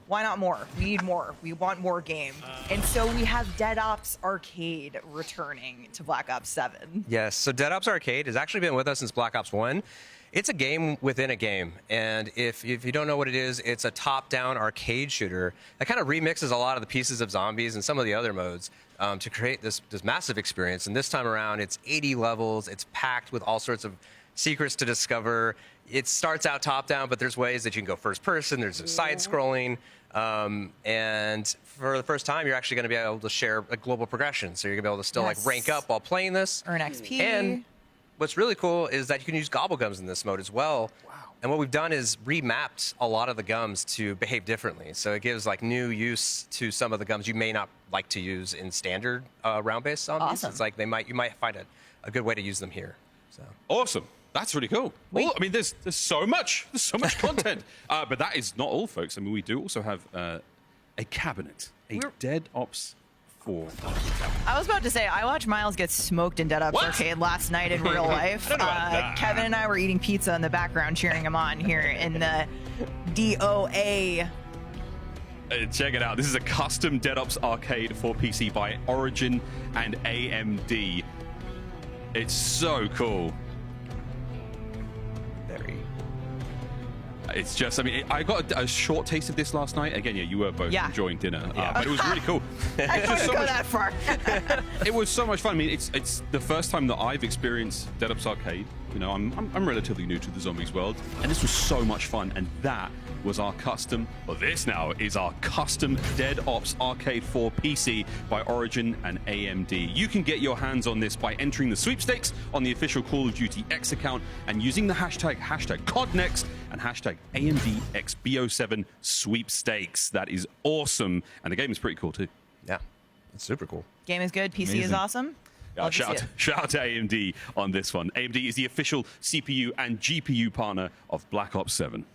why not more? We need more. We want more game. And so we have Dead Ops Arcade returning to Black Ops 7. Yes, so Dead Ops Arcade has actually been with us since Black Ops 1. It's a game within a game, and if you don't know what it is, it's a top-down arcade shooter that kind of remixes a lot of the pieces of zombies and some of the other modes to create this massive experience. And this time around, it's 80 levels. It's packed with all sorts of secrets to discover. It starts out top-down, but there's ways that you can go first-person. There's side-scrolling. And for the first time, you're actually going to be able to share a global progression. So you're going to be able to still like rank up while playing this. Earn XP. And what's really cool is that you can use gobble gums in this mode as well. Wow. And what we've done is remapped a lot of the gums to behave differently. So it gives like new use to some of the gums you may not like to use in standard round-based zombies. Awesome. It's like you might find a good way to use them here. So awesome. That's really cool. Well, I mean, there's so much content. But that is not all, folks. I mean, we do also have a cabinet, Dead Ops 4. I was about to say, I watched Miles get smoked in Dead Ops Arcade last night in real life. Kevin and I were eating pizza in the background, cheering him on here in the DOA. Check it out. This is a custom Dead Ops Arcade for PC by Origin and AMD. It's so cool. It's just, I mean, I got a short taste of this last night. Again, you were both enjoying dinner, but it was really cool. I couldn't go that far. It was so much fun. I mean, it's the first time that I've experienced Dead Ops Arcade. I'm relatively new to the zombies world, and this was so much fun. And that was our custom. Well, this now is our custom Dead Ops Arcade 4 PC by Origin and AMD. You can get your hands on this by entering the sweepstakes on the official Call of Duty X account and using the hashtag CODNEXT and hashtag AMDXBO7 sweepstakes. That is awesome, and the game is pretty cool too. Yeah, it's super cool. Game is good. PC is awesome. Shout out to AMD on this one. AMD is the official CPU and GPU partner of Black Ops 7.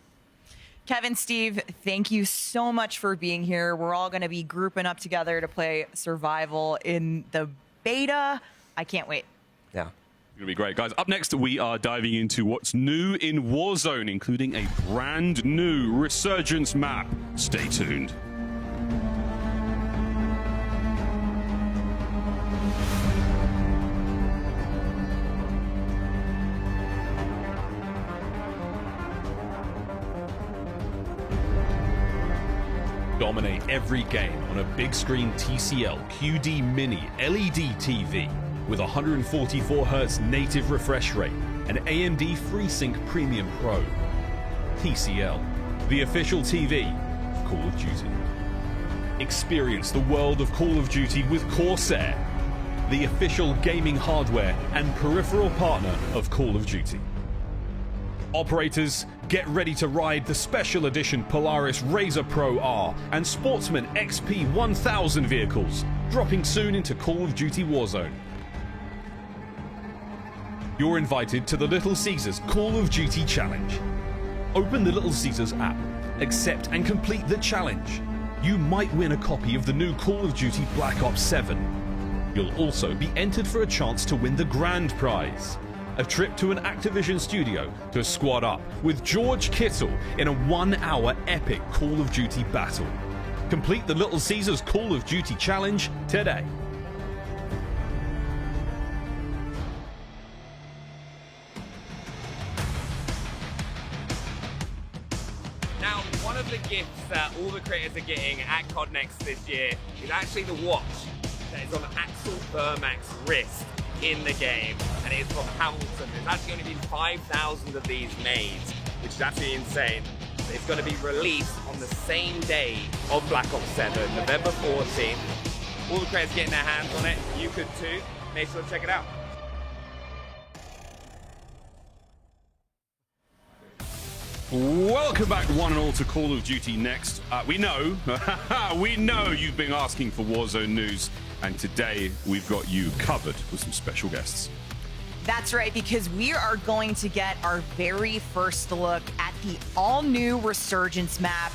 Kevin, Steve, thank you so much for being here. We're all going to be grouping up together to play Survival in the beta. I can't wait. Yeah. It's going to be great, guys. Up next, we are diving into what's new in Warzone, including a brand new Resurgence map. Stay tuned. Dominate every game on a big screen TCL QD Mini LED TV with 144Hz native refresh rate and AMD FreeSync Premium Pro. TCL, the official TV of Call of Duty. Experience the world of Call of Duty with Corsair, the official gaming hardware and peripheral partner of Call of Duty. Operators, get ready to ride the special edition Polaris Razor Pro R and Sportsman XP 1000 vehicles, dropping soon into Call of Duty Warzone. You're invited to the Little Caesars Call of Duty Challenge. Open the Little Caesars app, accept and complete the challenge. You might win a copy of the new Call of Duty Black Ops 7. You'll also be entered for a chance to win the grand prize. A trip to an Activision studio to squad up with George Kittle in a 1-hour epic Call of Duty battle. Complete the Little Caesars Call of Duty Challenge today. Now, one of the gifts that all the creators are getting at COD Next this year is actually the watch that is on Axel Vermack's wrist in the game, and it is from Hamilton. There's actually only been 5,000 of these made, which is absolutely insane. It's going to be released on the same day of Black Ops 7, November 14th. All the creators getting their hands on it. You could too. Make sure to check it out. Welcome back, one and all, to Call of Duty Next. We know you've been asking for Warzone news, and today we've got you covered with some special guests. That's right, because we are going to get our very first look at the all-new Resurgence map,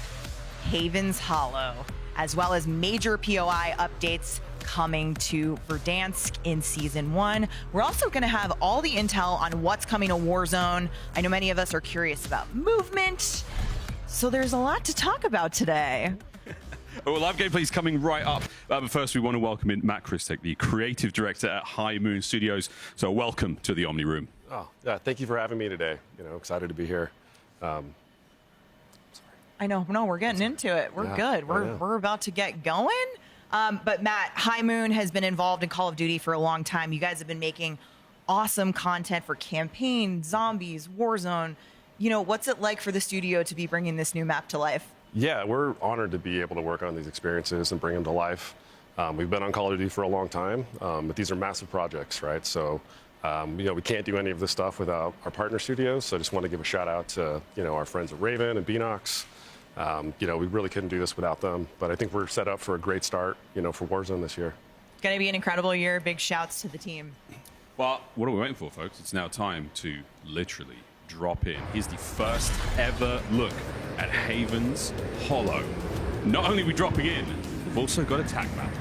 Haven's Hollow, as well as major POI updates coming to Verdansk in Season 1. We're also going to have all the intel on what's coming to Warzone. I know many of us are curious about movement, so there's a lot to talk about today. Well, live gameplay is coming right up. But first, we want to welcome in Matt Christek, the creative director at High Moon Studios. So welcome to the Omni Room. Oh, yeah, thank you for having me today. Excited to be here. I know, no, we're getting into it. We're good. We're about to get going. But Matt, High Moon has been involved in Call of Duty for a long time. You guys have been making awesome content for campaign, zombies, Warzone. What's it like for the studio to be bringing this new map to life? Yeah, we're honored to be able to work on these experiences and bring them to life. We've been on Call of Duty for a long time, but these are massive projects, right? So, we can't do any of this stuff without our partner studios. So I just want to give a shout out to, our friends at Raven and Beanox. We really couldn't do this without them, but I think we're set up for a great start, for Warzone this year. It's going to be an incredible year. Big shouts to the team. Well, what are we waiting for, folks? It's now time to literally drop in. Here's the first ever look at Haven's Hollow. Not only are we dropping in, we've also got a tac map.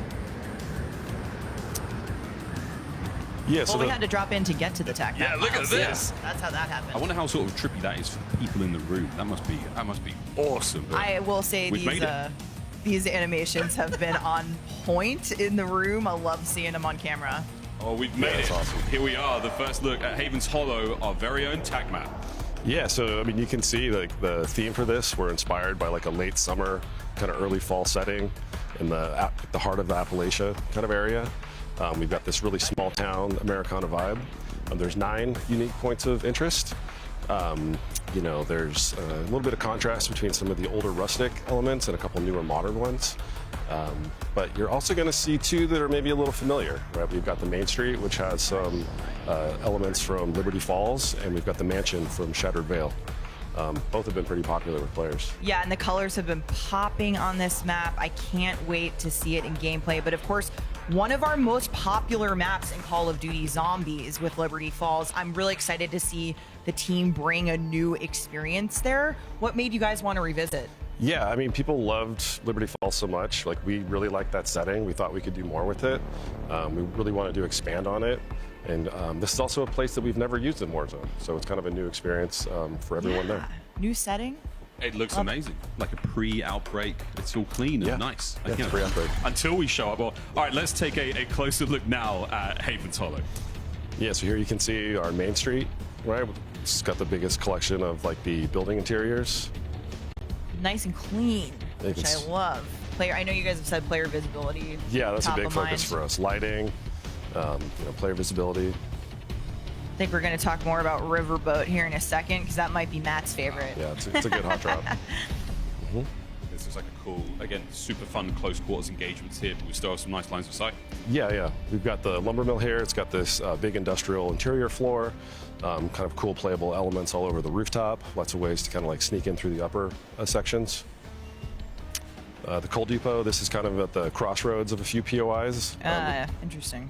Yeah, well, we had to drop in to get to the tac map. Yeah, look at this. That's how that happened. I wonder how sort of trippy that is for the people in the room. That must be awesome. I will say these animations have been on point in the room. I love seeing them on camera. Oh, we've made it. Awesome. Here we are, the first look at Haven's Hollow, our very own tac map. Yeah, so you can see the theme for this. We're inspired by a late summer, kind of early fall setting in the heart of the Appalachia kind of area. We've got this really small town Americana vibe. There's 9 unique points of interest. There's a little bit of contrast between some of the older rustic elements and a couple newer modern ones. But you're also going to see 2 that are maybe a little familiar, right? We've got the Main Street, which has some elements from Liberty Falls, and we've got the mansion from Shattered Vale. Both have been pretty popular with players. Yeah, and the colors have been popping on this map. I can't wait to see it in gameplay. But of course, one of our most popular maps in Call of Duty, Zombies with Liberty Falls. I'm really excited to see the team bring a new experience there. What made you guys want to revisit? Yeah, people loved Liberty Falls so much. We really liked that setting. We thought we could do more with it. We really wanted to expand on it. And this is also a place that we've never used in Warzone. So it's kind of a new experience for everyone there. New setting. It looks amazing. Like a pre-outbreak. It's all clean and nice. Yeah, it's pre-outbreak. Until we show up. Well, all right, let's take a closer look now at Haven's Hollow. Yeah, so here you can see our Main Street, right? It's got the biggest collection of the building interiors. Nice and clean. which I love. I know you guys have said player visibility. Yeah, that's a top big of focus mind. for us. Lighting, player visibility. I think we're going to talk more about Riverboat here in a second because that might be Matt's favorite. Yeah, it's a good hot drop. This is like a cool, again, super fun close quarters engagements here, but we still have some nice lines of sight. Yeah. We've got the lumber mill here. It's got this big industrial interior floor, kind of cool playable elements all over the rooftop. Lots of ways to kind of like sneak in through the upper sections. The coal depot, this is kind of at the crossroads of a few POIs. Interesting.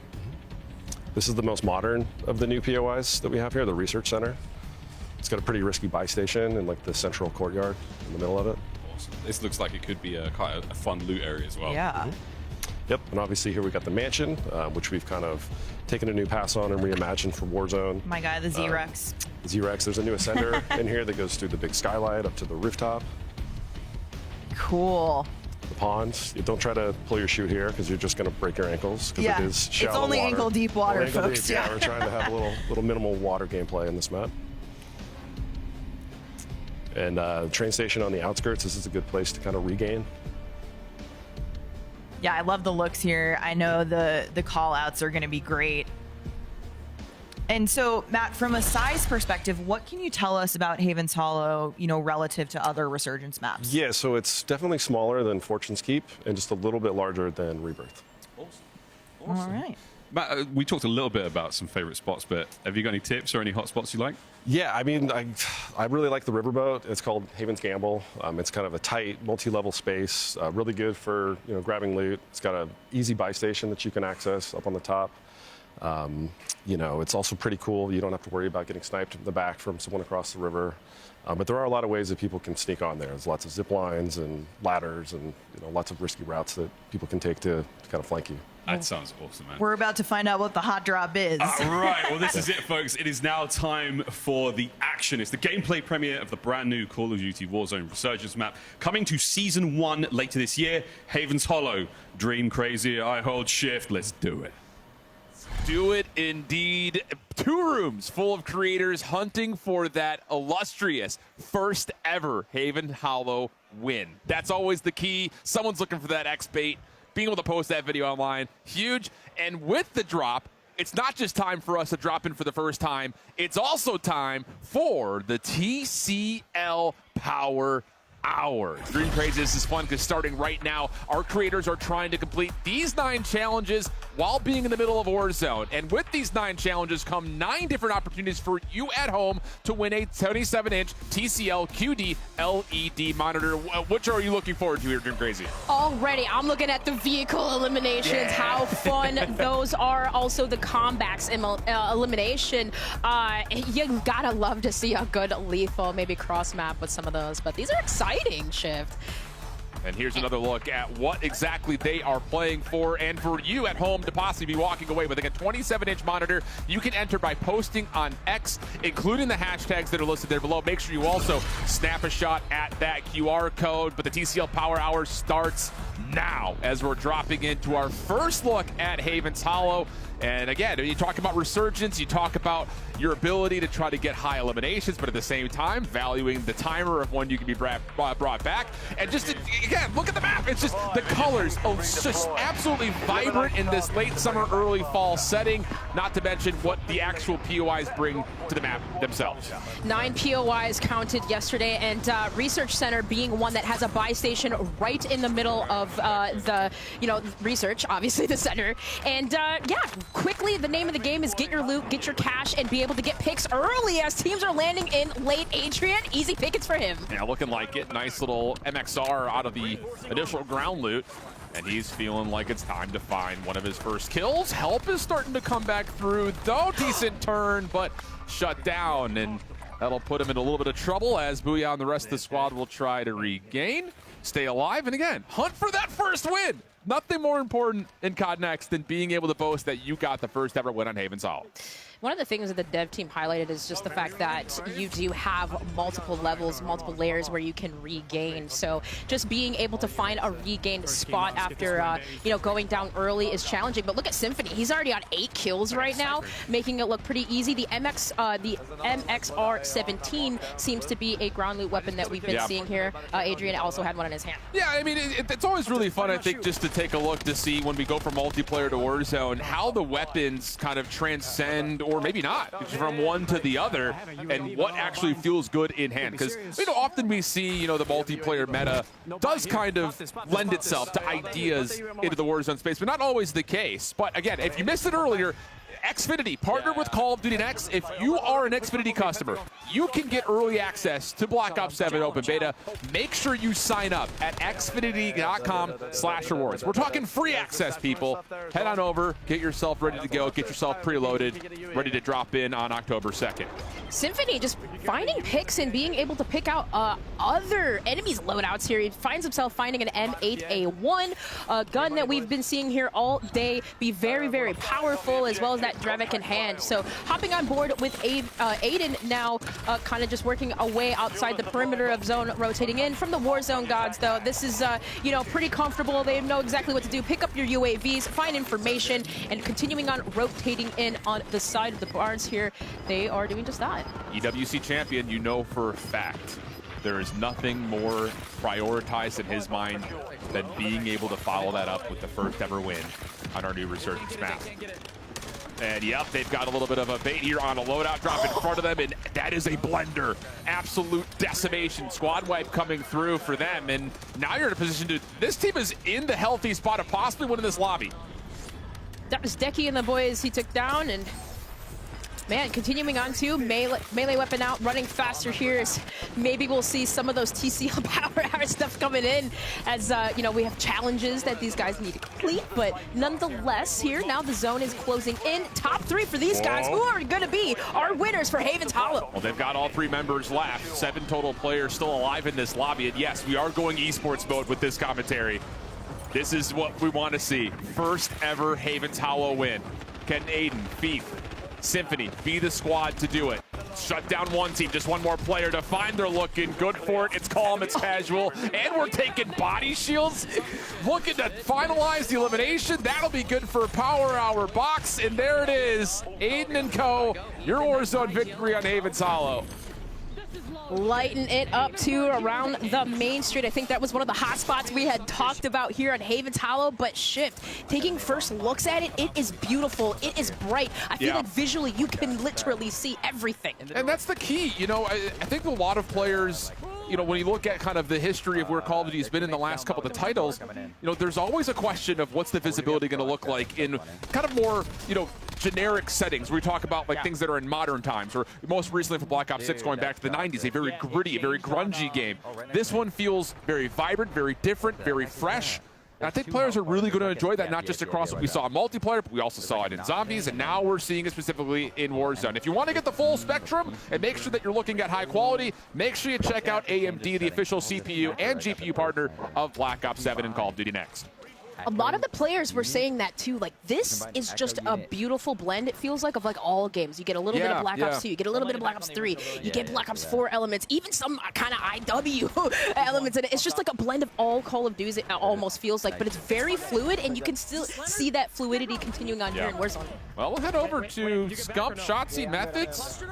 This is the most modern of the new POIs that we have here, the research center. It's got a pretty risky buy station in like the central courtyard in the middle of it. Awesome. This looks like it could be quite a fun loot area as well. Yeah. Yep, and obviously here we got the mansion, which we've kind of taken a new pass on and reimagined for Warzone. My guy, the Z-Rex. Z-Rex, there's a new ascender in here that goes through the big skylight up to the rooftop. Cool. The ponds. You don't try to pull your chute here because you're just going to break your ankles because Yeah, it is shallow it's only water. ankle deep water, Only ankle folks. deep, yeah, we're trying to have a little minimal water gameplay in this map. And the train station on the outskirts, this is a good place to kind of regain. Yeah, I love the looks here. I know the call outs are going to be great. And so, Matt, from a size perspective, what can you tell us about Haven's Hollow, relative to other Resurgence maps? Yeah, so it's definitely smaller than Fortune's Keep and just a little bit larger than Rebirth. All right. Matt, we talked a little bit about some favorite spots, but have you got any tips or any hot spots you like? Yeah, I mean, I really like the riverboat. It's called Haven's Gamble. It's kind of a tight, multi-level space, really good for grabbing loot. It's got an easy buy station that you can access up on the top. It's also pretty cool. You don't have to worry about getting sniped in the back from someone across the river. But there are a lot of ways that people can sneak on there. There's lots of zip lines and ladders and lots of risky routes that people can take to kind of flank you. That sounds awesome, man. We're about to find out what the hot drop is. Right, well, this is it, folks. It is now time for the action. It's the gameplay premiere of the brand new Call of Duty Warzone Resurgence map, coming to Season 1 later this year. Haven's Hollow. Dream crazy, I hold shift. Let's do it. Do it indeed. 2 rooms full of creators hunting for that illustrious first ever Haven Hollow win. That's always the key. Someone's looking for that X bait. Being able to post that video online, huge. And with the drop, it's not just time for us to drop in for the first time. It's also time for the TCL Power Hour. Dream Crazy, this is fun because starting right now, our creators are trying to complete these 9 challenges while being in the middle of Warzone. And with these 9 challenges come 9 different opportunities for you at home to win a 77-inch TCL QD LED monitor. Which are you looking forward to here, Dream Crazy? Already, I'm looking at the vehicle eliminations, how fun those are. Also, the comebacks elimination. You gotta love to see a good lethal, maybe cross map with some of those. But these are exciting, Shift. And here's another look at what exactly they are playing for. And for you at home to possibly be walking away with a 27-inch monitor, you can enter by posting on X, including the hashtags that are listed there below. Make sure you also snap a shot at that QR code. But the TCL Power Hour starts now as we're dropping into our first look at Haven's Hollow. And again, you talk about Resurgence, you talk about your ability to try to get high eliminations, but at the same time, valuing the timer of when you can be brought back. And just, again, look at the map. It's just the colors, just absolutely vibrant in this late summer, early fall setting, not to mention what the actual POIs bring to the map themselves. 9 POIs counted yesterday, and Research Center being one that has a buy station right in the middle of the, research, obviously the center. And yeah, quickly, the name of the game is get your loot, get your cash, and be able to get picks early as teams are landing in late. Adrian, easy pickets for him. Yeah, looking like it. Nice little MXR out of the initial ground loot. And he's feeling like it's time to find one of his first kills. Help is starting to come back through, though. Decent turn, but shut down. And that'll put him in a little bit of trouble as Booyah and the rest of the squad will try to regain, stay alive, and again, hunt for that first win. Nothing more important in COD Next than being able to boast that you got the first ever win on Haven's Hollow. One of the things that the dev team highlighted is just the fact that you do have multiple levels, multiple layers where you can regain. So just being able to find a regained spot after, you know, going down early is challenging. But look at Symphony. He's already on 8 kills right now, making it look pretty easy. The MXR-17 seems to be a ground loot weapon that we've been seeing here. Adrian also had one in his hand. Yeah, I mean, it's always really fun, I think, just to take a look to see when we go from multiplayer to Warzone, how the weapons kind of transcend, or maybe not, from one to the other, and what actually feels good in hand. Because, you know, often we see, you know, the multiplayer meta does kind of lend itself to ideas into the Warzone space, but not always the case. But again, if you missed it earlier, Xfinity partnered with Call of Duty Next. If you are an Xfinity customer, you can get early access to Black Ops 7 Open Beta. Make sure you sign up at xfinity.com/rewards. We're talking free access, people. Head on over, get yourself ready to go, get yourself preloaded, ready to drop in on October 2nd. Symphony just finding picks and being able to pick out other enemies' loadouts here. He finds himself finding an M8A1, a gun that we've been seeing here all day, be very, very powerful, as well as that Drevik in hand. So hopping on board with Aiden now, kind of just working away outside the perimeter of zone, rotating in from the Warzone gods, though. This is, you know, pretty comfortable. They know exactly what to do. Pick up your UAVs, find information, and continuing on rotating in on the side of the barns here. They are doing just that. EWC champion, you know for a fact there is nothing more prioritized in his mind than being able to follow that up with the first ever win on our new Resurgence map. And yep, they've got a little bit of a bait here on a loadout drop in front of them, and that is a blender. Absolute decimation. Squad wipe coming through for them, and now you're in a position to, this team is in the healthy spot of possibly winning this lobby. That was Decky and the boys he took down, and man, continuing on to melee weapon out, running faster here. Maybe we'll see some of those TCL power hour stuff coming in as, you know, we have challenges that these guys need to complete. But nonetheless, here now the zone is closing in. Top 3 for these guys, who are going to be our winners for Havens Hollow. Well, they've got all 3 members left. 7 total players still alive in this lobby. And yes, we are going esports mode with this commentary. This is what we want to see. First ever Havens Hollow win. Can Aiden, Feeth, Symphony be the squad to do it? Shut down one team, just one more player to find. They're looking good for it. It's calm, it's casual, and we're taking body shields. Looking to finalize the elimination. That'll be good for Power Hour box, and there it is. Aiden and co, your Warzone victory on Havens Hollow. Lighten it up to around the main street. I think that was one of the hot spots we had talked about here at Havens Hollow, but Shift, taking first looks at it, it is beautiful, it is bright. I feel like visually you can literally see everything. And that's the key, you know, I think a lot of players, you know, when you look at kind of the history of where Call of Duty has been in the last couple of the titles, you know, there's always a question of what's the visibility going to look like in kind of more, you know, generic settings. We talk about like things that are in modern times, or most recently for Black Ops 6 going back to the 90s, a very gritty, a very grungy game. This one feels very vibrant, very different, very fresh. And I think players are really going to enjoy that, not just across what we saw in multiplayer, but we also saw it in Zombies, and now we're seeing it specifically in Warzone. If you want to get the full spectrum and make sure that you're looking at high quality, make sure you check out AMD, the official CPU and GPU partner of Black Ops 7 and Call of Duty Next. A lot of the players were saying that too. Like, this is just a beautiful blend, it feels like, of like all games. You get a little bit of Black Ops 2, you get a little bit of Black Ops 3, you get Black Ops 4 elements, even some kind of IW elements in it. It's just like a blend of all Call of Duty, it almost feels like, but it's very fluid, and you can still see that fluidity continuing on here in Warzone. Well, we'll head over to Scump, Shotzi, Methods.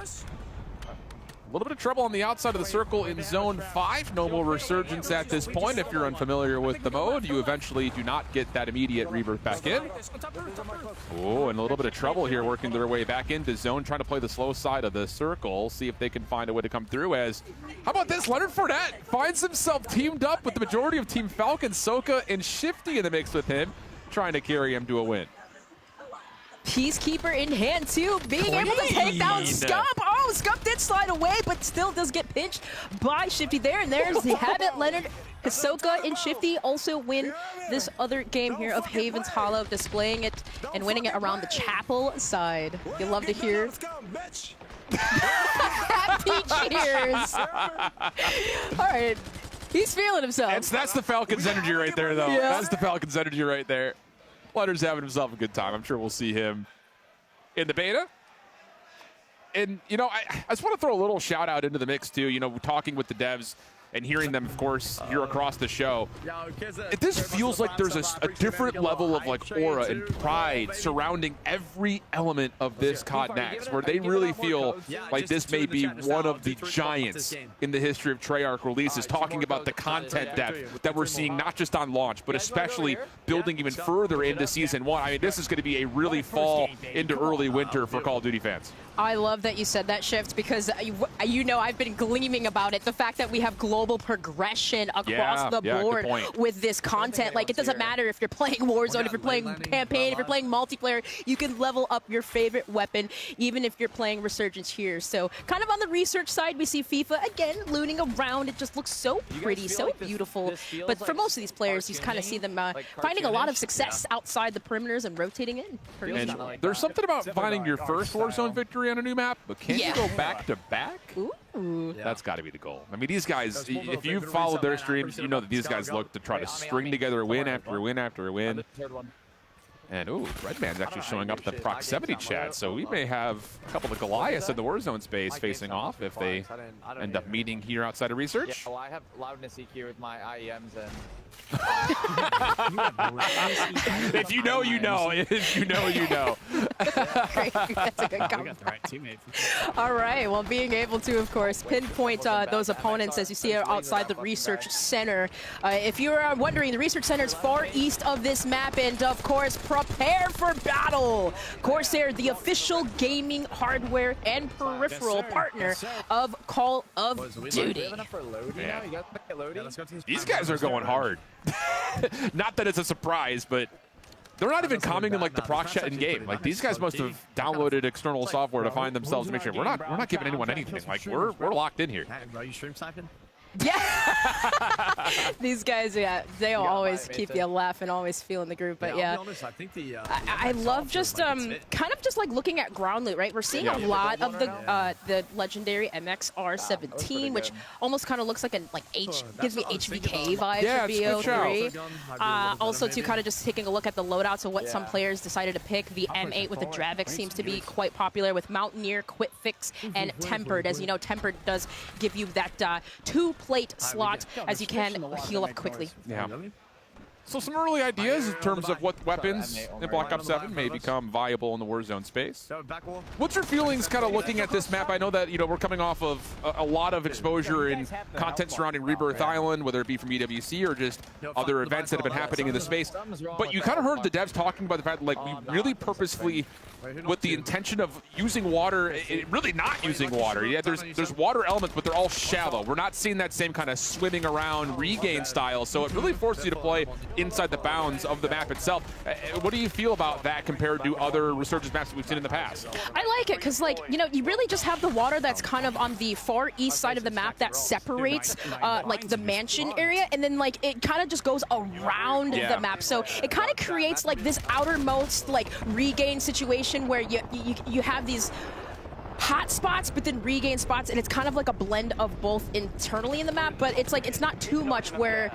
A little bit of trouble on the outside of the circle in Zone 5. No more Resurgence at this point. If you're unfamiliar with the mode, you eventually do not get that immediate rebirth back in. Oh, and a little bit of trouble here working their way back into Zone, trying to play the slow side of the circle, see if they can find a way to come through as... How about this? Leonard Fournette finds himself teamed up with the majority of Team Falcon, Soka, and Shifty in the mix with him, trying to carry him to a win. Peacekeeper in hand too, being able to take down Scump. Oh, Scump did slide away, but still does get pinched by Shifty there. And there's the habit. Leonard, Hisoka, and Shifty also win this other game here of Havens Hollow, displaying it and winning it around the chapel side. You love to hear. Happy cheers. All right, he's feeling himself. That's the Falcons energy right there, though. Yeah. That's the Falcons energy right there. Leonard's having himself a good time. I'm sure we'll see him in the beta. And, you know, I just want to throw a little shout out into the mix, too. You know, talking with the devs and hearing them, of course, here across the show. This feels like there's a different level of, like, aura and pride surrounding every element of this COD Next, where they really feel like this may be one of the giants in the history of Treyarch releases, talking about the content depth that we're seeing not just on launch, but especially building even further into Season 1. I mean, this is going to be a really fall into early winter for Call of Duty fans. I love that you said that, Shift, because you know I've been gleaming about it. The fact that we have global progression across the board with this content. Like, it doesn't matter if you're playing Warzone, if you're playing campaign, if you're playing multiplayer, you can level up your favorite weapon, even if you're playing Resurgence here. So kind of on the research side, we see FIFA, again, looting around. It just looks so pretty, so beautiful. But for most of these players, you kind of see them finding a lot of success outside the perimeters and rotating in. And there's something about finding your first Warzone victory on a new map, but can you go back to back? Ooh. That's got to be the goal. I mean, these guys, if you've followed their streams, you know that these guys look to try to string together a win after a win after a win. And, ooh, Redman's actually showing up in the proximity chat, so we may have a couple of Goliaths in the Warzone space facing off if they end up meeting here outside of research. Yeah, well, I have loudness EQ with my IEMs and... If you know, you know. If you know, you know. Great. That's a good comment. We got the right teammate. All right. Well, being able to, of course, pinpoint those opponents as you see outside the research center. If you're wondering, the research center is far east of this map, and of course, prepare for battle. Corsair, the official gaming hardware and peripheral partner of Call of Duty. Yeah. These guys are going hard. Not that it's a surprise, but they're not even commenting like the proc chat in game. Like, these guys must have downloaded external software to find themselves to make sure we're not giving anyone anything. Like, we're locked in here. Are you stream sniping? Yeah. These guys, yeah, they'll always keep you laughing, always feeling the group. But yeah, I'll be honest, I think I love just kind of just like looking at ground loot, right? We're seeing a lot of the legendary MXR-17, which almost kind of looks like gives me HVK vibes for BO3. Also, too, kind of just taking a look at the loadouts of what some players decided to pick. The M8 with the Dravik seems to be quite popular with Mountaineer, Quick Fix, and Tempered. As you know, Tempered does give you that 2-plate slot as you can heal up quickly. Yeah. So some early ideas in terms of what weapons in Black Ops 7 may become viable in the Warzone space. What's your feelings kind of looking at this map? I know that, you know, we're coming off of a lot of exposure in content surrounding Rebirth Island, whether it be from EWC or just other events that have been happening in the space. But you kind of heard the devs talking about the fact that, like, we really purposefully, with the intention of using water, really not using water. Yeah, there's water elements, but they're all shallow. We're not seeing that same kind of swimming around regain style, so it really forces you to play inside the bounds of the map itself. What do you feel about that compared to other Resurgence maps that we've seen in the past? I like it because, like, you know, you really just have the water that's kind of on the far east side of the map that separates like the mansion area, and then like it kind of just goes around the map. So it kind of creates like this outermost like regain situation where you have these hot spots but then regain spots, and it's kind of like a blend of both internally in the map, but it's like it's not too much where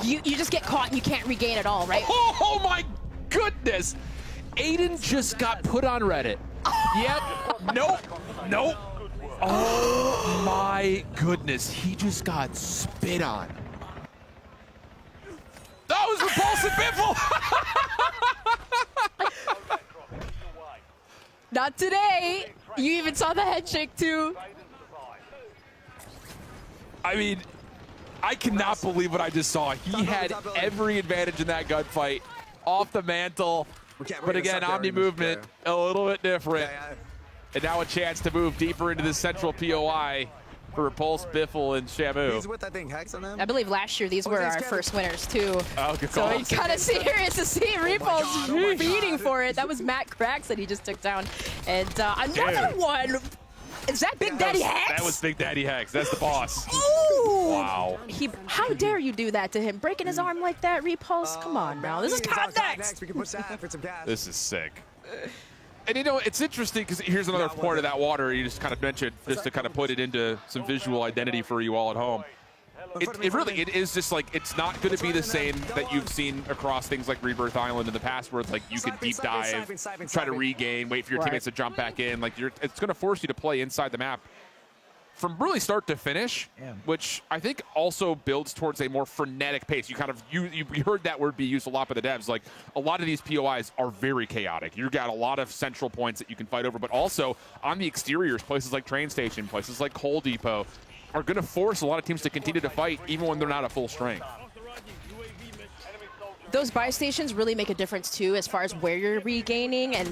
you just get caught and you can't regain at all, right? Oh my goodness! Aiden just got put on Reddit. Yep. Nope. Oh my goodness, he just got spit on. That was Repulsive Biffle! Not today. You even saw the head shake too. I mean, I cannot believe what I just saw. He had every advantage in that gunfight. Off the mantle. But again, Omni movement, a little bit different. And now a chance to move deeper into the central POI for Repulse, Biffle, and Shamu. He's with, I think, Hex on them. I believe last year these were our first winners too. Oh, good so call. I'm kind of serious to see Repulse beating for it. That was Matt Cracks that he just took down. And another one. Is that Big Daddy Hex? That was Big Daddy Hex. That's the boss. Ooh! Wow. How dare you do that to him? Breaking his arm like that, Repulse? Come on now. This is context. We can push that for some gas. This is sick. And you know, it's interesting because here's another point of that water you just kind of mentioned, just to kind of put it into some visual identity for you all at home. It is just like, it's not going to be the same that you've seen across things like Rebirth Island in the past, where it's like you can deep dive, try to regain, wait for your teammates to jump back in. Like it's going to force you to play inside the map from really start to finish, which I think also builds towards a more frenetic pace. You heard that word be used a lot by the devs. Like, a lot of these POIs are very chaotic. You've got a lot of central points that you can fight over, but also on the exteriors, places like train station, places like coal depot, are going to force a lot of teams to continue to fight even when they're not at full strength. Those buy stations really make a difference too, as far as where you're regaining and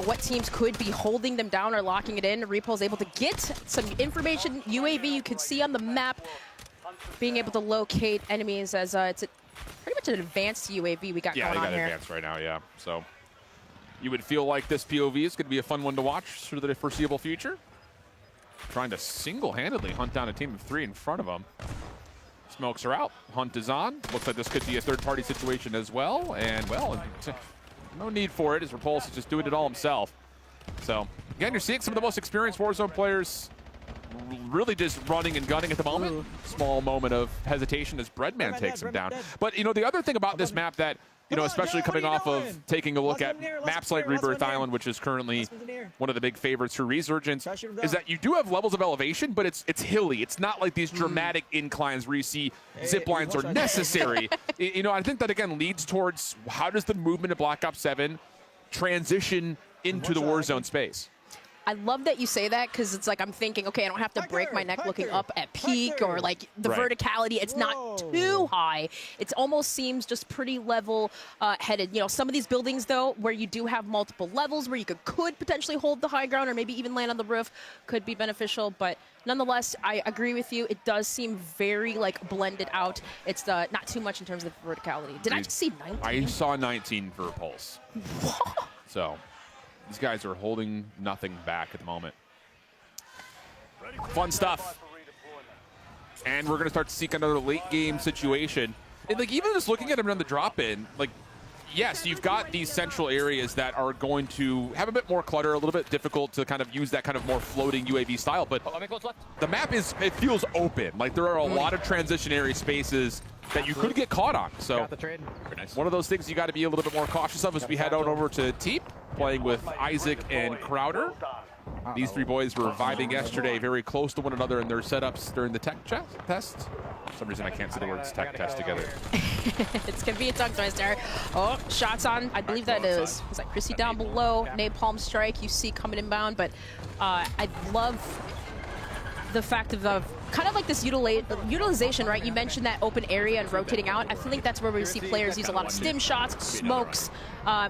what teams could be holding them down or locking it in. Repul's able to get some information. UAV you can see on the map, being able to locate enemies as it's pretty much an advanced UAV we got going on here. Yeah, they got advanced right now, yeah. So you would feel like this POV is going to be a fun one to watch through the foreseeable future. Trying to single-handedly hunt down a team of 3 in front of them. Smokes are out. Hunt is on. Looks like this could be a third-party situation as well. And, well, no need for it, as Repulse is just doing it all himself. So, again, you're seeing some of the most experienced Warzone players really just running and gunning at the moment. Ooh. Small moment of hesitation as Breadman takes him down. But, the other thing about this map that, especially coming off of taking a look at maps like Rebirth Island, which is currently one of the big favorites for Resurgence, is that you do have levels of elevation, but it's hilly. It's not like these dramatic inclines where you see zip lines are necessary. I think that, again, leads towards how does the movement of Black Ops 7 transition into the Warzone space? I love that you say that, because it's like I'm thinking, okay, I don't have to break my neck looking up at peak, or like the verticality. It's not too high. It almost seems just pretty level headed. Some of these buildings, though, where you do have multiple levels, where you could potentially hold the high ground or maybe even land on the roof, could be beneficial. But nonetheless, I agree with you. It does seem very blended out. It's not too much in terms of verticality. Did I just see 19? I saw 19 for Repulse. So these guys are holding nothing back at the moment. Fun stuff. And we're going to start to seek another late game situation. And even just looking at them on the drop in, yes, you've got these central areas that are going to have a bit more clutter, a little bit difficult to kind of use that kind of more floating UAV style, but the map it feels open. There are a lot of transitionary spaces that you could get caught on. So one of those things you got to be a little bit more cautious of as we head on over to Teep, playing with Isaac and Crowder. These 3 boys were vibing yesterday, very close to one another in their setups during the tech test. For some reason, I can't say the words tech test together. It's going to be a tongue twister. Oh, shots on. I believe that is that Chrissy down below. Napalm strike you see coming inbound. But I love the fact of kind of this utilization, right? You mentioned that open area and rotating out. I feel like that's where we see players use a lot of stim shots, smokes,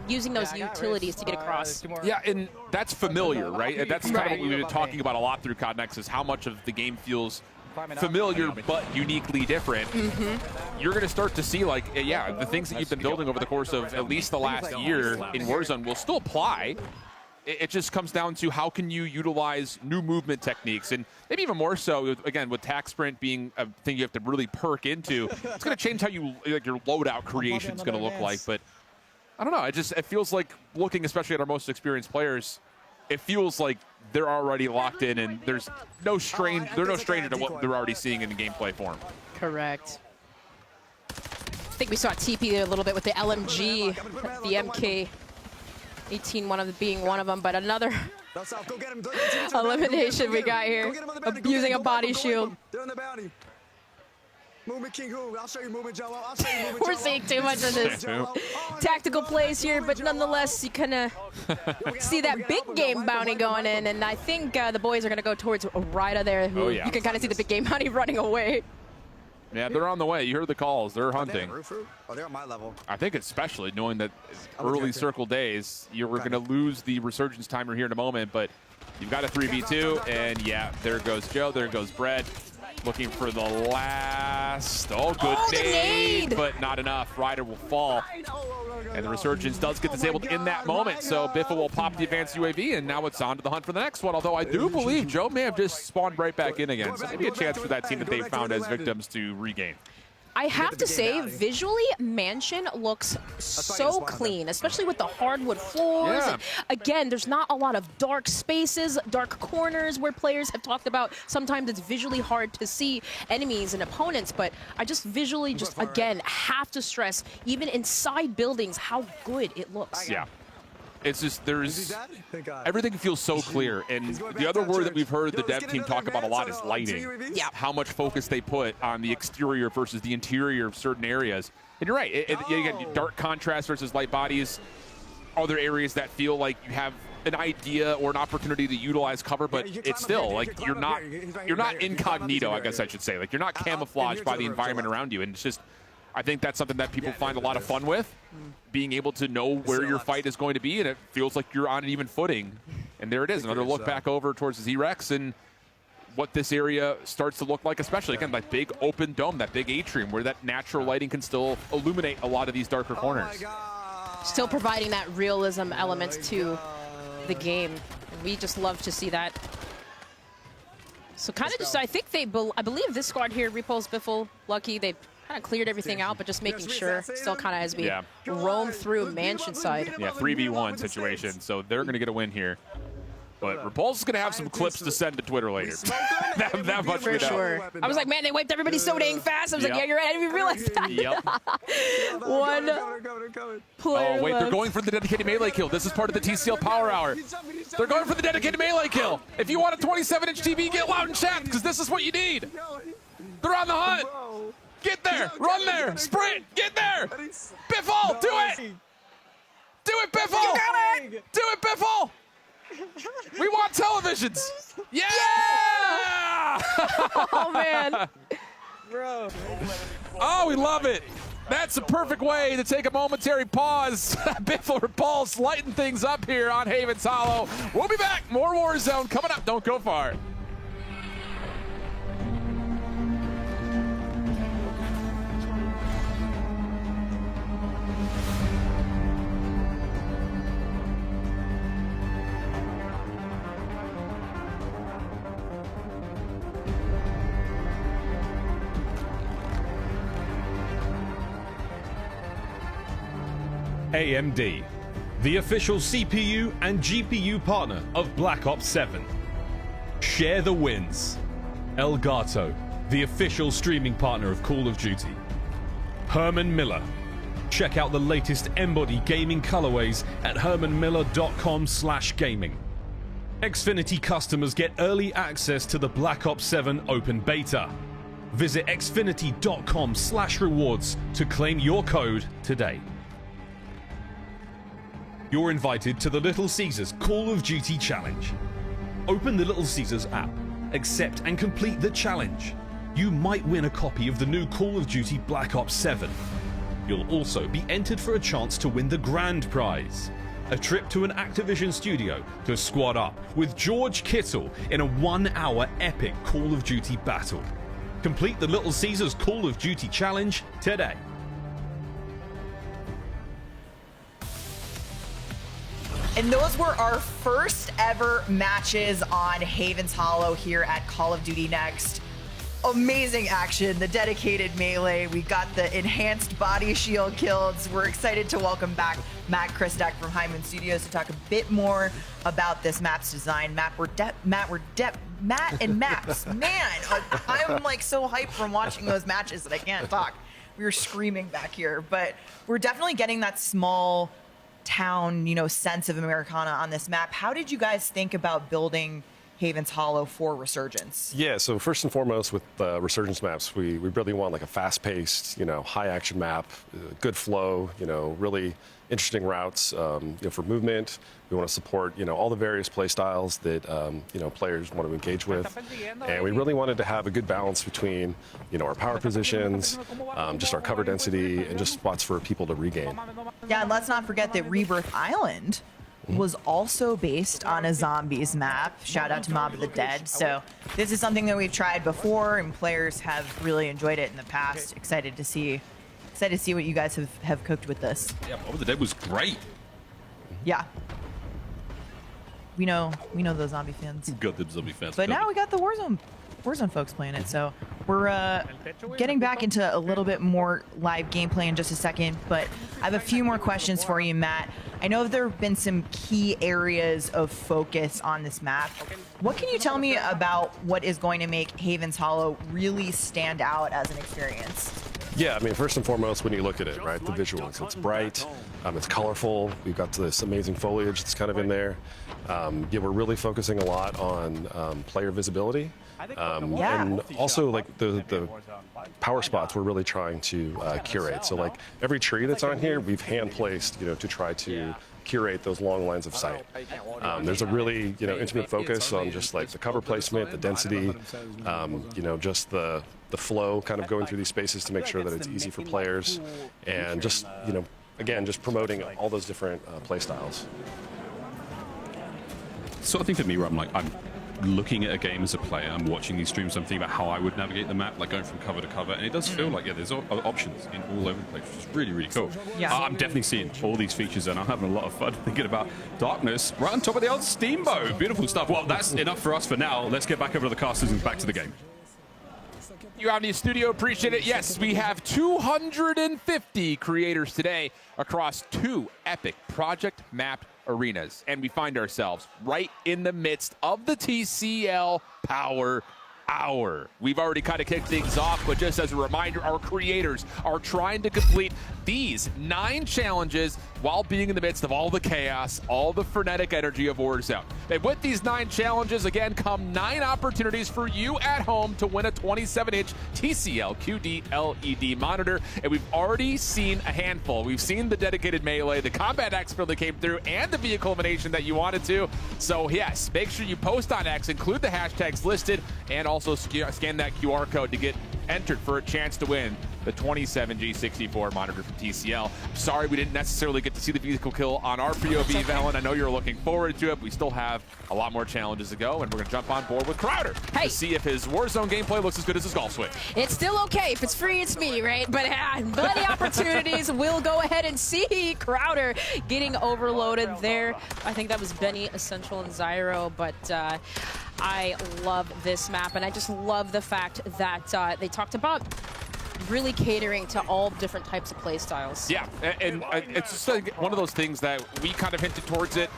using those utilities to get across. Yeah, and that's familiar, right? That's kind of what we've been talking about a lot through COD Next, is how much of the game feels familiar but uniquely different. You're going to start to see, the things that you've been building over the course of at least the last year in Warzone will still apply. It just comes down to how can you utilize new movement techniques, and maybe even more so, again, with tac sprint being a thing you have to really perk into. It's going to change how your loadout creation is going to look like. But I don't know. It feels like, looking especially at our most experienced players, it feels like they're already locked in, and they're no stranger to what they're already seeing in the gameplay form. Correct. I think we saw TP a little bit with the LMG, the MK. 18 being one of them, but another elimination we got here, using a body shield. We're seeing too much of this tactical plays here, but nonetheless, you kind of see that big game bounty going in, and I think the boys are going to go towards Ryda there, who you can kind of see the big game bounty running away. Yeah, they're on the way. You heard the calls. They're hunting. Oh, they're on my level. I think especially knowing that early circle days, you're going to lose the Resurgence timer here in a moment, but you've got a 3v2, and yeah, there goes Joe, there goes Brett. Looking for the last, good nade, but not enough. Ryder will fall. And the Resurgence does get disabled in that moment, so Biffa will pop the advanced UAV, and now it's on to the hunt for the next one, although I do believe Joe may have just spawned right back in again, so maybe a chance for that team that they found as victims to regain. I have to say, visually, Mansion looks so clean, especially with the hardwood floors. Yeah. Again, there's not a lot of dark spaces, dark corners where players have talked about. Sometimes it's visually hard to see enemies and opponents, but I just visually again, have to stress, even inside buildings, how good it looks. Yeah. It's just, everything feels so clear. And the other word that we've heard the dev team talk about a lot is lighting. Yeah. How much focus they put on the exterior versus the interior of certain areas. And you're right, you get dark contrast versus light bodies. Other areas that feel like you have an idea or an opportunity to utilize cover, but it's still like you're not incognito, I guess I should say. Like you're not camouflaged by the environment around you. And it's just, I think that's something that people find a lot of fun with, being able to know where your fight is going to be, and it feels like you're on an even footing. And there it is, another look back over towards the Z-Rex and what this area starts to look like, especially, again, that big open dome, that big atrium, where that natural lighting can still illuminate a lot of these darker corners. Still providing that realism element to the game. We just love to see that. So kind of just, I think I believe this squad here, Repulse, Biffle, Lucky, they kind of cleared everything out, but just making sure, still kind of as we roam through Mansion side. Yeah, 3v1 situation, so they're going to get a win here. But Repulse is going to have some clips to send to Twitter later. that much For sure. I was like, man, they wiped everybody so dang fast. I was like, yeah, you're right. I didn't even realize that. Yep. One player Oh, wait, left. they're going for the dedicated melee kill. This is part of the TCL Power Hour. They're going for the dedicated melee kill. If you want a 27-inch TV, get loud in chat, because this is what you need. They're on the hunt. Get there, run there, sprint, get there. Biffle, do it. Do it, Biffle. You got it. Do it, Biffle. We want televisions. Yeah! Oh, man. Bro. Oh, we love it. That's a perfect way to take a momentary pause. Biffle Repulse lighting things up here on Havens Hollow. We'll be back. More Warzone coming up. Don't go far. AMD, the official CPU and GPU partner of Black Ops 7. Share the wins. Elgato, the official streaming partner of Call of Duty. Herman Miller. Check out the latest Embody gaming colorways at hermanmiller.com/gaming. Xfinity customers get early access to the Black Ops 7 open beta. Visit xfinity.com/rewards to claim your code today. You're invited to the Little Caesars Call of Duty Challenge. Open the Little Caesars app, accept and complete the challenge. You might win a copy of the new Call of Duty Black Ops 7. You'll also be entered for a chance to win the grand prize, a trip to an Activision studio to squad up with George Kittle in a 1-hour epic Call of Duty battle. Complete the Little Caesars Call of Duty Challenge today. And those were our first ever matches on Havens Hollow here at Call of Duty Next. Amazing action, the dedicated melee. We got the enhanced body shield kills. We're excited to welcome back Matt Christak from Hyman Studios to talk a bit more about this map's design. Matt and maps. Man, I'm like so hyped from watching those matches that I can't talk. We were screaming back here, but we're definitely getting that small town, sense of Americana on this map. How did you guys think about building Havens Hollow for Resurgence? Yeah, so first and foremost with Resurgence maps, we really want like a fast-paced, high action map, good flow, really interesting routes, for movement. We want to support, all the various play styles that, players want to engage with. And we really wanted to have a good balance between, our power positions, just our cover density, and just spots for people to regain. Yeah, and let's not forget that Rebirth Island was also based on a zombies map. Shout out to Mob of the Dead. So this is something that we've tried before, and players have really enjoyed it in the past. Excited to see what you guys have cooked with this. Yeah, Mob of the Dead was great. Yeah. We know those zombie fans. Got them zombie fans. But now we got the Warzone Warzone folks playing it. So we're getting back into a little bit more live gameplay in just a second, but I have a few more questions for you, Matt. I know there have been some key areas of focus on this map. What can you tell me about what is going to make Haven's Hollow really stand out as an experience? Yeah, I mean, first and foremost, when you look at it, right, the visuals. It's bright, it's colorful. We've got this amazing foliage that's kind of in there. Yeah, we're really focusing a lot on player visibility. And also, like, the power spots we're really trying to curate. So, like, every tree that's on here, we've hand-placed, you know, to try to curate those long lines of sight. There's a really, you know, intimate focus on just, like, the cover placement, the density, you know, just the flow kind of going through these spaces to make sure that it's easy for players, and just, you know, again, just promoting all those different play styles. Sort of thing for me where I'm looking at a game as a player, I'm watching these streams, I'm thinking about how I would navigate the map, like going from cover to cover, and it does feel like, yeah, there's options in all over the place, which is really, really cool. Yeah. I'm definitely seeing all these features, and I'm having a lot of fun thinking about Darkness right on top of the old Steamboat. Beautiful stuff. Well, that's enough for us for now. Let's get back over to the casters and back to the game. You out in the studio, appreciate it. Yes, we have 250 creators today across 2 epic project mapped arenas, and we find ourselves right in the midst of the TCL Power Hour. We've already kind of kicked things off, but just as a reminder, our creators are trying to complete these 9 challenges while being in the midst of all the chaos, all the frenetic energy of Warzone. And with these 9 challenges, again, come 9 opportunities for you at home to win a 27-inch TCL QD LED monitor. And we've already seen a handful. We've seen the dedicated melee, the combat expert that came through, and the vehicle elimination that you wanted to. So yes, make sure you post on X, include the hashtags listed, and also scan that QR code to get entered for a chance to win the 27G64 monitor from TCL. Sorry we didn't necessarily get to see the vehicle kill on our POV, Valen. I know you're looking forward to it. We still have a lot more challenges to go, and we're going to jump on board with Crowder to see if his Warzone gameplay looks as good as his golf swing. It's still okay. If it's free, it's me, right? But plenty opportunities. We'll go ahead and see Crowder getting overloaded there. I think that was Benny, Essential, and Zyro, but I love this map, and I just love the fact that they talked about really catering to all different types of play styles. Yeah, and it's just like one of those things that we kind of hinted towards it.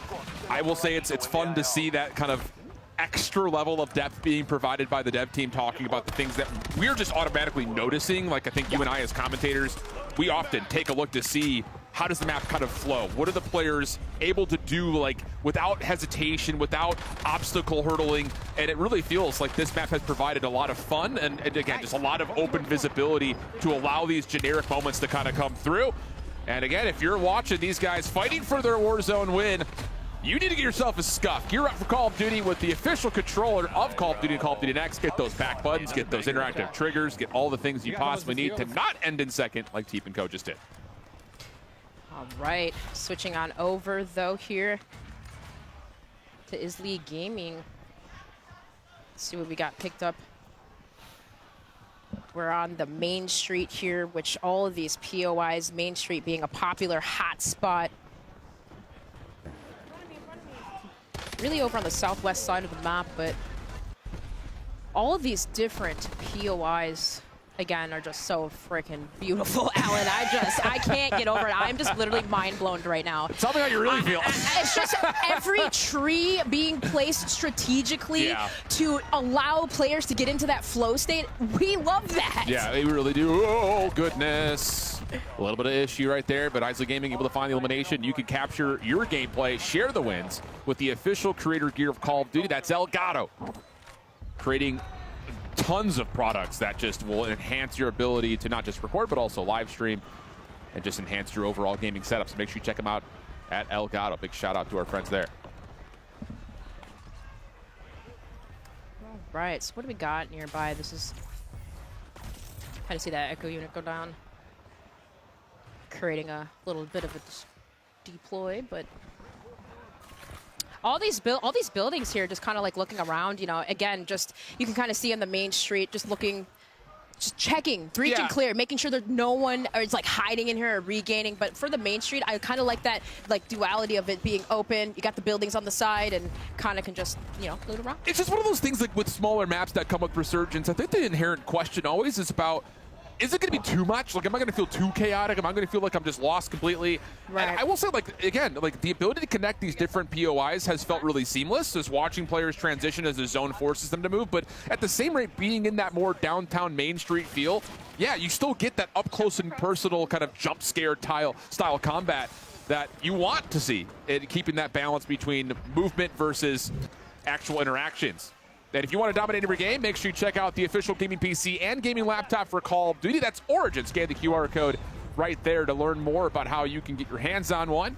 I will say it's fun to see that kind of extra level of depth being provided by the dev team, talking about the things that we're just automatically noticing. Like, I think you and I as commentators, we often take a look to see how does the map kind of flow? What are the players able to do, like, without hesitation, without obstacle hurdling? And it really feels like this map has provided a lot of fun and again, just a lot of open visibility to allow these generic moments to kind of come through. And again, if you're watching these guys fighting for their Warzone win, you need to get yourself a scuff. Gear up for Call of Duty with the official controller of Call of Duty and Call of Duty Next. Get those back buttons, get those interactive triggers, get all the things you possibly need to not end in second like Teep and Co just did. All right, switching on over though here to Isley Gaming. Let's see what we got picked up. We're on the main street here, which all of these POIs, Main Street being a popular hot spot. Really over on the southwest side of the map, but all of these different POIs, again, are just so freaking beautiful, Alan. I can't get over it. I'm just literally mind blown right now. Tell me how you really feel. It's just every tree being placed strategically to allow players to get into that flow state. We love that. Yeah, they really do. Oh, goodness. A little bit of issue right there, but Isley Gaming able to find the elimination. You can capture your gameplay, share the wins with the official creator gear of Call of Duty. That's Elgato, creating tons of products that just will enhance your ability to not just record, but also live stream and just enhance your overall gaming setup. So make sure you check them out at Elgato. Big shout out to our friends there. All right, so what do we got nearby? This is kind of see that echo unit go down, creating a little bit of a deploy, but all these buildings here, just kind of like looking around, you know, again, just you can kind of see on the main street, just looking just checking, reach and clear, making sure there's no one or it's like hiding in here or regaining. But for the main street, I kind of like that like duality of it being open. You got the buildings on the side and kind of can just, you know, loot around. It's just one of those things like with smaller maps that come with Resurgence. I think the inherent question always is about, is it going to be too much? Like, am I going to feel too chaotic? Am I going to feel like I'm just lost completely? Right. And I will say, like, again, like the ability to connect these different POIs has felt really seamless, just watching players transition as the zone forces them to move. But at the same rate, being in that more downtown Main Street feel, yeah, you still get that up close and personal kind of jump scare style combat that you want to see, and keeping that balance between movement versus actual interactions. And if you want to dominate every game, make sure you check out the official gaming PC and gaming laptop for Call of Duty. That's Origin. Scan the QR code right there to learn more about how you can get your hands on one,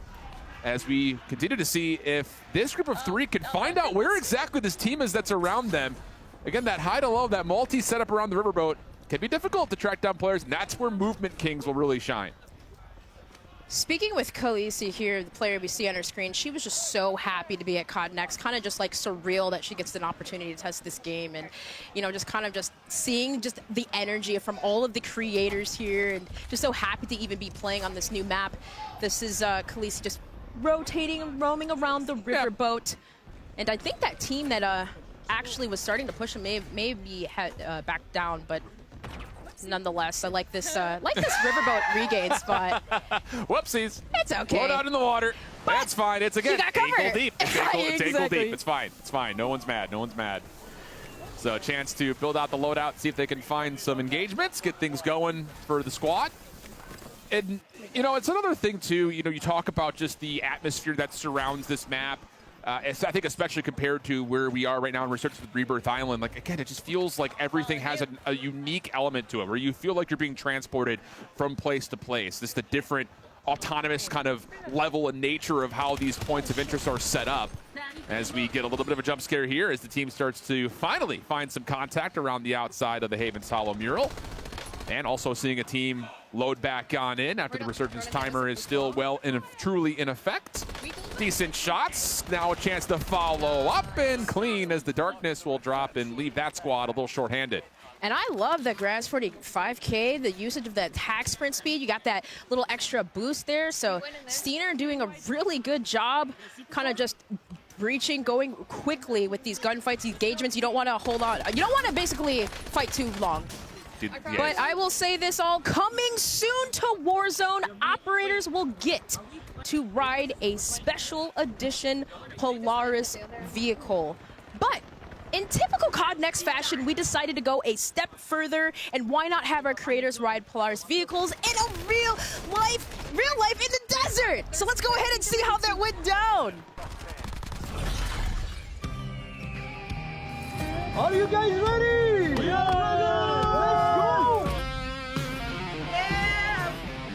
as we continue to see if this group of three can find out where exactly this team is that's around them. Again, that high to low, that multi setup around the riverboat can be difficult to track down players, and that's where Movement Kings will really shine. Speaking with Khaleesi here, the player we see on her screen, she was just so happy to be at COD Next, kind of just like surreal that she gets an opportunity to test this game, and you know, just kind of just seeing just the energy from all of the creators here, and just so happy to even be playing on this new map. This is Khaleesi just rotating and roaming around the riverboat, and I think that team that actually was starting to push him maybe had backed down, but nonetheless, I like this riverboat regain spot. Whoopsies. It's okay. Float out in the water. That's fine. It's again ankle deep. It's ankle deep. It's fine. It's fine. No one's mad. No one's mad. So a chance to build out the loadout, see if they can find some engagements, get things going for the squad. And you know, it's another thing too. You know, you talk about just the atmosphere that surrounds this map. I think especially compared to where we are right now in Resurgence with Rebirth Island, like again, it just feels like everything has a unique element to it, where you feel like you're being transported from place to place. This is the different autonomous kind of level and nature of how these points of interest are set up. As we get a little bit of a jump scare here as the team starts to finally find some contact around the outside of the Havens Hollow mural. And also seeing a team load back on in after the Resurgence timer is still truly in effect. Decent shots. Now a chance to follow up and clean as the darkness will drop and leave that squad a little short-handed. And I love the Grass 45K, the usage of that attack sprint speed. You got that little extra boost there. So Steiner doing a really good job, kind of just breaching, going quickly with these gunfights, these engagements. You don't want to hold on. You don't want to basically fight too long. But I will say this all, coming soon to Warzone, operators will get to ride a special edition Polaris vehicle. But in typical COD Next fashion, we decided to go a step further, and why not have our creators ride Polaris vehicles in a real life in the desert? So let's go ahead and see how that went down. Are you guys ready? We are ready! Let's go!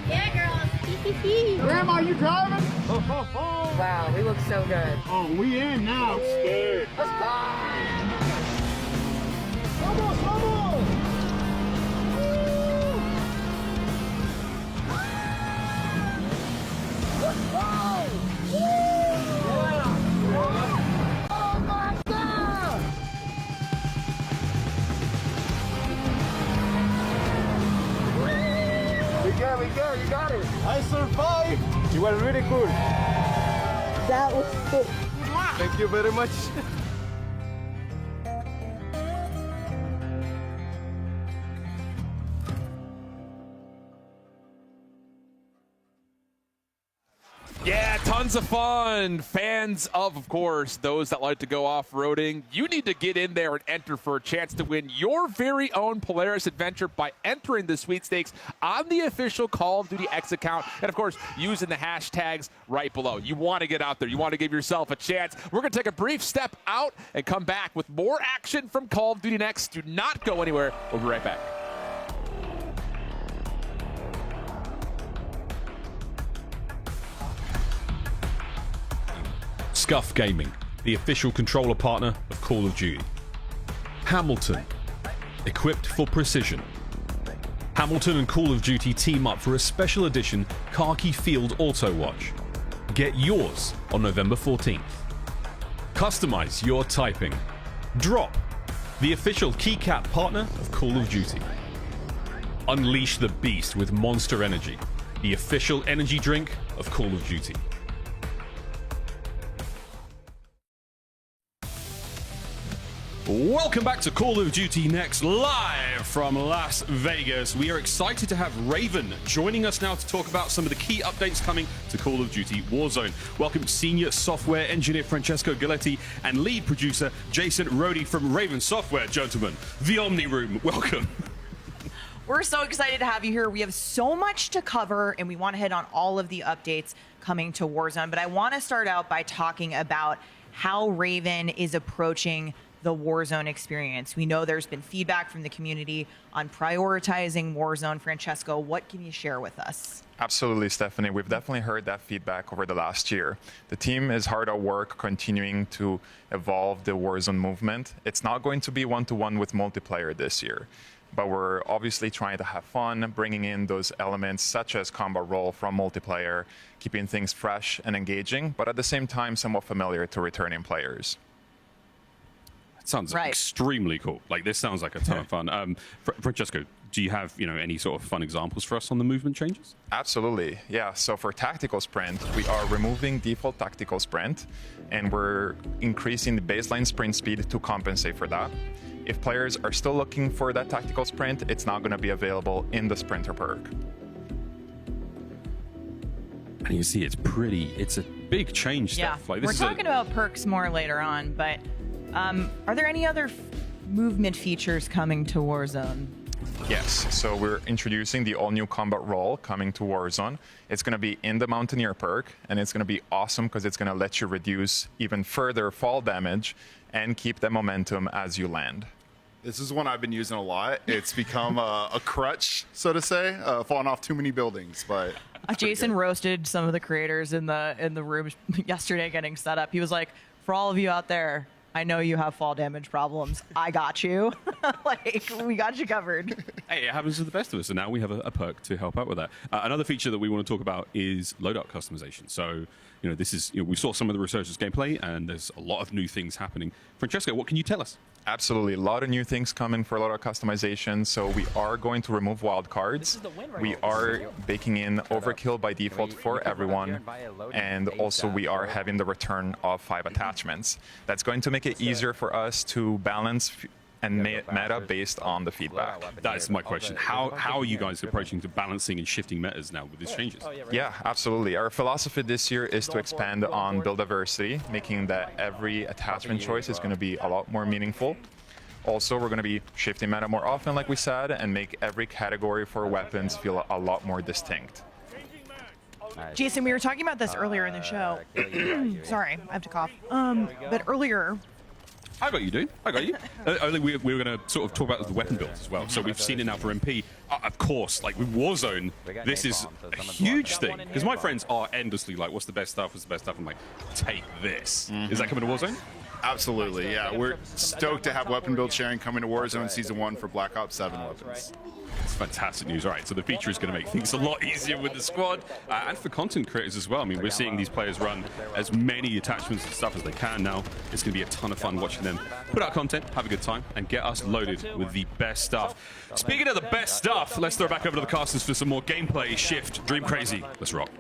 Yeah, girls. Graham, are you driving? Wow, we look so good. Oh, we in now. Scared. Let's go! Vamos, vamos! Let's go! Oh my God! We go, you got it. I survived. You were really cool. That was sick. Thank you very much. Yeah, tons of fun. Fans of course, those that like to go off-roading. You need to get in there and enter for a chance to win your very own Polaris adventure by entering the sweepstakes on the official Call of Duty X account. And of course, using the hashtags right below. You want to get out there. You want to give yourself a chance. We're going to take a brief step out and come back with more action from Call of Duty Next. Do not go anywhere. We'll be right back. Scuff Gaming, the official controller partner of Call of Duty. Hamilton, equipped for precision. Hamilton and Call of Duty team up for a special edition Khaki Field Auto Watch. Get yours on November 14th. Customize your typing. Drop, the official keycap partner of Call of Duty. Unleash the beast with Monster Energy, the official energy drink of Call of Duty. Welcome back to Call of Duty Next, live from Las Vegas. We are excited to have Raven joining us now to talk about some of the key updates coming to Call of Duty Warzone. Welcome Senior Software Engineer Francesco Galletti and Lead Producer Jason Rohde from Raven Software, gentlemen. The Omni Room, welcome. We're so excited to have you here. We have so much to cover, and we want to hit on all of the updates coming to Warzone. But I want to start out by talking about how Raven is approaching the Warzone experience. We know there's been feedback from the community on prioritizing Warzone. Francesco, what can you share with us? Absolutely, Stephanie. We've definitely heard that feedback over the last year. The team is hard at work continuing to evolve the Warzone movement. It's not going to be one-to-one with multiplayer this year, but we're obviously trying to have fun, bringing in those elements such as combat role from multiplayer, keeping things fresh and engaging, but at the same time somewhat familiar to returning players. That sounds extremely cool. Like, this sounds like a ton of fun. Francesco, do you have any sort of fun examples for us on the movement changes? Absolutely, yeah. So for tactical sprint, we are removing default tactical sprint, and we're increasing the baseline sprint speed to compensate for that. If players are still looking for that tactical sprint, it's not going to be available in the sprinter perk. And you see, it's a big change. Yeah, Steph. Like, this we're talking about perks more later on, but are there any other movement features coming to Warzone? Yes, so we're introducing the all-new combat role coming to Warzone. It's going to be in the Mountaineer perk, and it's going to be awesome because it's going to let you reduce even further fall damage and keep the momentum as you land. This is one I've been using a lot. It's become a crutch, so to say, falling off too many buildings, but... Jason roasted some of the creators in the room yesterday getting set up. He was like, for all of you out there, I know you have fall damage problems. I got you. Like, we got you covered. Hey, it happens to the best of us, and now we have a perk to help out with that. Another feature that we want to talk about is loadout customization. So, this is, we saw some of the Resurgence gameplay, and there's a lot of new things happening. Francesco, what can you tell us? Absolutely. A lot of new things coming for loadout customization. So we are going to remove wildcards. We are baking in overkill by default for everyone. And also we are having the return of 5 attachments. That's going to make it easier for us to balance and meta based on the feedback. That is my question. How are you guys approaching to balancing and shifting metas now with these changes? Yeah, absolutely. Our philosophy this year is to expand on build diversity, making that every attachment choice is going to be a lot more meaningful. Also, we're going to be shifting meta more often, like we said, and make every category for weapons feel a lot more distinct. Jason, we were talking about this earlier in the show. Sorry, I have to cough. But earlier... I got you, dude. I got you. We were going to sort of talk about the weapon builds as well. So we've seen it now for MP. Of course, like with Warzone, this is a huge thing. Because my friends are endlessly like, what's the best stuff? What's the best stuff? I'm like, take this. Is that coming to Warzone? Absolutely, yeah. We're stoked to have weapon build sharing coming to Warzone Season 1 for Black Ops 7 weapons. It's fantastic news. All right, so the feature is going to make things a lot easier with the squad and for content creators as well. I mean, we're seeing these players run as many attachments and stuff as they can now. It's going to be a ton of fun watching them put out content, have a good time, and get us loaded with the best stuff. Speaking of the best stuff, let's throw back over to the casters for some more gameplay. Shift, Dream Crazy. Let's rock.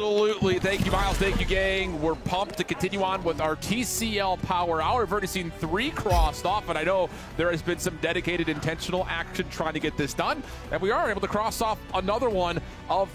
Absolutely. Thank you, Miles. Thank you, gang. We're pumped to continue on with our TCL Power Hour. We've already seen 3 crossed off, and I know there has been some dedicated, intentional action trying to get this done. And we are able to cross off another 2 of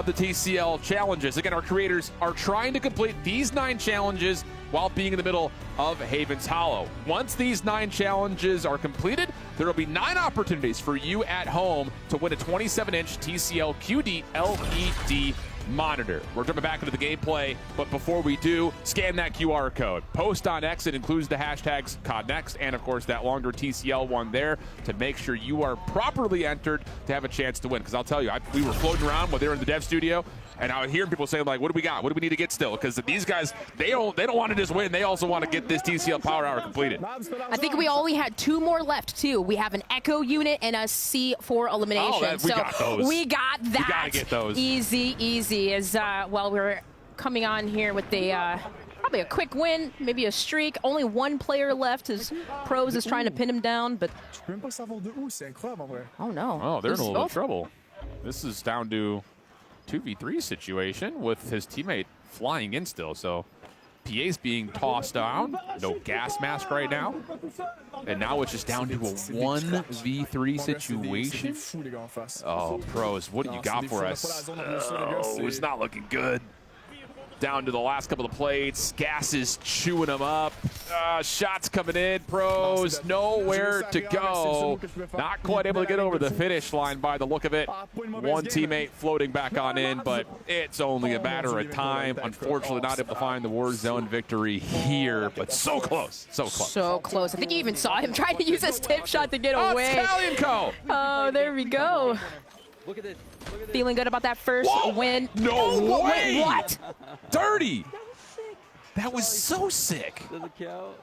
the TCL challenges. Again, our creators are trying to complete these 9 challenges while being in the middle of Haven's Hollow. Once these 9 challenges are completed, there will be 9 opportunities for you at home to win a 27-inch TCL QD LED monitor. We're jumping back into the gameplay, but before we do, scan that QR code. Post on X, it includes the hashtags CODNEXT and, of course, that longer TCL one there to make sure you are properly entered to have a chance to win. Because I'll tell you, we were floating around when they were in the dev studio, and I would hear people saying, like, what do we got? What do we need to get still? Because these guys, they don't want to just win. They also want to get this TCL Power Hour completed. I think we only had 2 more left, too. We have an Echo unit and a C4 elimination. We got those. We got that. We got to get those. Easy, easy. As, well, we're coming on here with the... probably a quick win, maybe a streak. Only one player left. His Pros is trying to pin him down, but oh no. Oh, they're in a little bit of trouble. This is down to 2v3 situation with his teammate flying in still. So PA's being tossed down. No gas mask right now. And now it's just down to a 1v3 situation. Oh, Pros, what do you got for us? Oh, it's not looking good. Down to the last couple of plates. Gas is chewing them up. Shots coming in. Pros nowhere to go. Not quite able to get over the finish line by the look of it. One teammate floating back on in, but it's only a matter of time. Unfortunately, not able to find the Warzone victory here, but so close. So close. So close. I think you even saw him trying to use his tip shot to get away. Italian Co. Oh, there we go. Look at this. Feeling good about that first win. No way! Wait, what? Dirty! That was so sick. Does it count?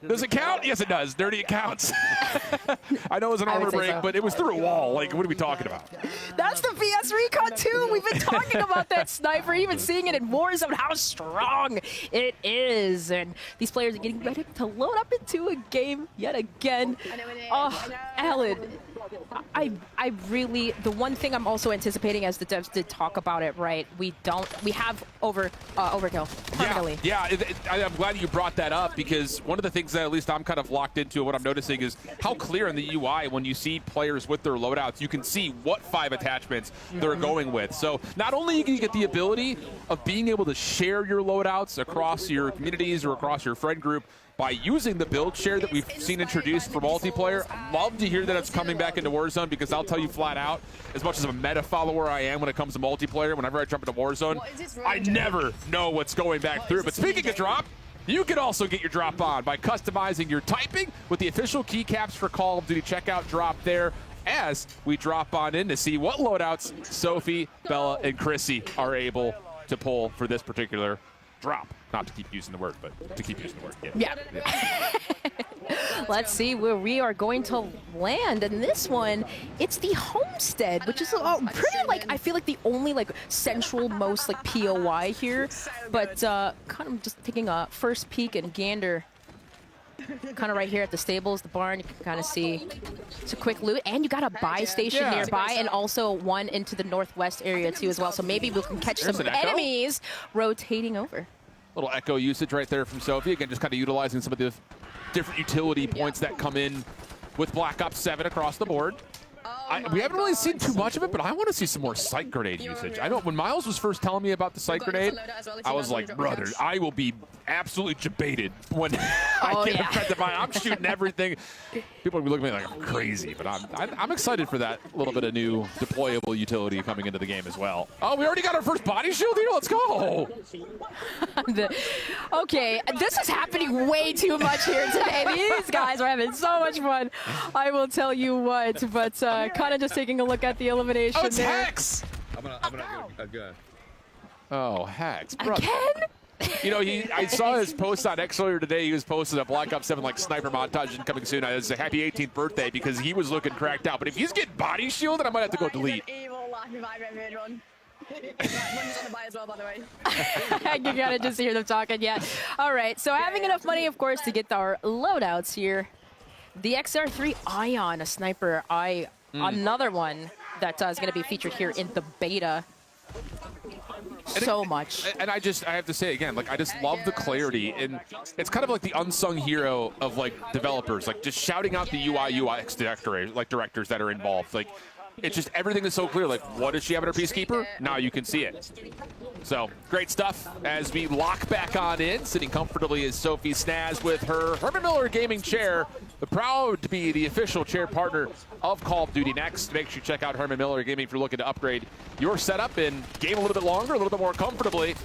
Does it count? Yes, it does. Dirty, it counts. I know it was an armor break, but it was through a wall. Like, what are we talking about? That's the VS Recon too. We've been talking about that sniper, even seeing it in Warzone, how strong it is. And these players are getting ready to load up into a game yet again. Oh, Alan, I really, the one thing I'm also anticipating, as the devs did talk about it, right? We have overkill permanently. Yeah, I'm glad you brought that up, because one of the things that at least I'm kind of locked into, what I'm noticing is how clear in the UI when you see players with their loadouts, you can see what 5 attachments they're going with. So not only can you get the ability of being able to share your loadouts across your communities or across your friend group by using the build share that we've seen introduced for multiplayer. I love to hear that it's coming back into Warzone, because I'll tell you flat out, as much as a meta follower I am when it comes to multiplayer, whenever I jump into Warzone, I never know what's going back through. But speaking of drop, you can also get your drop on by customizing your typing with the official keycaps for Call of Duty. Checkout drop there as we drop on in to see what loadouts Sophie, Bella, and Chrissy are able to pull for this particular drop. Not to keep using the word, but to keep using the word. Yeah. Let's see where we are going to land. And this one, it's the Homestead, which is pretty, like, I feel like the only, like, central most, like, POI here. But kind of just taking a first peek and gander kind of right here at the stables, the barn. You can kind of see it's a quick loot. And you got a buy station nearby, and also one into the northwest area, too, as well. So maybe we can catch some enemies rotating over. Little echo usage right there from Sophie. Again, just kind of utilizing some of the different utility points that come in with Black Ops 7 across the board. We haven't really seen too much of it, but I want to see some more sight grenade usage. I know when Miles was first telling me about the sight grenade, I was like, brother, I will be absolutely debated when I get effective. I'm shooting everything. People will be looking at me like I'm crazy, but I'm excited for that little bit of new deployable utility coming into the game as well. Oh, we already got our first body shield here. Let's go. Okay, this is happening way too much here today. These guys are having so much fun. I will tell you what, but kind of just taking a look at the elimination it's there. Hex! I'm gonna go. Oh, Hex, brother. Again? You know, I saw his post on X earlier today. He was posting a Black Ops 7 like sniper montage and coming soon. It's a happy 18th birthday because he was looking cracked out. But if he's getting body shielded, I might have to go delete. You gotta just hear them talking, yeah. All right, so having enough money, of course, to get our loadouts here. The XR3 Ion, a sniper, another one that is going to be featured here in the beta. So much. And I have to say again, like, I just love the clarity, and it's kind of like the unsung hero of like developers, like just shouting out the UI UX directors that are involved. Like, it's just everything is so clear. Like, what does she have in her Peacekeeper? Now you can see it. So, great stuff as we lock back on in. Sitting comfortably is Sophie Snaz with her Herman Miller gaming chair. Proud to be the official chair partner of Call of Duty Next. Make sure you check out Herman Miller Gaming if you're looking to upgrade your setup and game a little bit longer, a little bit more comfortably.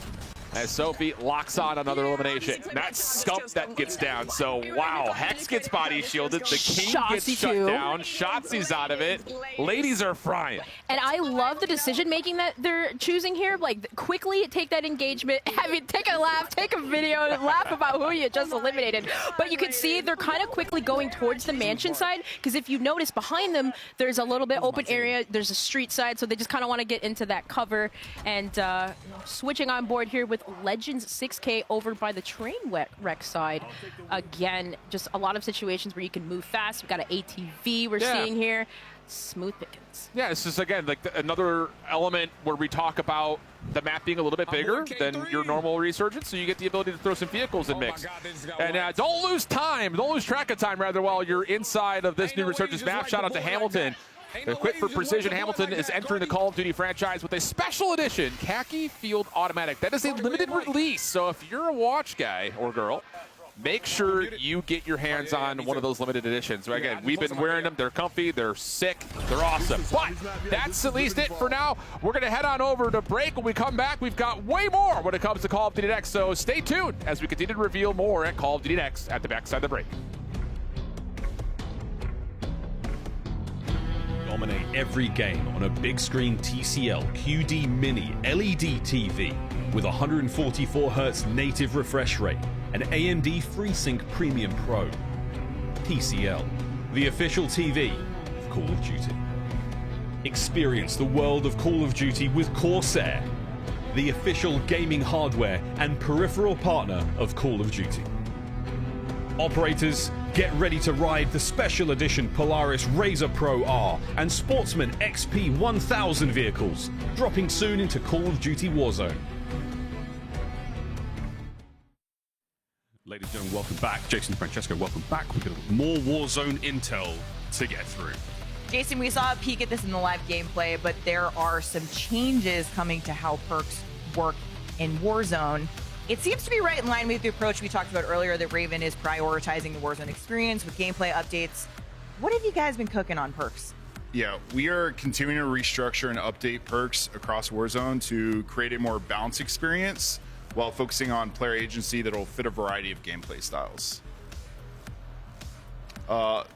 As Sophie locks on another elimination. That's Scump that gets down. So, wow, Hex gets body shielded. The King gets shut down. Shotzi's out of it. Ladies are frying. And I love the decision-making that they're choosing here. Like, quickly take that engagement. I mean, take a laugh, take a video, and laugh about who you just eliminated. But you can see they're kind of quickly going towards the mansion side, because if you notice behind them, there's a little bit open area. There's a street side, so they just kind of want to get into that cover. And switching on board here with with Legends 6K over by the train wreck side. Again, just a lot of situations where you can move fast. We've got an ATV we're seeing here. Smooth pickings. Yeah, it's just, again, like another element where we talk about the map being a little bit bigger than your normal resurgence, so you get the ability to throw some vehicles in mix. And don't lose time, don't lose track of time, rather, while you're inside of this new resurgence map. Shout out to Hamilton. Equipped for precision, Hamilton is entering the Call of Duty franchise with a special edition khaki field automatic. That is a limited release, so if you're a watch guy or girl, make sure you get your hands on one of those limited editions. So again, we've been wearing them. They're comfy. They're sick. They're awesome. But that's at least it for now. We're going to head on over to break. When we come back, we've got way more when it comes to Call of Duty Next. So stay tuned as we continue to reveal more at Call of Duty Next at the backside of the break. Dominate every game on a big screen TCL QD Mini LED TV with 144Hz native refresh rate and AMD FreeSync Premium Pro. TCL, the official TV of Call of Duty. Experience the world of Call of Duty with Corsair, the official gaming hardware and peripheral partner of Call of Duty. Operators, get ready to ride the special edition Polaris Razor Pro R and Sportsman XP 1000 vehicles, dropping soon into Call of Duty Warzone. Ladies and gentlemen, welcome back. Jason, Francesco, welcome back. We've got more Warzone intel to get through. Jason, we saw a peek at this in the live gameplay, but there are some changes coming to how perks work in Warzone. It seems to be right in line with the approach we talked about earlier that Raven is prioritizing the Warzone experience with gameplay updates. What have you guys been cooking on perks? Yeah, we are continuing to restructure and update perks across Warzone to create a more balanced experience while focusing on player agency that will fit a variety of gameplay styles.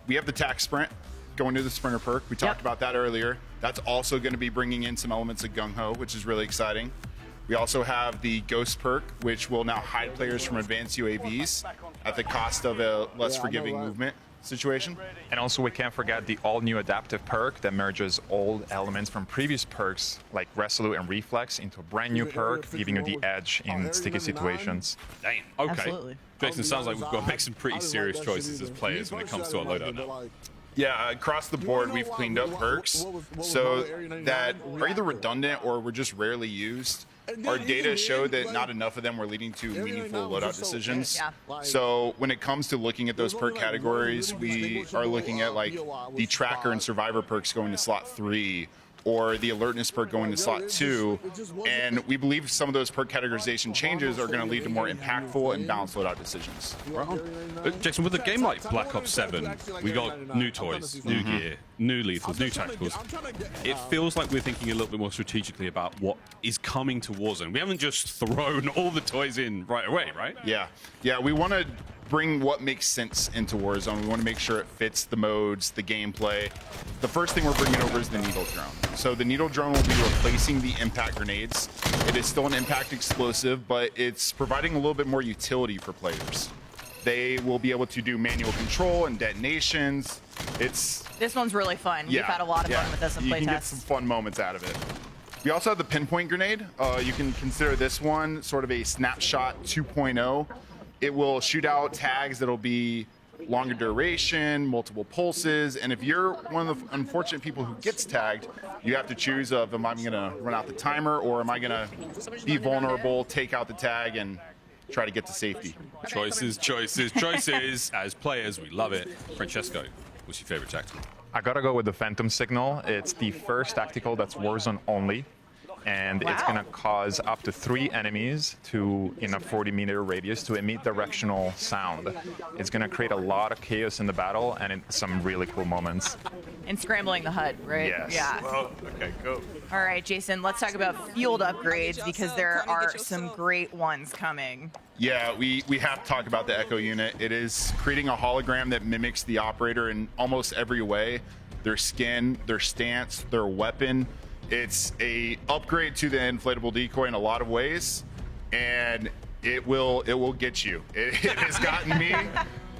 We have the tack sprint going to the sprinter perk. We talked about that earlier. That's also going to be bringing in some elements of gung-ho, which is really exciting. We also have the ghost perk, which will now hide players from advanced UAVs at the cost of a less forgiving movement situation. And also we can't forget the all-new adaptive perk that merges old elements from previous perks like Resolute and Reflex into a brand new perk, giving you the edge in sticky situations. Damn. Okay. Absolutely. Jason, sounds like we've got to make some pretty serious choices as players when it comes to our loadout now. Yeah, across the board, we've cleaned up perks so that are either redundant or were just rarely used. Our data showed that not enough of them were leading to meaningful loadout decisions. So when it comes to looking at those perk categories, we are looking at like the tracker and survivor perks going to slot 3 or the alertness perk going to slot 2. And we believe some of those perk categorization changes are going to lead to more impactful and balanced loadout decisions. Jason, with a game like Black Ops 7, we got new toys, new gear, new lethals, new tacticals. It feels like we're thinking a little bit more strategically about what is coming to Warzone. We haven't just thrown all the toys in right away, right? Yeah, we want to bring what makes sense into Warzone. We want to make sure it fits the modes, the gameplay. The first thing we're bringing over is the needle drone. So the needle drone will be replacing the impact grenades. It is still an impact explosive, but it's providing a little bit more utility for players. They will be able to do manual control and detonations. This one's really fun. We've had a lot of fun with this in playtest. You can get some fun moments out of it. We also have the pinpoint grenade. You can consider this one sort of a snapshot 2.0. It will shoot out tags that'll be longer duration, multiple pulses, and if you're one of the unfortunate people who gets tagged, you have to choose of, am I going to run out the timer or am I going to be vulnerable, take out the tag, and try to get to safety? Choices, choices, choices. As players, we love it. Francesco, what's your favorite tactical? I gotta go with the Phantom Signal. It's the first tactical that's Warzone only. And it's going to cause up to 3 enemies in a 40-meter radius to emit directional sound. It's going to create a lot of chaos in the battle and some really cool moments. And scrambling the HUD, right? Yes. Yeah. Well, okay, go. All right, Jason, let's talk about field upgrades because there are some great ones coming. Yeah, we have to talk about the Echo unit. It is creating a hologram that mimics the operator in almost every way. Their skin, their stance, their weapon. It's a upgrade to the inflatable decoy in a lot of ways, and it will get you. It has gotten me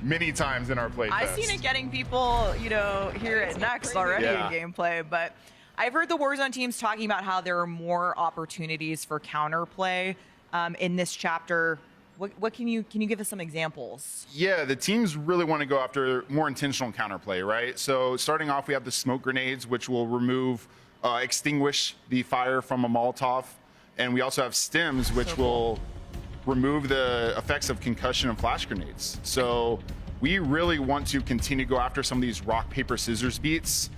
many times in our playtest. I've seen it getting people, here at Next already in gameplay, but I've heard the Warzone teams talking about how there are more opportunities for counterplay in this chapter. What can you give us some examples? Yeah, the teams really want to go after more intentional counterplay, right? So starting off, we have the smoke grenades, which will extinguish the fire from a Molotov. And we also have stems, which will remove the effects of concussion and flash grenades. So we really want to continue to go after some of these rock, paper, scissors beats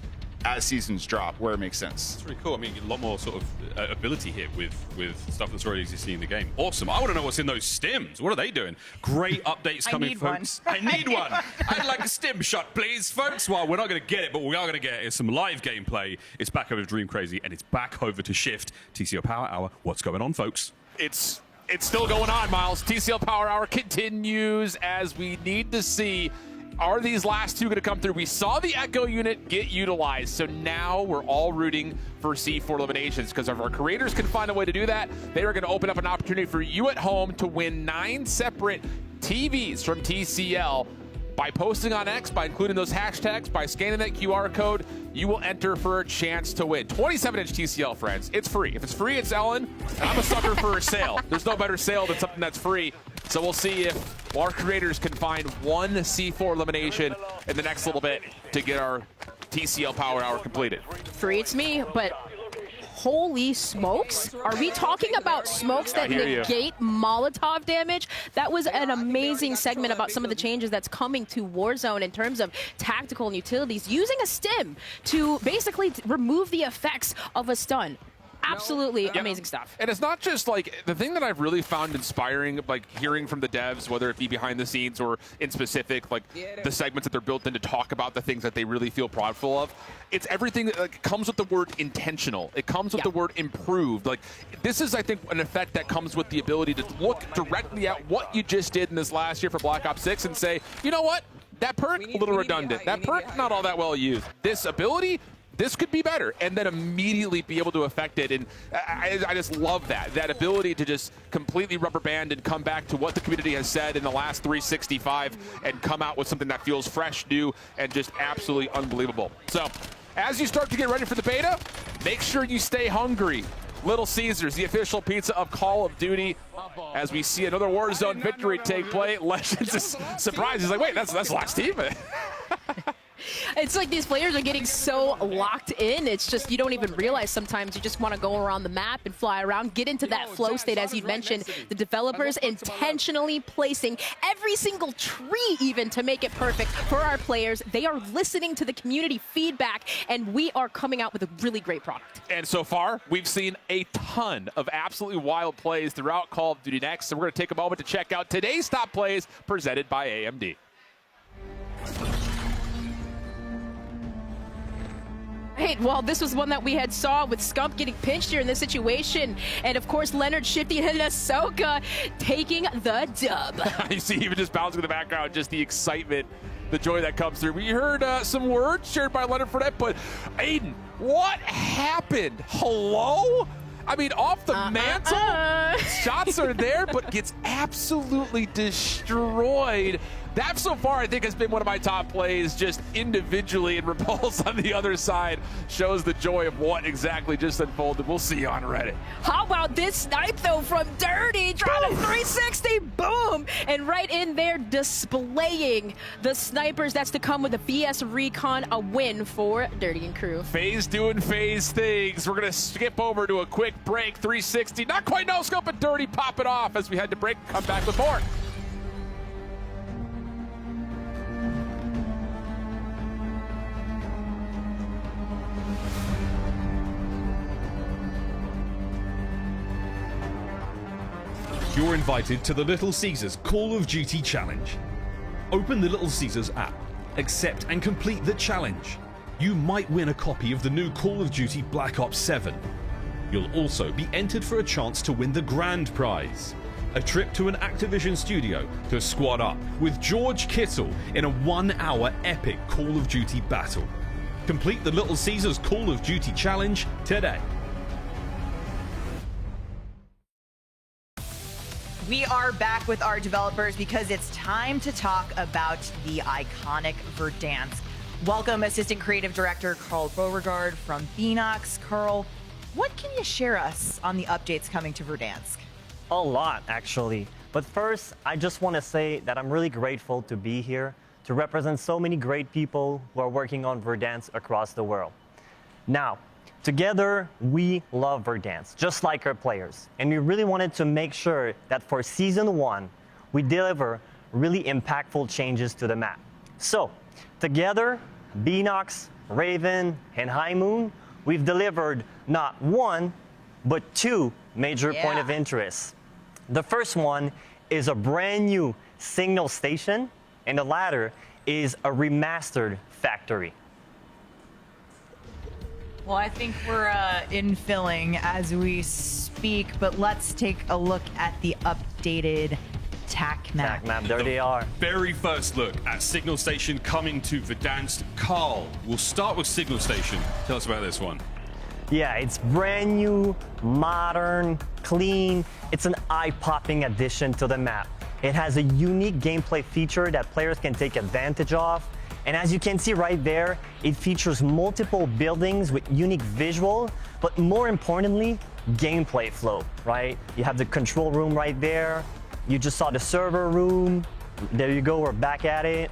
as seasons drop, where it makes sense. It's really cool. I mean, a lot more sort of ability here with stuff that's already existing in the game. Awesome. I want to know what's in those stims. What are they doing? Great updates coming, folks. I need one. I'd like a stim shot, please, folks. Well, we're not going to get it, but we are going to get some live gameplay. It's back over to Dream Crazy, and it's back over to Shift. TCL Power Hour. What's going on, folks? It's still going on, Miles. TCL Power Hour continues as we need to see, are these last two going to come through? We saw the Echo unit get utilized, so now we're all rooting for C4 eliminations, because if our creators can find a way to do that, they are going to open up an opportunity for you at home to win 9 separate TVs from TCL. By posting on X, by including those hashtags, by scanning that QR code, you will enter for a chance to win. 27-inch TCL, friends. It's free. If it's free, it's Ellen. I'm a sucker for a sale. There's no better sale than something that's free. So we'll see if our creators can find one C4 elimination in the next little bit to get our TCL Power Hour completed. Free, it's me, but holy smokes. Are we talking about smokes that negate Molotov damage? That was an amazing segment about some of the changes that's coming to Warzone in terms of tactical and utilities, using a stim to basically remove the effects of a stun. Absolutely amazing stuff. And it's not just like, the thing that I've really found inspiring, like hearing from the devs, whether it be behind the scenes or in specific, like the segments that they're built in to talk about the things that they really feel proudful of. It's everything that comes with the word intentional. It comes with the word improved. Like, this is, I think, an effect that comes with the ability to look directly at what you just did in this last year for Black Ops 6 and say, you know what? That perk, a little redundant. That perk, not all that well used. This ability, this could be better, and then immediately be able to affect it. And I just love that ability to just completely rubber band and come back to what the community has said in the last 365 and come out with something that feels fresh, new, and just absolutely unbelievable. So as you start to get ready for the beta, make sure you stay hungry. Little Caesars, the official pizza of Call of Duty, as we see another Warzone victory take place. Legends is surprised. He's like, wait, that's the last team? It's like these players are getting so locked in. It's just, you don't even realize sometimes. You just want to go around the map and fly around, get into that flow state. As you mentioned, the developers intentionally placing every single tree even to make it perfect for our players. They are listening to the community feedback, and we are coming out with a really great product. And so far, we've seen a ton of absolutely wild plays throughout Call of Duty Next. So we're going to take a moment to check out today's top plays presented by AMD. Right, well, this was one that we had saw with Scump getting pinched here in this situation. And, of course, Leonard Shifty and Ahsoka taking the dub. You see even just bouncing in the background, just the excitement, the joy that comes through. We heard some words shared by Leonard Fournette, but Aiden, what happened? Hello? I mean, off the mantle, shots are there, but gets absolutely destroyed. That so far, I think, has been one of my top plays, just individually, and Repulse on the other side shows the joy of what exactly just unfolded. We'll see you on Reddit. How about this snipe, though, from Dirty? Trying to 360, boom! And right in there, displaying the snipers. That's to come with the BS Recon, a win for Dirty and crew. FaZe doing FaZe things. We're going to skip over to a quick break. 360, not quite no scope, but Dirty pop it off as we head to break. Come back with more. You're invited to the Little Caesars Call of Duty Challenge. Open the Little Caesars app, accept and complete the challenge. You might win a copy of the new Call of Duty Black Ops 7. You'll also be entered for a chance to win the grand prize, a trip to an Activision studio to squad up with George Kittle in a 1-hour epic Call of Duty battle. Complete the Little Caesars Call of Duty Challenge today. We are back with our developers because it's time to talk about the iconic Verdansk. Welcome, Assistant Creative Director Carl Beauregard from Beanox. Carl, what can you share us on the updates coming to Verdansk? A lot, actually. But first, I just want to say that I'm really grateful to be here to represent so many great people who are working on Verdansk across the world. Now, together, we love Verdansk, just like our players. And we really wanted to make sure that for Season 1, we deliver really impactful changes to the map. So, together, Beanox, Raven, and High Moon, we've delivered not one, but two major point of interest. The first one is a brand new signal station, and the latter is a remastered factory. Well, I think we're infilling as we speak, but let's take a look at the updated TAC map. TAC map, there they are. Very first look at Signal Station coming to Verdansk. Carl, we'll start with Signal Station. Tell us about this one. Yeah, it's brand new, modern, clean. It's an eye-popping addition to the map. It has a unique gameplay feature that players can take advantage of. And as you can see right there, it features multiple buildings with unique visual, but more importantly, gameplay flow, right? You have the control room right there. You just saw the server room. There you go, we're back at it.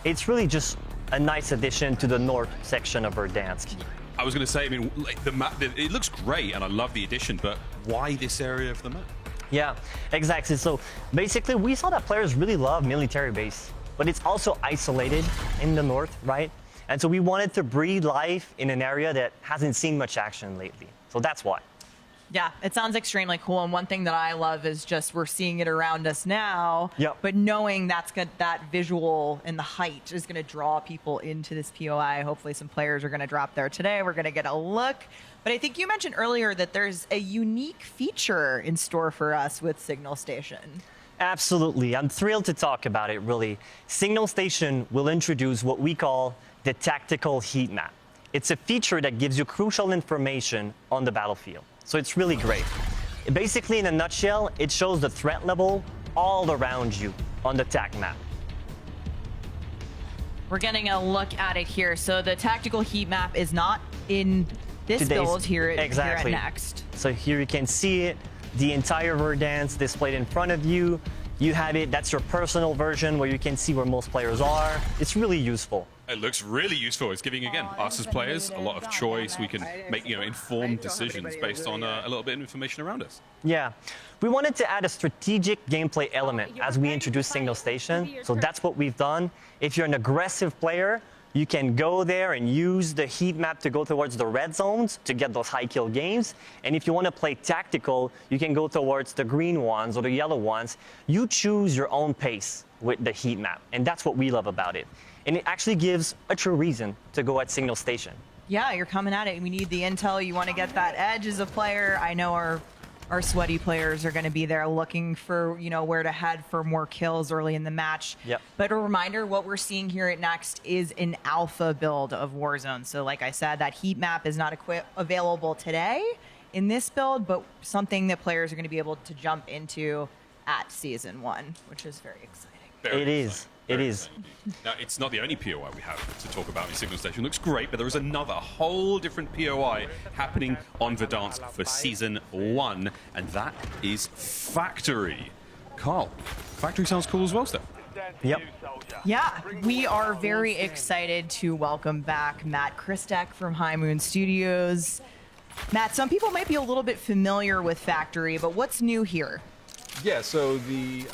It's really just a nice addition to the north section of Verdansk. I was going to say, I mean, like the map, it looks great, and I love the addition, but why this area of the map? Yeah, exactly. So basically, we saw that players really love military base, but it's also isolated in the north, right? And so we wanted to breathe life in an area that hasn't seen much action lately. So that's why. Yeah, it sounds extremely cool. And one thing that I love is just we're seeing it around us now. Yep. But knowing that's good, that visual and the height is going to draw people into this POI. Hopefully some players are going to drop there today. We're going to get a look. But I think you mentioned earlier that there's a unique feature in store for us with Signal Station. Absolutely. I'm thrilled to talk about it, really. Signal Station will introduce what we call the tactical heat map. It's a feature that gives you crucial information on the battlefield. So it's really great. Basically, in a nutshell, it shows the threat level all around you on the TAC map. We're getting a look at it here. So the tactical heat map is not in this build here at Next. So here you can see it, the entire Verdansk displayed in front of you. You have it, that's your personal version where you can see where most players are. It's really useful. It looks really useful. It's giving, again, us as players a lot of choice. We can make, informed decisions based on a little bit of information around us. Yeah. We wanted to add a strategic gameplay element as we introduce Signal Station. So that's what we've done. If you're an aggressive player, you can go there and use the heat map to go towards the red zones to get those high kill games. And if you want to play tactical, you can go towards the green ones or the yellow ones. You choose your own pace with the heat map. And that's what we love about it. And it actually gives a true reason to go at Signal Station. Yeah, you're coming at it. We need the intel. You want to get that edge as a player. I know our sweaty players are going to be there looking for, where to head for more kills early in the match. Yep. But a reminder, what we're seeing here at Next is an alpha build of Warzone. So like I said, that heat map is not available today in this build, but something that players are going to be able to jump into at Season 1, which is very exciting. It is. It is. Now, it's not the only POI we have to talk about in Signal Station. It looks great, but there is another whole different POI happening on Verdansk for Season 1, and that is Factory. Carl, Factory sounds cool as well, Steph. Yep. Yeah, we are very excited to welcome back Matt Christek from High Moon Studios. Matt, some people might be a little bit familiar with Factory, but what's new here? Yeah, so the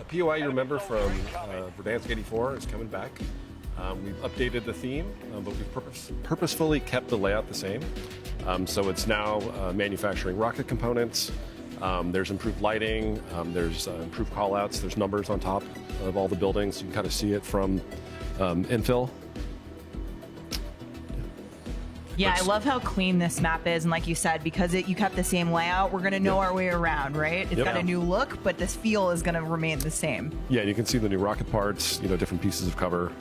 POI you remember from Verdansk 84 is coming back. We've updated the theme, but we've purposefully kept the layout the same. So it's now manufacturing rocket components. There's improved lighting. There's improved callouts. There's numbers on top of all the buildings. You can kind of see it from infill. Yeah, I love how clean this map is, and like you said, because you kept the same layout, we're going to know our way around, right? It's got a new look, but this feel is going to remain the same. Yeah, you can see the new rocket parts, different pieces of cover.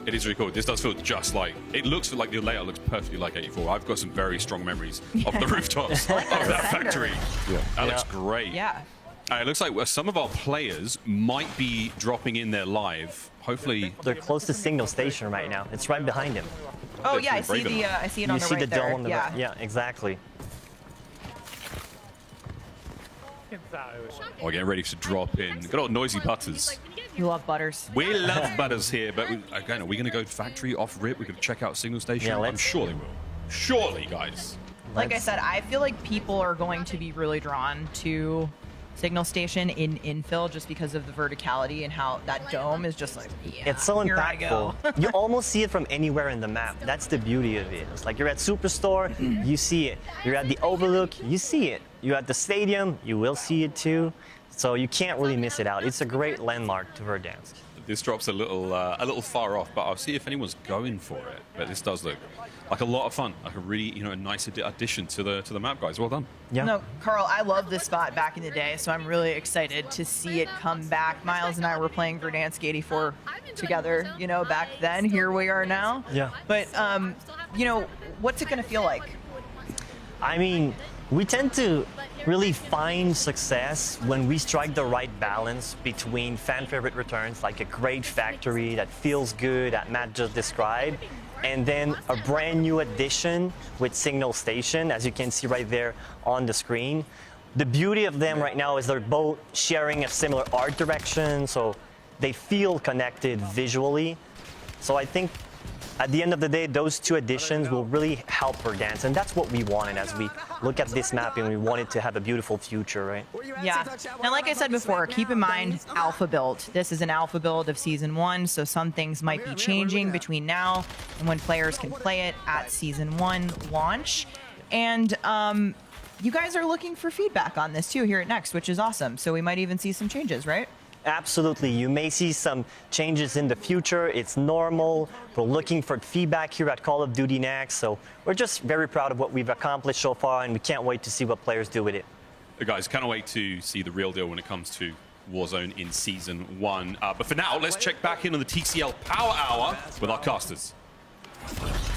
It is really cool. This does feel just like, it looks like the layout looks perfectly like 84. I've got some very strong memories of the rooftops of that factory. Yeah. That looks great. Yeah. It looks like some of our players might be dropping in there live. Hopefully, they're close to Signal Station right now. It's right behind him. Oh yeah, I see it on the right there. You see the dome on the right. Yeah, exactly. Oh, getting ready to drop in. Good old noisy Butters. You love Butters. We love Butters here, but again, are we going to go factory off rip? We're going to check out Signal Station? Yeah, I'm sure they will. Surely, guys. Like I said, I feel like people are going to be really drawn to Signal Station in infill just because of the verticality and how that dome is just like, yeah, it's so here I go. impactful. You almost see it from anywhere in the map. That's the beauty of it. It's like you're at Superstore, you see it. You're at the Overlook, you see it. You're at the stadium, you will see it too. So you can't really miss it out. It's a great landmark to Verdansk. This drops a little far off, but I'll see if anyone's going for it. But this does look like a lot of fun, like a really, a nice addition to the map, guys. Well done. Yeah. No, Carl, I loved this spot back in the day, so I'm really excited to see it come back. Miles and I were playing Verdansk 84 together, back then. Here we are now. Yeah. But, what's it going to feel like? I mean, we tend to really find success when we strike the right balance between fan favorite returns, like a great factory that feels good, that Matt just described, and then a brand new addition with Signal Station, as you can see right there on the screen. The beauty of them right now is they're both sharing a similar art direction, so they feel connected visually. So I think at the end of the day, those two additions will really help Verdansk, and that's what we wanted as we look at this map and we wanted to have a beautiful future, right? Yeah. Now, like I said before, keep in mind alpha build. This is an alpha build of Season 1, so some things might be changing between now and when players can play it at Season 1 launch. And you guys are looking for feedback on this too here at Next, which is awesome. So we might even see some changes, right? Absolutely. You may see some changes in the future. It's normal. We're looking for feedback here at Call of Duty Next. So we're just very proud of what we've accomplished so far, and we can't wait to see what players do with it. Guys, can't wait to see the real deal when it comes to Warzone in Season 1. But for now, let's check back in on the TCL Power Hour with our casters.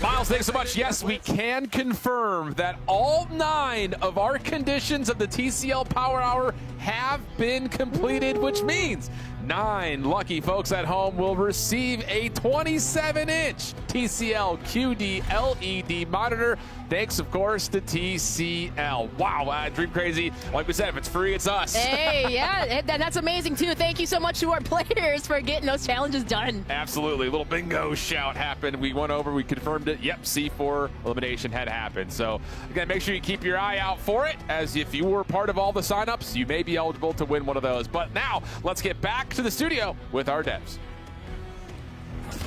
Miles, thanks so much. Yes, we can confirm that all 9 of our conditions of the TCL Power Hour have been completed, which means 9 lucky folks at home will receive a 27-inch TCL QD LED monitor. Thanks, of course, to TCL. Wow, Dream Crazy. Like we said, if it's free, it's us. Hey, yeah, and that's amazing, too. Thank you so much to our players for getting those challenges done. Absolutely. A little bingo shout happened. We went over, we confirmed it. Yep, C4 elimination had happened. So, again, make sure you keep your eye out for it, as if you were part of all the signups, you may be eligible to win one of those. But now, let's get back to the studio with our devs.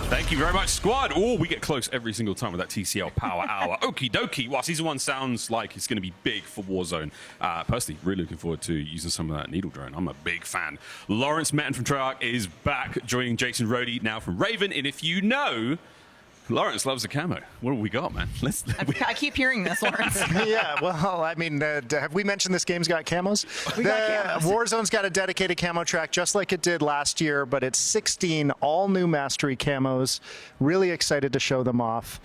Thank you very much, squad. Oh, we get close every single time with that TCL Power Hour. Okie dokie. Wow, Season 1 sounds like it's going to be big for Warzone. Personally, really looking forward to using some of that needle drone. I'm a big fan. Lawrence Metten from Treyarch is back, joining Jason Rhodey now from Raven. And if you know, Lawrence loves a camo. What have we got, man? I keep hearing this, Lawrence. Yeah, well, I mean, have we mentioned this game's got camos? Warzone's got a dedicated camo track, just like it did last year, but it's 16 all-new Mastery camos. Really excited to show them off.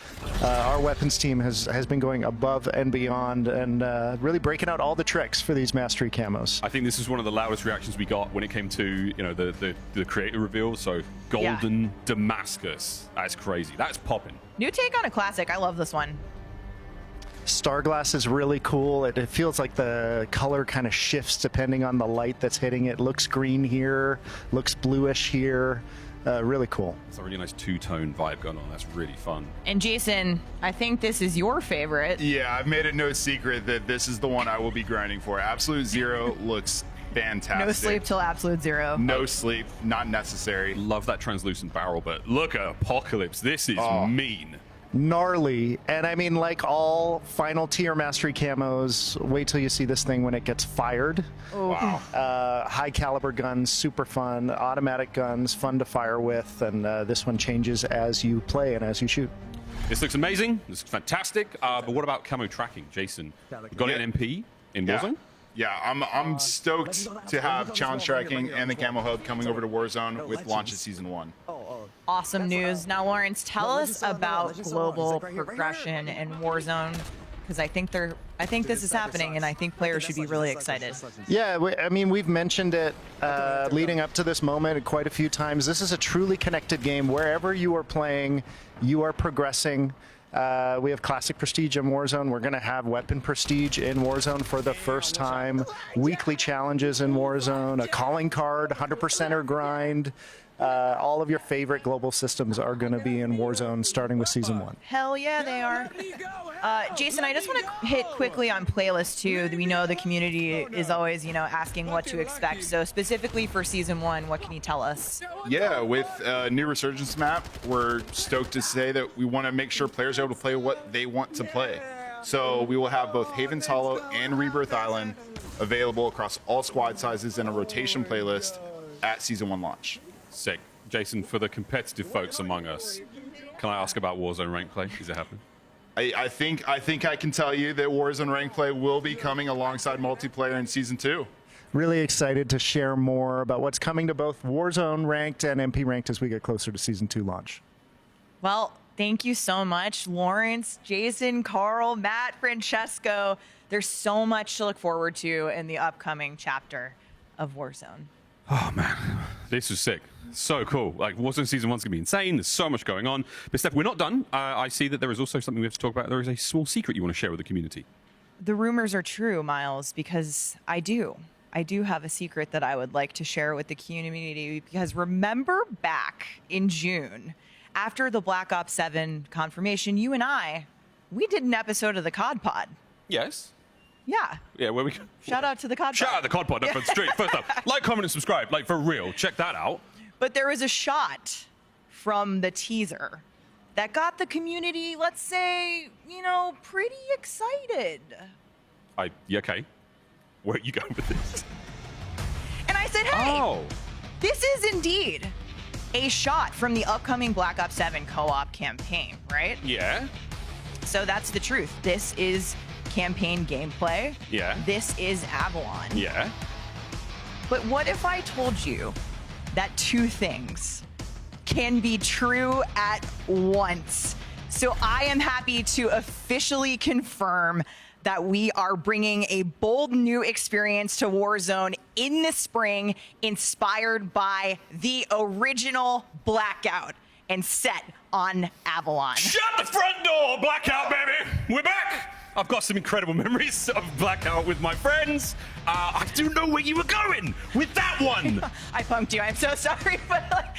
Our weapons team has been going above and beyond and really breaking out all the tricks for these Mastery camos. I think this is one of the loudest reactions we got when it came to the creator reveal. So Golden Damascus. That's crazy. That's popping. New take on a classic. I love this one. Starglass is really cool. It feels like the color kind of shifts depending on the light that's hitting it. Looks green here, looks bluish here. Really cool. It's a really nice two-tone vibe going on. That's really fun. And Jason, I think this is your favorite. Yeah, I've made it no secret that this is the one I will be grinding for. Absolute Zero looks fantastic. No sleep till Absolute Zero. No sleep, not necessary. Love that translucent barrel, but look at Apocalypse. This is mean. Gnarly. And I mean, like all final tier Mastery camos, wait till you see this thing when it gets fired. Oh. Wow. High caliber guns, super fun. Automatic guns, fun to fire with. And this one changes as you play and as you shoot. This looks amazing. This is fantastic. But what about camo tracking, Jason? Got an MP in Warzone? Yeah, I'm stoked to have challenge tracking and the camo hub coming over to Warzone with launch of Season 1. Awesome news. Now, Lawrence, tell us about global progression and Warzone, because I think this is happening, and I think players should be really excited. Yeah, I mean, we've mentioned it leading up to this moment quite a few times. This is a truly connected game. Wherever you are playing, you are progressing. We have Classic Prestige in Warzone. We're going to have Weapon Prestige in Warzone for the first time. Weekly challenges in Warzone. A calling card, 100%er grind. All of your favorite global systems are going to be in Warzone starting with Season 1. Hell yeah, they are. Jason, I just want to hit quickly on playlists too. We know the community is always, asking what to expect. So specifically for Season 1, what can you tell us? Yeah, with a new Resurgence map, we're stoked to say that we want to make sure players are able to play what they want to play. So we will have both Haven's Hollow and Rebirth Island available across all squad sizes in a rotation playlist at Season 1 launch. Sick. Jason, for the competitive folks among us, can I ask about Warzone rank play? Is it happening? I think I can tell you that Warzone rank play will be coming alongside multiplayer in Season 2. Really excited to share more about what's coming to both Warzone ranked and MP ranked as we get closer to Season 2 launch. Well, thank you so much, Lawrence, Jason, Carl, Matt, Francesco. There's so much to look forward to in the upcoming chapter of Warzone. Oh, man. This was sick. So cool. Like, Warzone Season 1's going to be insane. There's so much going on. But, Steph, we're not done. I see that there is also something we have to talk about. There is a small secret you want to share with the community. The rumors are true, Miles, because I do have a secret that I would like to share with the community. Because remember back in June, after the Black Ops 7 confirmation, you and we did an episode of the COD Pod. Yes. Yeah. Yeah, where we Shout out to the COD Pod. Shout out to the COD Pod. No, straight. First up, like, comment, and subscribe. Like, for real. Check that out. But there was a shot from the teaser that got the community, let's say, pretty excited. Yeah, okay. Where are you going with this? And I said, hey, this is indeed a shot from the upcoming Black Ops 7 co-op campaign, right? Yeah. So that's the truth. This is campaign gameplay. Yeah. This is Avalon. Yeah. But what if I told you that two things can be true at once? So I am happy to officially confirm that we are bringing a bold new experience to Warzone in the spring, inspired by the original Blackout and set on Avalon. Shut the front door, Blackout, baby! We're back! I've got some incredible memories of Blackout with my friends. I do know where you were going with that one. I punked you. I'm so sorry, but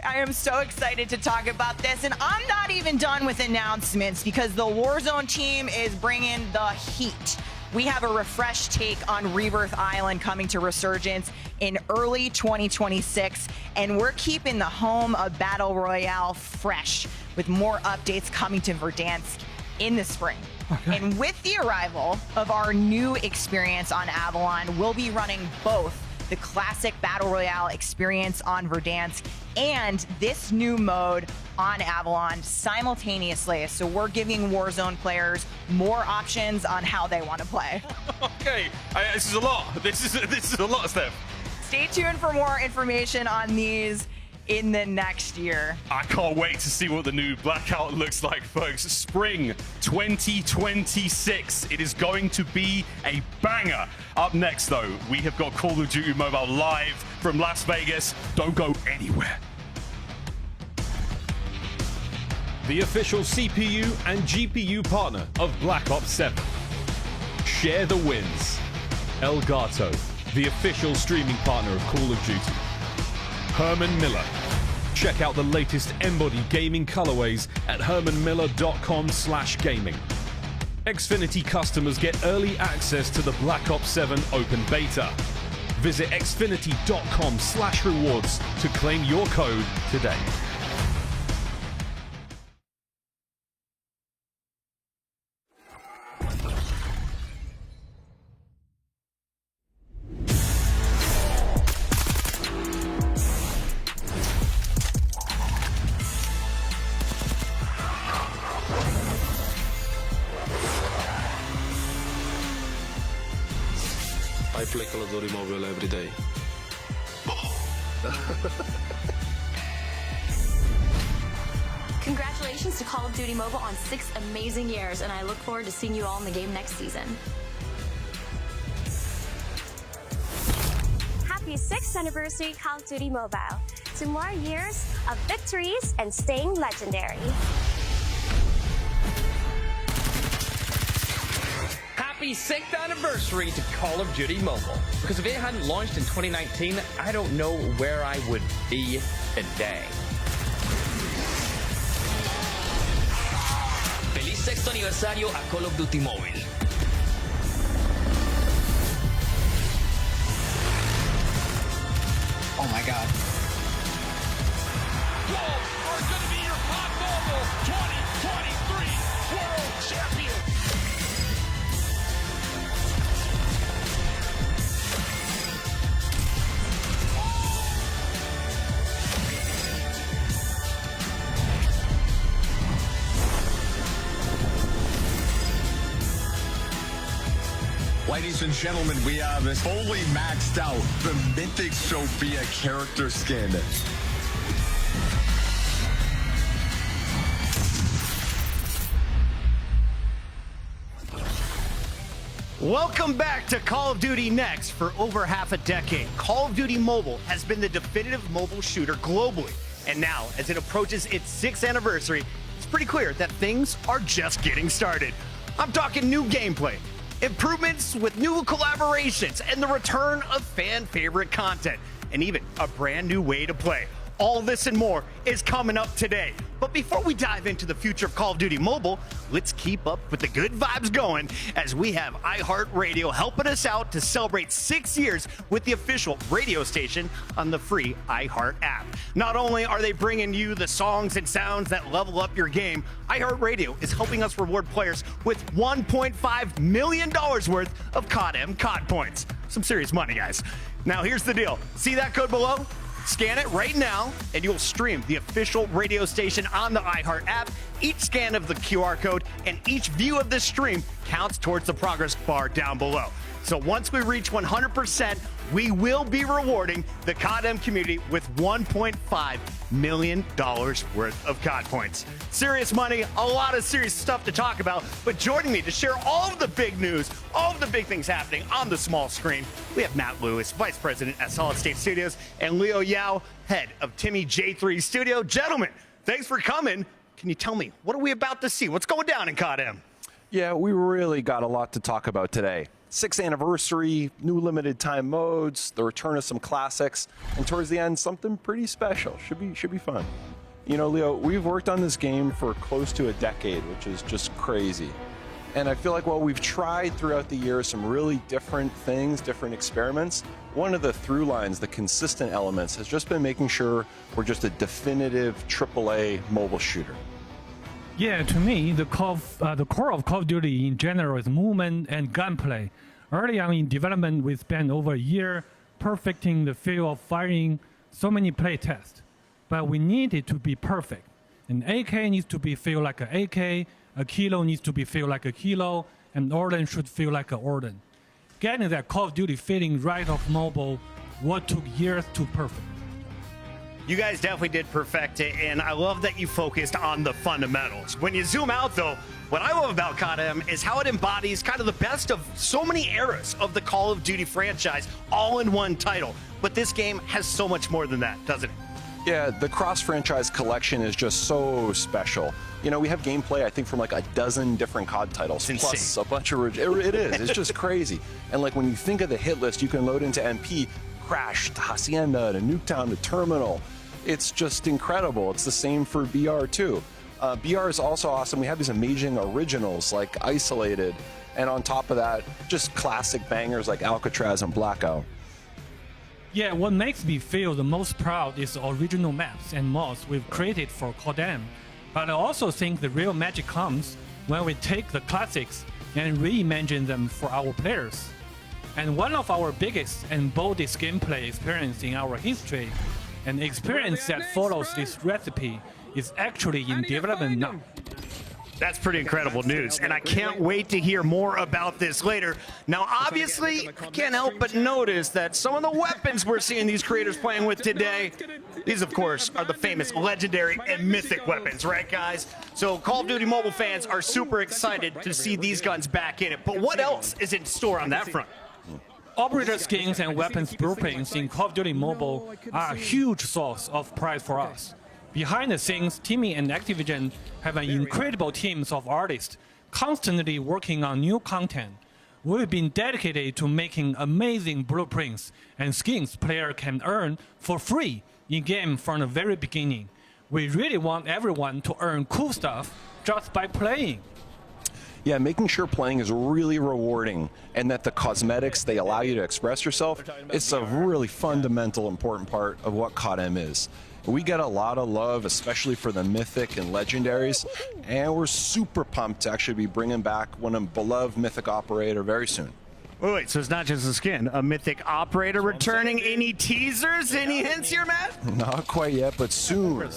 I am so excited to talk about this. And I'm not even done with announcements because the Warzone team is bringing the heat. We have a refreshed take on Rebirth Island coming to Resurgence in early 2026, and we're keeping the home of Battle Royale fresh with more updates coming to Verdansk in the spring. Okay. And with the arrival of our new experience on Avalon, we'll be running both the classic Battle Royale experience on Verdansk and this new mode on Avalon simultaneously. So we're giving Warzone players more options on how they want to play. Okay, this is a lot. This is a lot, Steph. Stay tuned for more information on these in the next year. I can't wait to see what the new Blackout looks like, folks. Spring 2026. It is going to be a banger. Up next, though, we have got Call of Duty Mobile live from Las Vegas. Don't go anywhere. The official CPU and GPU partner of Black Ops 7. Share the wins. Elgato, the official streaming partner of Call of Duty. Herman Miller. Check out the latest Embody gaming colorways at hermanmiller.com/gaming. Xfinity customers get early access to the Black Ops 7 open beta. Visit xfinity.com/rewards to claim your code today. I play Call of Duty Mobile every day. Congratulations to Call of Duty Mobile on 6 amazing years, and I look forward to seeing you all in the game next season. Happy 6th anniversary Call of Duty Mobile. To more years of victories and staying legendary. happy 6th anniversary to Call of Duty Mobile. Because if it hadn't launched in 2019, I don't know where I would be today. Feliz 6º aniversario a Call of Duty Mobile. Oh my God. Wolves are going to be your COD Mobile 2023 World Champion. Ladies and gentlemen, we have this fully maxed out the Mythic Sophia character skin. Welcome back to Call of Duty Next. For over half a decade, Call of Duty Mobile has been the definitive mobile shooter globally. And now, as it approaches its 6th anniversary, it's pretty clear that things are just getting started. I'm talking new gameplay, improvements with new collaborations, and the return of fan-favorite content, and even a brand new way to play. All this and more is coming up today. But before we dive into the future of Call of Duty Mobile, let's keep up with the good vibes going as we have iHeartRadio helping us out to celebrate 6 years with the official radio station on the free iHeart app. Not only are they bringing you the songs and sounds that level up your game, iHeartRadio is helping us reward players with $1.5 million worth of COD COD points. Some serious money, guys. Now here's the deal. See that code below? Scan it right now, and you'll stream the official radio station on the iHeart app. Each scan of the QR code and each view of the stream counts towards the progress bar down below. So once we reach 100%, we will be rewarding the COD community with $1.5 million worth of COD points. Serious money, a lot of serious stuff to talk about, but joining me to share all of the big news, all of the big things happening on the small screen, we have Matt Lewis, Vice President at Solid State Studios, and Leo Yao, Head of Timmy J3 Studio. Gentlemen, thanks for coming. Can you tell me, what are we about to see? What's going down in COD? Yeah, we really got a lot to talk about today. 6th anniversary, new limited time modes, the return of some classics, and towards the end, something pretty special. Should be fun. You know, Leo, we've worked on this game for close to a decade, which is just crazy. And I feel like while we've tried throughout the years some really different things, different experiments, one of the through lines, the consistent elements, has just been making sure we're just a definitive AAA mobile shooter. Yeah, to me, the core of Call of Duty in general is movement and gunplay. Early on in development, we spent over a year perfecting the feel of firing so many play tests. But we need it to be perfect. An AK needs to feel like an AK, a kilo needs to feel like a kilo, and Orden should feel like an Orden. Getting that Call of Duty feeling right off mobile, what took years to perfect. You guys definitely did perfect it, and I love that you focused on the fundamentals. When you zoom out, though, what I love about COD is how it embodies kind of the best of so many eras of the Call of Duty franchise, all in one title. But this game has so much more than that, doesn't it? Yeah, the cross-franchise collection is just so special. You know, we have gameplay, I think, from like a dozen different COD titles, plus a bunch of... It is. It's just crazy. And like when you think of the hit list, you can load into MP, Crash, to Hacienda, to Nuketown, to Terminal. It's just incredible. It's the same for BR too. BR is also awesome. We have these amazing originals like Isolated, and on top of that, just classic bangers like Alcatraz and Blackout. Yeah, what makes me feel the most proud is the original maps and mods we've created for COD. But I also think the real magic comes when we take the classics and reimagine them for our players. And one of our biggest and boldest gameplay experience in our history, an experience that follows this recipe, is actually in development now. That's pretty incredible news, and I can't wait to hear more about this later. Now, obviously, I can't help but notice that some of the weapons we're seeing these creators playing with today, these, of course, are the famous legendary and mythic weapons, right, guys? So Call of Duty Mobile fans are super excited to see these guns back in it. But what else is in store on that front? Operator skins and weapons blueprints in Call of Duty Mobile are a huge source of pride for us. Behind the scenes, Timmy and Activision have an incredible teams of artists constantly working on new content. we've been dedicated to making amazing blueprints and skins player can earn for free in-game from the very beginning. We really want everyone to earn cool stuff just by playing. Yeah, making sure playing is really rewarding and that the cosmetics, they allow you to express yourself, it's a really fundamental, important part of what COD-M is. We get a lot of love, especially for the Mythic and Legendaries, and we're super pumped to actually be bringing back one of beloved Mythic Operator very soon. Wait, so it's not just a skin, a Mythic Operator returning. Any teasers, any hints here, Matt? Not quite yet, but soon.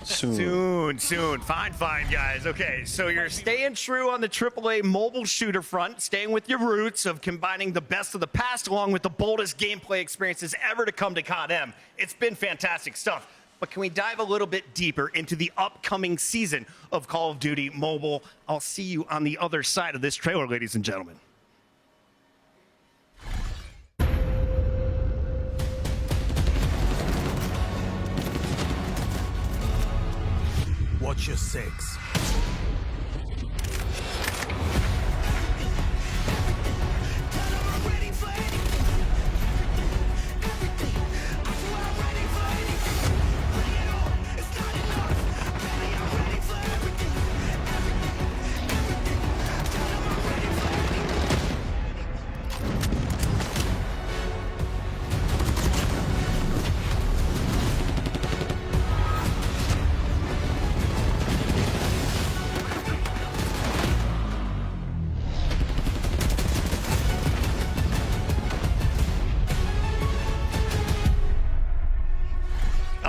Soon. Fine, guys. Okay, so you're staying true on the AAA mobile shooter front, staying with your roots of combining the best of the past along with the boldest gameplay experiences ever to come to COD-M. It's been fantastic stuff. But can we dive a little bit deeper into the upcoming season of Call of Duty Mobile? I'll see you on the other side of this trailer, ladies and gentlemen. Watch your six.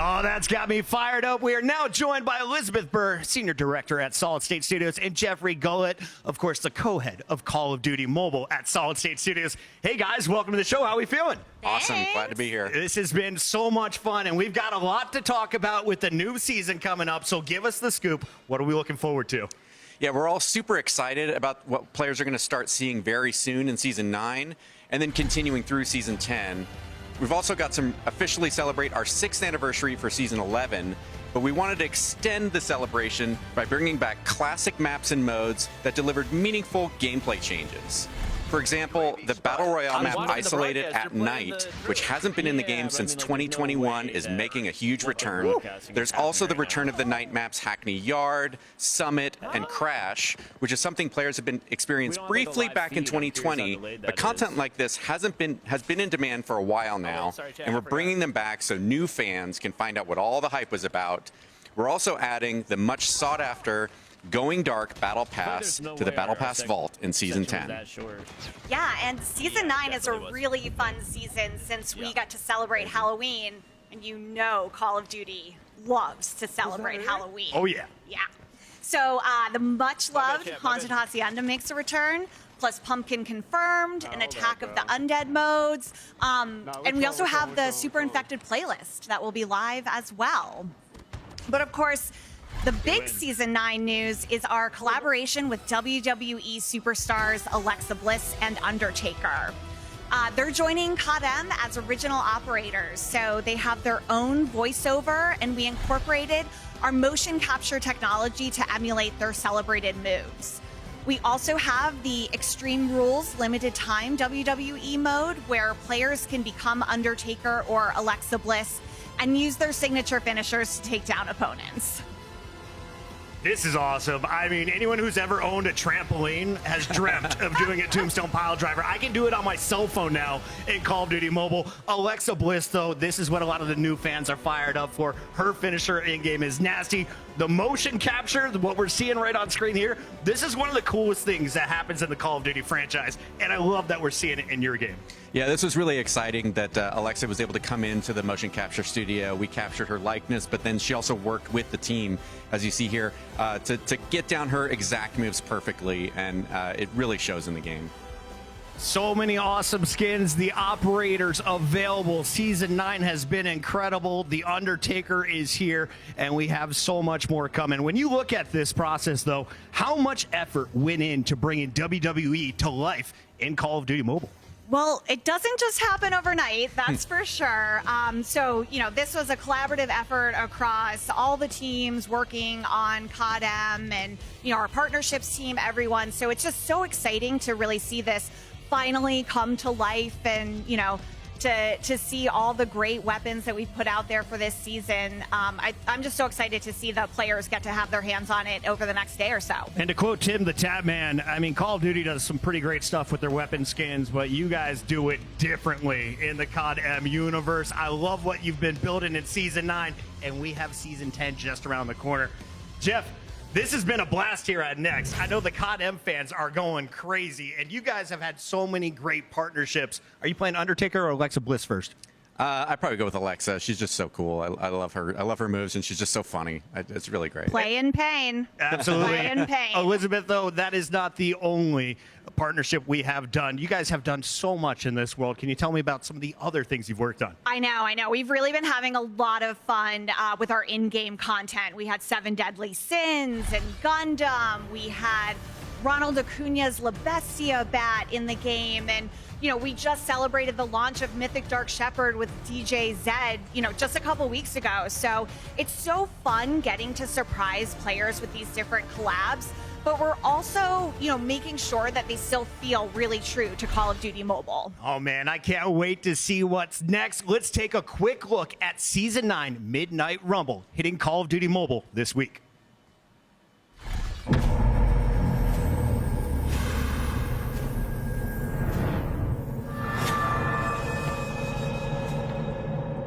Oh, that's got me fired up. We are now joined by Elizabeth Burr, Senior Director at Solid State Studios, and Jeffrey Gullett, of course, the co-head of Call of Duty Mobile at Solid State Studios. Hey, guys, welcome to the show. How are we feeling? Awesome. Glad to be here. This has been so much fun, and we've got a lot to talk about with the new season coming up, so give us the scoop. What are we looking forward to? Yeah, we're all super excited about what players are going to start seeing very soon in Season 9 and then continuing through Season 10. We've also got some officially celebrate our 6th anniversary for Season 11, but we wanted to extend the celebration by bringing back classic maps and modes that delivered meaningful gameplay changes. For example, the Battle Royale map Isolated at Night, which hasn't been in the game since 2021, is making a huge return. There's also the return of the night maps Hackney Yard, Summit, and Crash, which is something players have been experienced briefly back in 2020, but content like this has been in demand for a while now, and we're bringing them back so new fans can find out what all the hype was about. We're also adding the much sought-after Going Dark Battle Pass to the Battle Pass Vault in Season 10. Yeah, and Season 9 is a really fun season since we got to celebrate Halloween, and you know Call of Duty loves to celebrate Halloween. Oh, yeah. Yeah. So the much-loved Haunted Hacienda makes a return, plus Pumpkin Confirmed, an Attack of the Undead modes, and we also have the Super Infected playlist that will be live as well. But of course, the big Season 9 news is our collaboration with WWE superstars Alexa Bliss and Undertaker. They're joining COD-M as original operators, so they have their own voiceover, and we incorporated our motion capture technology to emulate their celebrated moves. We also have the Extreme Rules limited time WWE mode, where players can become Undertaker or Alexa Bliss and use their signature finishers to take down opponents. This is awesome. I mean, anyone who's ever owned a trampoline has dreamt of doing a Tombstone pile driver. I can do it on my cell phone now in Call of Duty Mobile. Alexa Bliss, though, this is what a lot of the new fans are fired up for. Her finisher in-game is nasty. The motion capture, what we're seeing right on screen here, this is one of the coolest things that happens in the Call of Duty franchise, and I love that we're seeing it in your game. Yeah, this was really exciting that Alexa was able to come into the motion capture studio. We captured her likeness, but then she also worked with the team, as you see here, to get down her exact moves perfectly, and it really shows in the game. So many awesome skins. The operators available. Season 9 has been incredible. The Undertaker is here, and we have so much more coming. When you look at this process, though, how much effort went into bringing WWE to life in Call of Duty Mobile? Well, it doesn't just happen overnight, that's for sure. So, this was a collaborative effort across all the teams working on COD-M and, our partnerships team, everyone. So it's just so exciting to really see this finally come to life, and to see all the great weapons that we've put out there for this season. I'm just so excited to see the players get to have their hands on it over the next day or so. And to quote Tim the Tap Man, I mean, Call of Duty does some pretty great stuff with their weapon skins, but you guys do it differently in the COD M universe. I love what you've been building in Season 9, and we have Season 10 just around the corner. Jeff, this has been a blast here at Next. I know the COD M fans are going crazy, and you guys have had so many great partnerships. Are you playing Undertaker or Alexa Bliss first? I'd probably go with Alexa. She's just so cool. I love her. I love her moves, and she's just so funny. It's really great. Play in pain. Absolutely. Play in pain. Elizabeth, though, that is not the only partnership we have done. You guys have done so much in this world. Can you tell me about some of the other things you've worked on? I know. We've really been having a lot of fun with our in-game content. We had 7 Deadly Sins and Gundam. We had Ronald Acuna's La Bestia bat in the game. And, we just celebrated the launch of Mythic Dark Shepherd with DJ Zed, just a couple weeks ago. So it's so fun getting to surprise players with these different collabs. But we're also, making sure that they still feel really true to Call of Duty Mobile. Oh, man, I can't wait to see what's next. Let's take a quick look at Season 9 Midnight Rumble hitting Call of Duty Mobile this week.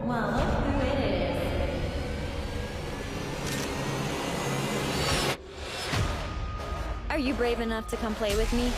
Well, look who it is. Are you brave enough to come play with me?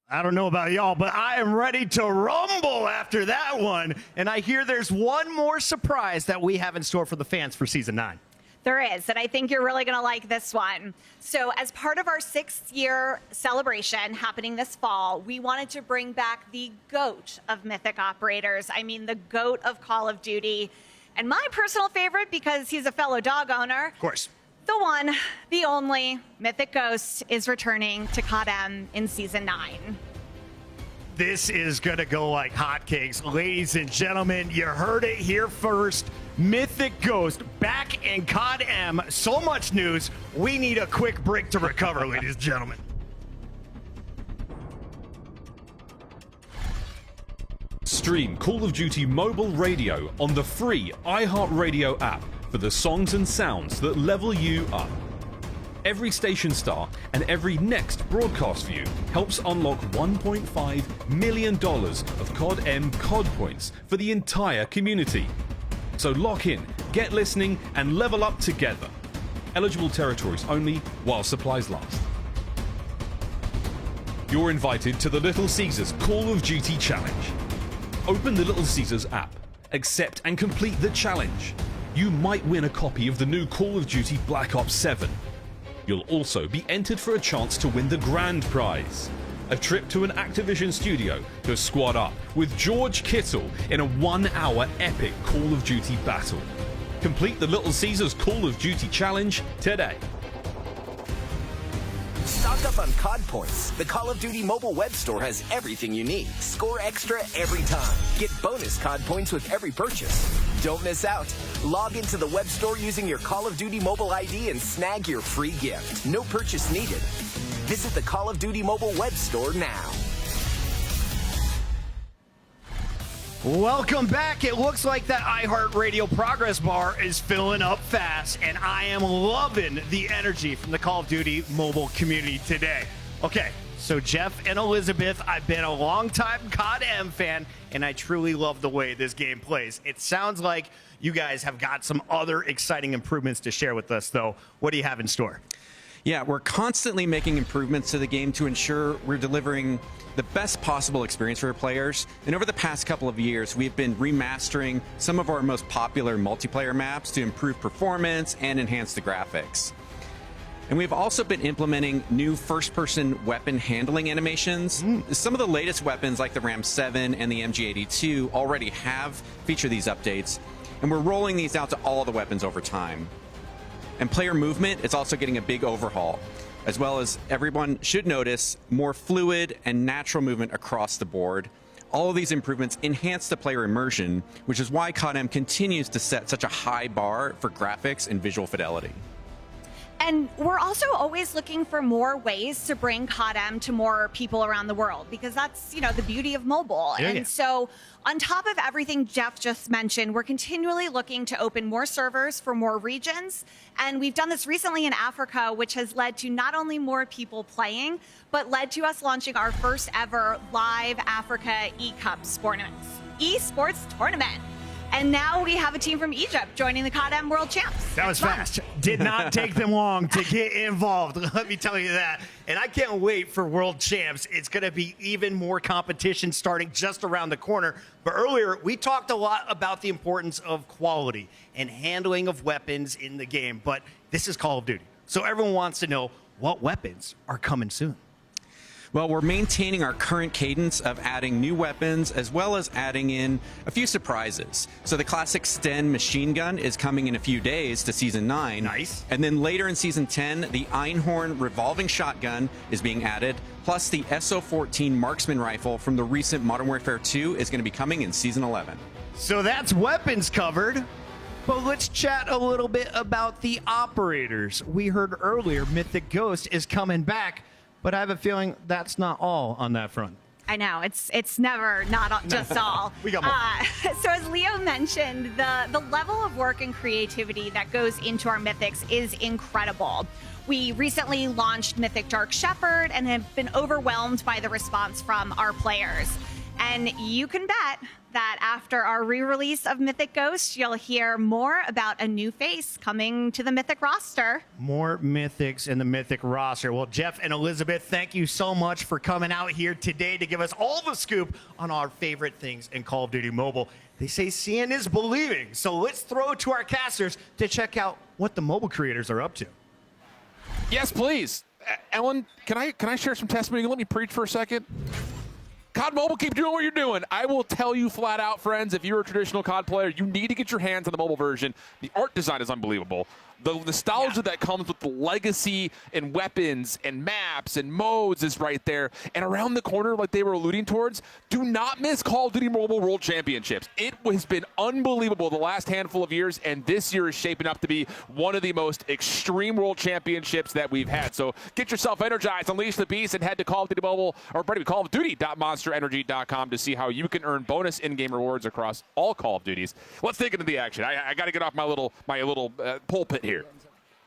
I don't know about y'all, but I am ready to rumble after that one. And I hear there's one more surprise that we have in store for the fans for Season 9. There is, and I think you're really going to like this one. So as part of our 6th year celebration happening this fall, we wanted to bring back the GOAT of Mythic operators. I mean, the GOAT of Call of Duty. And my personal favorite, because he's a fellow dog owner. Of course. The one, the only, Mythic Ghost is returning to COD M in Season 9. This is going to go like hotcakes. Ladies and gentlemen, you heard it here first. Mythic Ghost back in COD M. So much news. We need a quick break to recover, ladies and gentlemen. Stream Call of Duty Mobile Radio on the free iHeartRadio app for the songs and sounds that level you up. Every station star and every next broadcast view helps unlock $1.5 million of COD M COD points for the entire community. So lock in, get listening, and level up together. Eligible territories only while supplies last. You're invited to the Little Caesars Call of Duty Challenge. Open the Little Caesars app, accept and complete the challenge. You might win a copy of the new Call of Duty Black Ops 7. You'll also be entered for a chance to win the grand prize, a trip to an Activision studio to squad up with George Kittle in a 1-hour epic Call of Duty battle. Complete the Little Caesars Call of Duty Challenge today. Stock up on COD points. The Call of Duty mobile web store has everything you need. Score extra every time. Get bonus COD points with every purchase. Don't miss out. Log into the web store using your Call of Duty mobile ID and snag your free gift. No purchase needed. Visit the Call of Duty mobile web store now. Welcome back. It looks like that iHeartRadio progress bar is filling up fast, and I am loving the energy from the Call of Duty mobile community today. Okay, so Jeff and Elizabeth, I've been a long-time COD M fan, and I truly love the way this game plays. It sounds like you guys have got some other exciting improvements to share with us, though. What do you have in store? Yeah, we're constantly making improvements to the game to ensure we're delivering the best possible experience for our players. And over the past couple of years, we've been remastering some of our most popular multiplayer maps to improve performance and enhance the graphics. And we've also been implementing new first-person weapon handling animations. Some of the latest weapons, like the Ram 7 and the MG82, already feature these updates, and we're rolling these out to all the weapons over time. And player movement is also getting a big overhaul, as well as everyone should notice more fluid and natural movement across the board. All of these improvements enhance the player immersion, which is why COD-M continues to set such a high bar for graphics and visual fidelity. And we're also always looking for more ways to bring COD-M to more people around the world, because that's, the beauty of mobile. So on top of everything Jeff just mentioned, we're continually looking to open more servers for more regions. And we've done this recently in Africa, which has led to not only more people playing, but led to us launching our first ever live Africa eSports tournament. And now we have a team from Egypt joining the COD-M World Champs. That was fast. Did not take them long to get involved. Let me tell you that. And I can't wait for World Champs. It's going to be even more competition starting just around the corner. But earlier, we talked a lot about the importance of quality and handling of weapons in the game. But this is Call of Duty. So everyone wants to know what weapons are coming soon. Well, we're maintaining our current cadence of adding new weapons as well as adding in a few surprises. So the classic Sten machine gun is coming in a few days to Season 9. Nice. And then later in Season 10, the Einhorn revolving shotgun is being added. Plus the SO-14 marksman rifle from the recent Modern Warfare 2 is going to be coming in Season 11. So that's weapons covered. But let's chat a little bit about the operators. We heard earlier Mythic Ghost is coming back. But I have a feeling that's not all on that front. I know, it's never not just all. We got more. So as Leo mentioned, the level of work and creativity that goes into our Mythics is incredible. We recently launched Mythic Dark Shepherd and have been overwhelmed by the response from our players. And you can bet that after our re-release of Mythic Ghost, you'll hear more about a new face coming to the Mythic roster. More Mythics in the Mythic roster. Well, Jeff and Elizabeth, thank you so much for coming out here today to give us all the scoop on our favorite things in Call of Duty Mobile. They say seeing is believing, so let's throw it to our casters to check out what the mobile creators are up to. Yes, please. Ellen, can I share some testimony? Let me preach for a second. COD Mobile, keep doing what you're doing. I will tell you flat out, friends, if you're a traditional COD player, you need to get your hands on the mobile version. The art design is unbelievable. The nostalgia that comes with the legacy and weapons and maps and modes is right there. And around the corner, like they were alluding towards, do not miss Call of Duty Mobile World Championships. It has been unbelievable the last handful of years, and this year is shaping up to be one of the most extreme World Championships that we've had. So get yourself energized, unleash the beast, and head to Call of Duty Mobile, or Call of Duty.monsterenergy.com to see how you can earn bonus in-game rewards across all Call of Duties. Let's dig into the action. I got to get off my little pulpit here.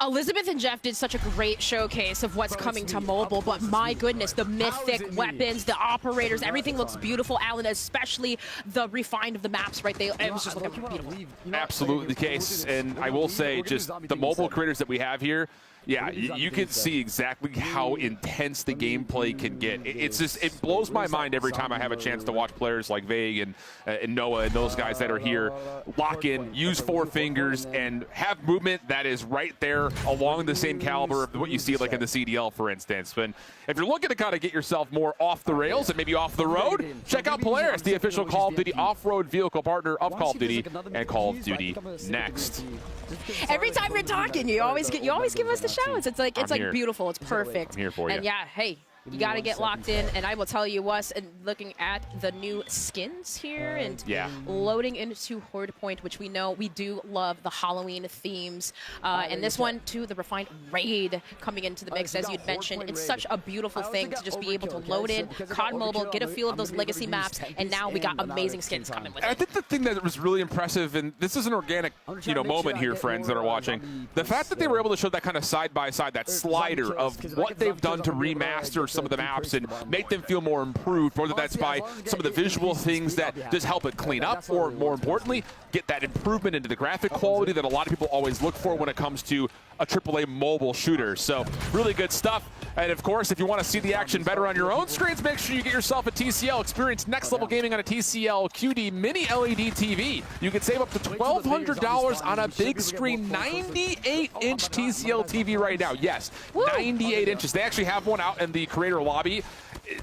Elizabeth and Jeff did such a great showcase of what's coming to mobile, but my goodness, the mythic weapons, the operators, everything looks beautiful, Alan, especially the refined of the maps, right? It was just looking beautiful. Absolutely the case, and I will say just the mobile creators that we have here, yeah, you can see exactly how intense the gameplay can get. It blows my mind every time I have a chance to watch players like Vague and Noah and those guys that are here lock in, use four fingers, and have movement that is right there along the same caliber of what you see like in the CDL, for instance. But if you're looking to kind of get yourself more off the rails and maybe off the road, check out Polaris, the official Call of Duty off-road vehicle partner of Call of Duty and Call of Duty Next. Every time we're talking, you always give us the shouts. It's like beautiful. It's perfect. I'm here for you. And yeah, hey, you got to get locked in. And I will tell you what, and looking at the new skins here and loading into Horde Point, which we know we do love the Halloween themes. And this one, too, the refined raid coming into the mix, as you'd mentioned. It's such a beautiful thing to just be able to load in COD Mobile, get a feel of those legacy maps, and now we got amazing skins coming with it. I think the thing that was really impressive, and this is an organic moment here, friends that are watching, the fact that they were able to show that kind of side-by-side, that slider of what they've done to remaster some of the maps and make them feel more improved, whether that's by some of the visual things that just help it clean up, or more importantly, get that improvement into the graphic quality that a lot of people always look for when it comes to a AAA mobile shooter. So really good stuff. And of course, if you want to see the action better on your own screens, make sure you get yourself a TCL. Experience next level gaming on a TCL QD Mini LED TV. You can save up to $1,200 on a big screen 98-inch TCL TV right now. Yes, 98 inches. They actually have one out in the creator lobby.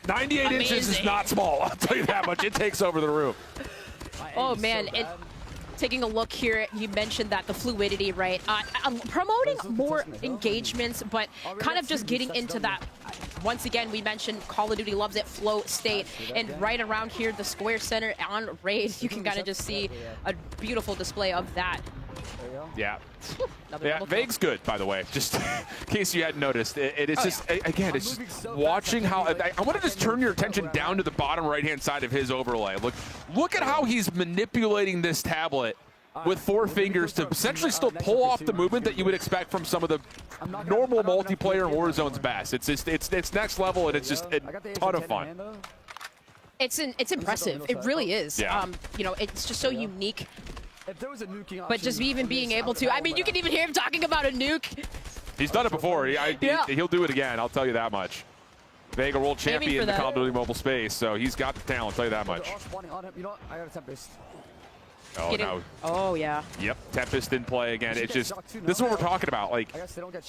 98 inches is not small, I'll tell you that much. It takes over the room. Oh, man. Taking a look here, you mentioned that the fluidity, right? Promoting more engagements, but kind of just getting into that. Once again, we mentioned Call of Duty loves it, flow state, and right around here, the Square Center on Raid, you can kind of just see a beautiful display of that. Yeah. Yeah, Vague's good, by the way, just in case you hadn't noticed. It's just, again, it's just watching how, I want to just turn your attention down to the bottom right-hand side of his overlay. Look at how he's manipulating this tablet with 4 fingers to essentially still pull off the movement that you would expect from some of the normal multiplayer Warzone's best. It's next level, and it's just a ton of fun. It's impressive. It really is. Yeah. You know, it's just so unique. But just even being able to, I mean, you can even hear him talking about a nuke. He's done it before. He'll do it again, I'll tell you that much. Vega world champion in the Call of Duty mobile space, so he's got the talent, I'll tell you that much. Oh, no. Oh, yeah. Yep, Tempest in play again. It's just, this is what we're talking about. Like,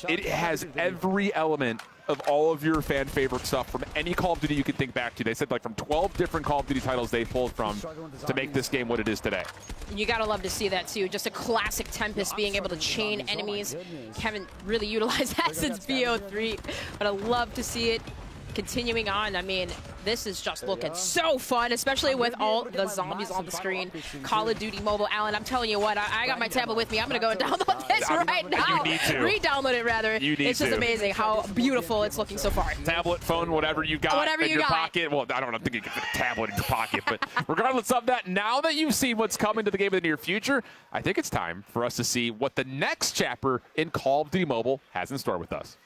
it has every element of all of your fan favorite stuff from any Call of Duty you could think back to. They said like from 12 different Call of Duty titles they pulled from to make this game what it is today. You gotta love to see that too. Just a classic Tempest being able to chain enemies. Haven't really utilized that since BO3, but I love to see it continuing on. I mean, this is just looking so fun, especially with all the zombies on the screen. Call of Duty Mobile. Alan, I'm telling you what, I got my tablet with me. I'm going to go and download this right now. You need to. Re-download it, rather. It's just amazing how beautiful it's looking so far. Tablet, phone, whatever you got in your pocket. Well, I don't think you can fit a tablet in your pocket, but regardless of that, now that you've seen what's coming to the game in the near future, I think it's time for us to see what the next chapter in Call of Duty Mobile has in store with us.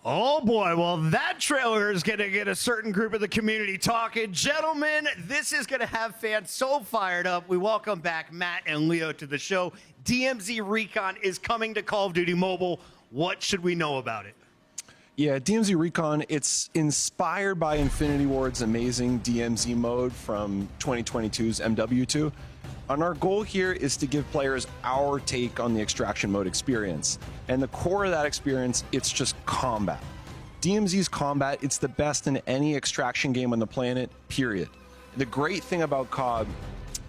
Oh boy, well that trailer is going to get a certain group of the community talking. Gentlemen, this is going to have fans so fired up. We welcome back Matt and Leo to the show. DMZ Recon is coming to Call of Duty Mobile. What should we know about it? Yeah, DMZ Recon, it's inspired by Infinity Ward's amazing DMZ mode from 2022's MW2. And our goal here is to give players our take on the extraction mode experience. And the core of that experience, it's just combat. DMZ's combat, it's the best in any extraction game on the planet, period. The great thing about COD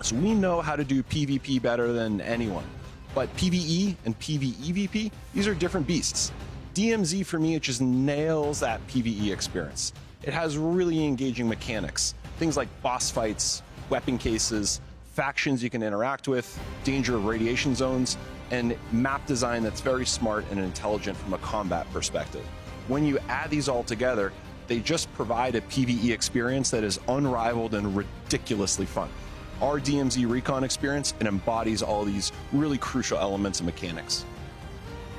is we know how to do PvP better than anyone. But PvE and PvEVP, these are different beasts. DMZ, for me, it just nails that PvE experience. It has really engaging mechanics. Things like boss fights, weapon cases, factions you can interact with, danger of radiation zones, and map design that's very smart and intelligent from a combat perspective. When you add these all together, they just provide a PvE experience that is unrivaled and ridiculously fun. Our DMZ Recon experience, it embodies all these really crucial elements and mechanics.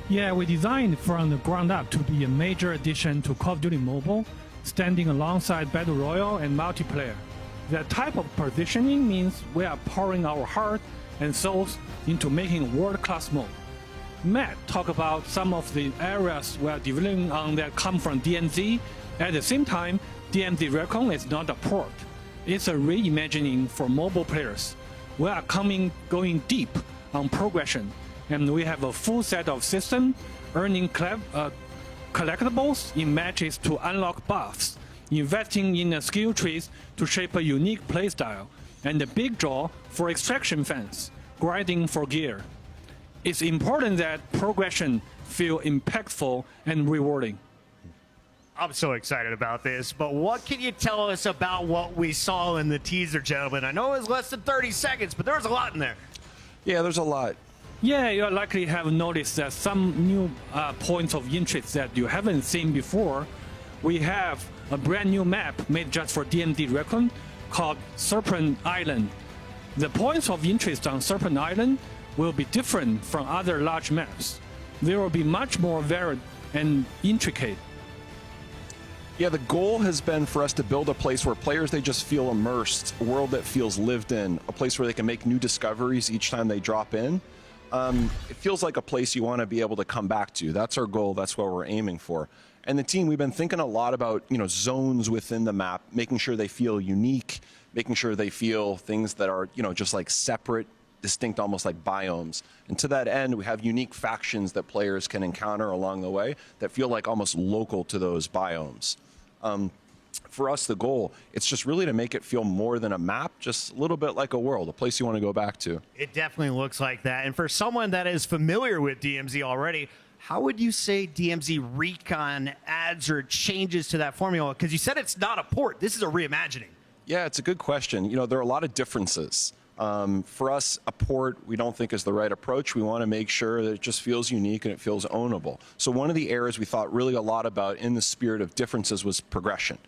Yeah, we designed from the ground up to be a major addition to Call of Duty Mobile, standing alongside Battle Royale and multiplayer. That type of positioning means we are pouring our heart and souls into making world-class mode. Matt talked about some of the areas we are developing on that come from DMZ. At the same time, DMZ Recon is not a port. It's a reimagining for mobile players. We are going deep on progression, and we have a full set of systems, earning collectibles in matches to unlock buffs, investing in the skill trees to shape a unique playstyle, and the big draw for extraction fans, grinding for gear. It's important that progression feel impactful and rewarding. I'm so excited about this, but what can you tell us about what we saw in the teaser, gentlemen? I know it was less than 30 seconds, but there was a lot in there. Yeah, there's a lot. Yeah, you likely have noticed that some new points of interest that you haven't seen before. We have a brand new map made just for DMZ Recon called Serpent Island. The points of interest on Serpent Island will be different from other large maps. They will be much more varied and intricate. Yeah, the goal has been for us to build a place where players, they just feel immersed, a world that feels lived in, a place where they can make new discoveries each time they drop in. It feels like a place you want to be able to come back to. That's our goal. That's what we're aiming for. And the team, we've been thinking a lot about, zones within the map, making sure they feel unique, making sure they feel things that are, just like separate, distinct, almost like biomes. And to that end, we have unique factions that players can encounter along the way that feel like almost local to those biomes. For us, the goal, it's just really to make it feel more than a map, just a little bit like a world, a place you want to go back to. It definitely looks like that. And for someone that is familiar with DMZ already, how would you say DMZ Recon adds or changes to that formula? Because you said it's not a port. This is a reimagining. Yeah, it's a good question. There are a lot of differences. For us, a port we don't think is the right approach. We want to make sure that it just feels unique and it feels ownable. So one of the areas we thought really a lot about in the spirit of differences was progression.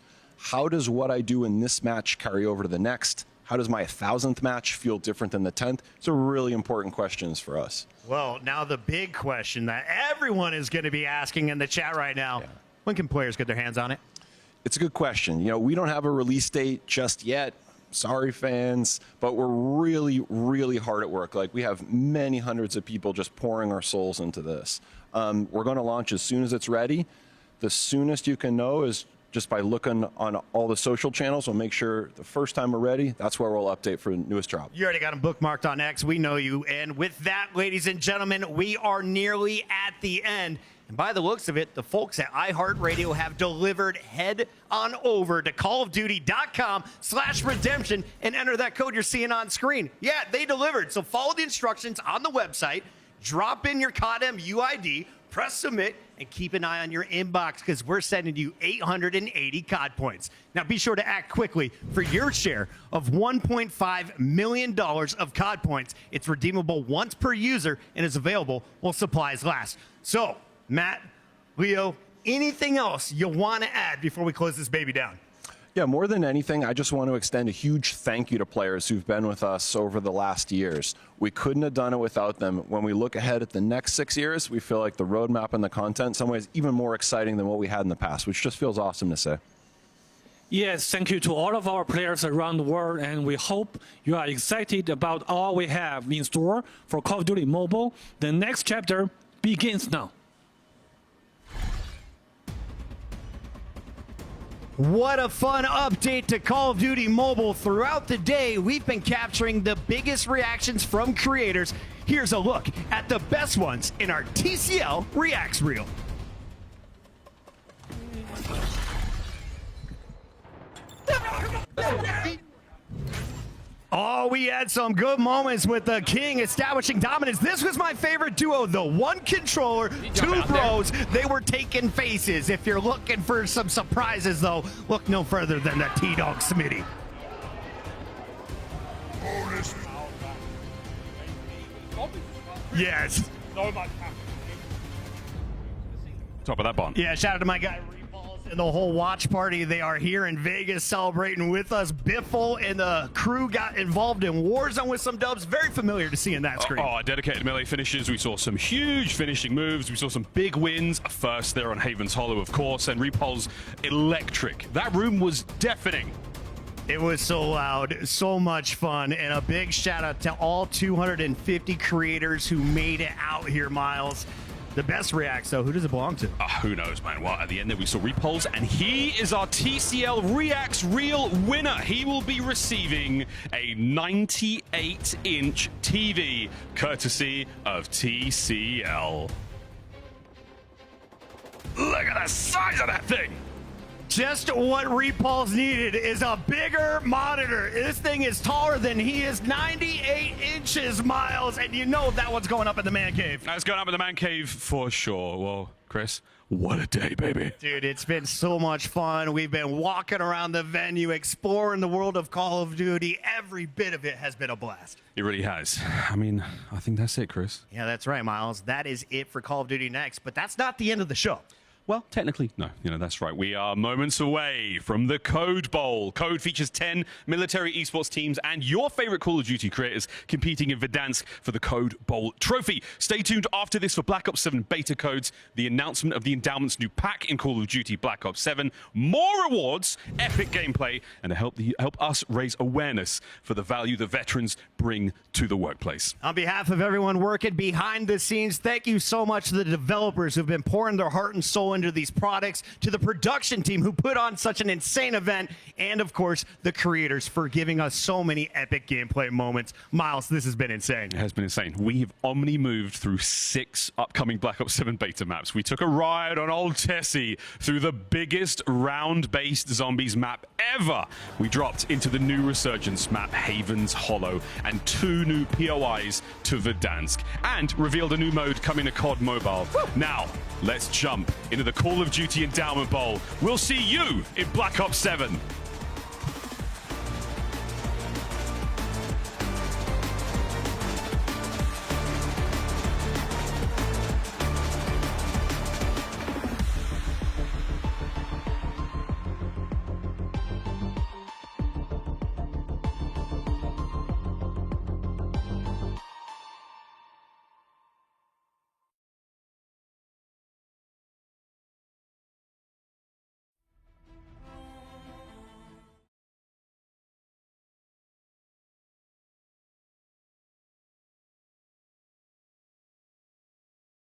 How does what I do in this match carry over to the next? How does my 1,000th match feel different than the 10th? These are really important questions for us. Well, now the big question that everyone is going to be asking in the chat right now, when can players get their hands on it? It's a good question. We don't have a release date just yet. Sorry, fans, but we're really, really hard at work. Like, we have many hundreds of people just pouring our souls into this. We're going to launch as soon as it's ready. The soonest you can know is just by looking on all the social channels. We'll make sure the first time we're ready, that's where we'll update for the newest drop. You already got them bookmarked on X. We know you. And with that, ladies and gentlemen, we are nearly at the end. And by the looks of it, the folks at iHeartRadio have delivered. Head on over to callofduty.com/redemption and enter that code you're seeing on screen. Yeah, they delivered. So follow the instructions on the website, drop in your CODM UID, press submit, and keep an eye on your inbox because we're sending you 880 COD points. Now be sure to act quickly for your share of $1.5 million of COD points. It's redeemable once per user and is available while supplies last. So, Matt, Leo, anything else you want to add before we close this baby down? Yeah, more than anything, I just want to extend a huge thank you to players who've been with us over the last years. We couldn't have done it without them. When we look ahead at the next 6 years, we feel like the roadmap and the content, in some ways, even more exciting than what we had in the past, which just feels awesome to say. Yes, thank you to all of our players around the world, and we hope you are excited about all we have in store for Call of Duty Mobile. The next chapter begins now. What a fun update to Call of Duty Mobile. Throughout the day, we've been capturing the biggest reactions from creators. Here's a look at the best ones in our TCL Reacts Reel. Oh, we had some good moments with the King establishing dominance. This was my favorite duo, the one controller, two bros. They were taking faces. If you're looking for some surprises, though, look no further than the T-Dog Smitty. Yes. Top of that bond. Yeah, shout out to my guy and the whole watch party. They are here in Vegas celebrating with us. Biffle and the crew got involved in Warzone with some dubs. Very familiar to seeing that screen. Oh, dedicated melee finishes. We saw some huge finishing moves. We saw some big wins. First there on Haven's Hollow, of course, and Repulse electric. That room was deafening. It was so loud, so much fun, and a big shout out to all 250 creators who made it out here, Miles. The best reacts, though, who does it belong to? Who knows, man. Well, at the end there we saw Repulse, and he is our TCL Reacts Reel winner. He will be receiving a 98-inch TV, courtesy of TCL. Look at the size of that thing! Just what Repulse needed is a bigger monitor. This thing is taller than he is, 98 inches, Miles, and you know that one's going up in the man cave. That's going up in the man cave for sure. Well, Chris, what a day, baby. Dude, it's been so much fun. We've been walking around the venue, exploring the world of Call of Duty. Every bit of it has been a blast. It really has. I mean, I think that's it, Chris. Yeah, that's right, Miles. That is it for Call of Duty Next, but that's not the end of the show. Well, technically, no. That's right. We are moments away from the Code Bowl. Code features 10 military esports teams and your favorite Call of Duty creators competing in Verdansk for the Code Bowl trophy. Stay tuned after this for Black Ops 7 beta codes, the announcement of the Endowment's new pack in Call of Duty Black Ops 7, more rewards, epic gameplay, and to help us raise awareness for the value the veterans bring to the workplace. On behalf of everyone working behind the scenes, thank you so much to the developers who've been pouring their heart and soul into these products, to the production team who put on such an insane event, and of course, the creators for giving us so many epic gameplay moments. Miles, this has been insane. It has been insane. We've Omni moved through 6 upcoming Black Ops 7 beta maps. We took a ride on Old Tessie through the biggest round-based zombies map ever. We dropped into the new Resurgence map, Haven's Hollow, and 2 new POIs to Verdansk, and revealed a new mode coming to COD Mobile. Woo! Now, let's jump into the Call of Duty Endowment Bowl. We'll see you in Black Ops 7.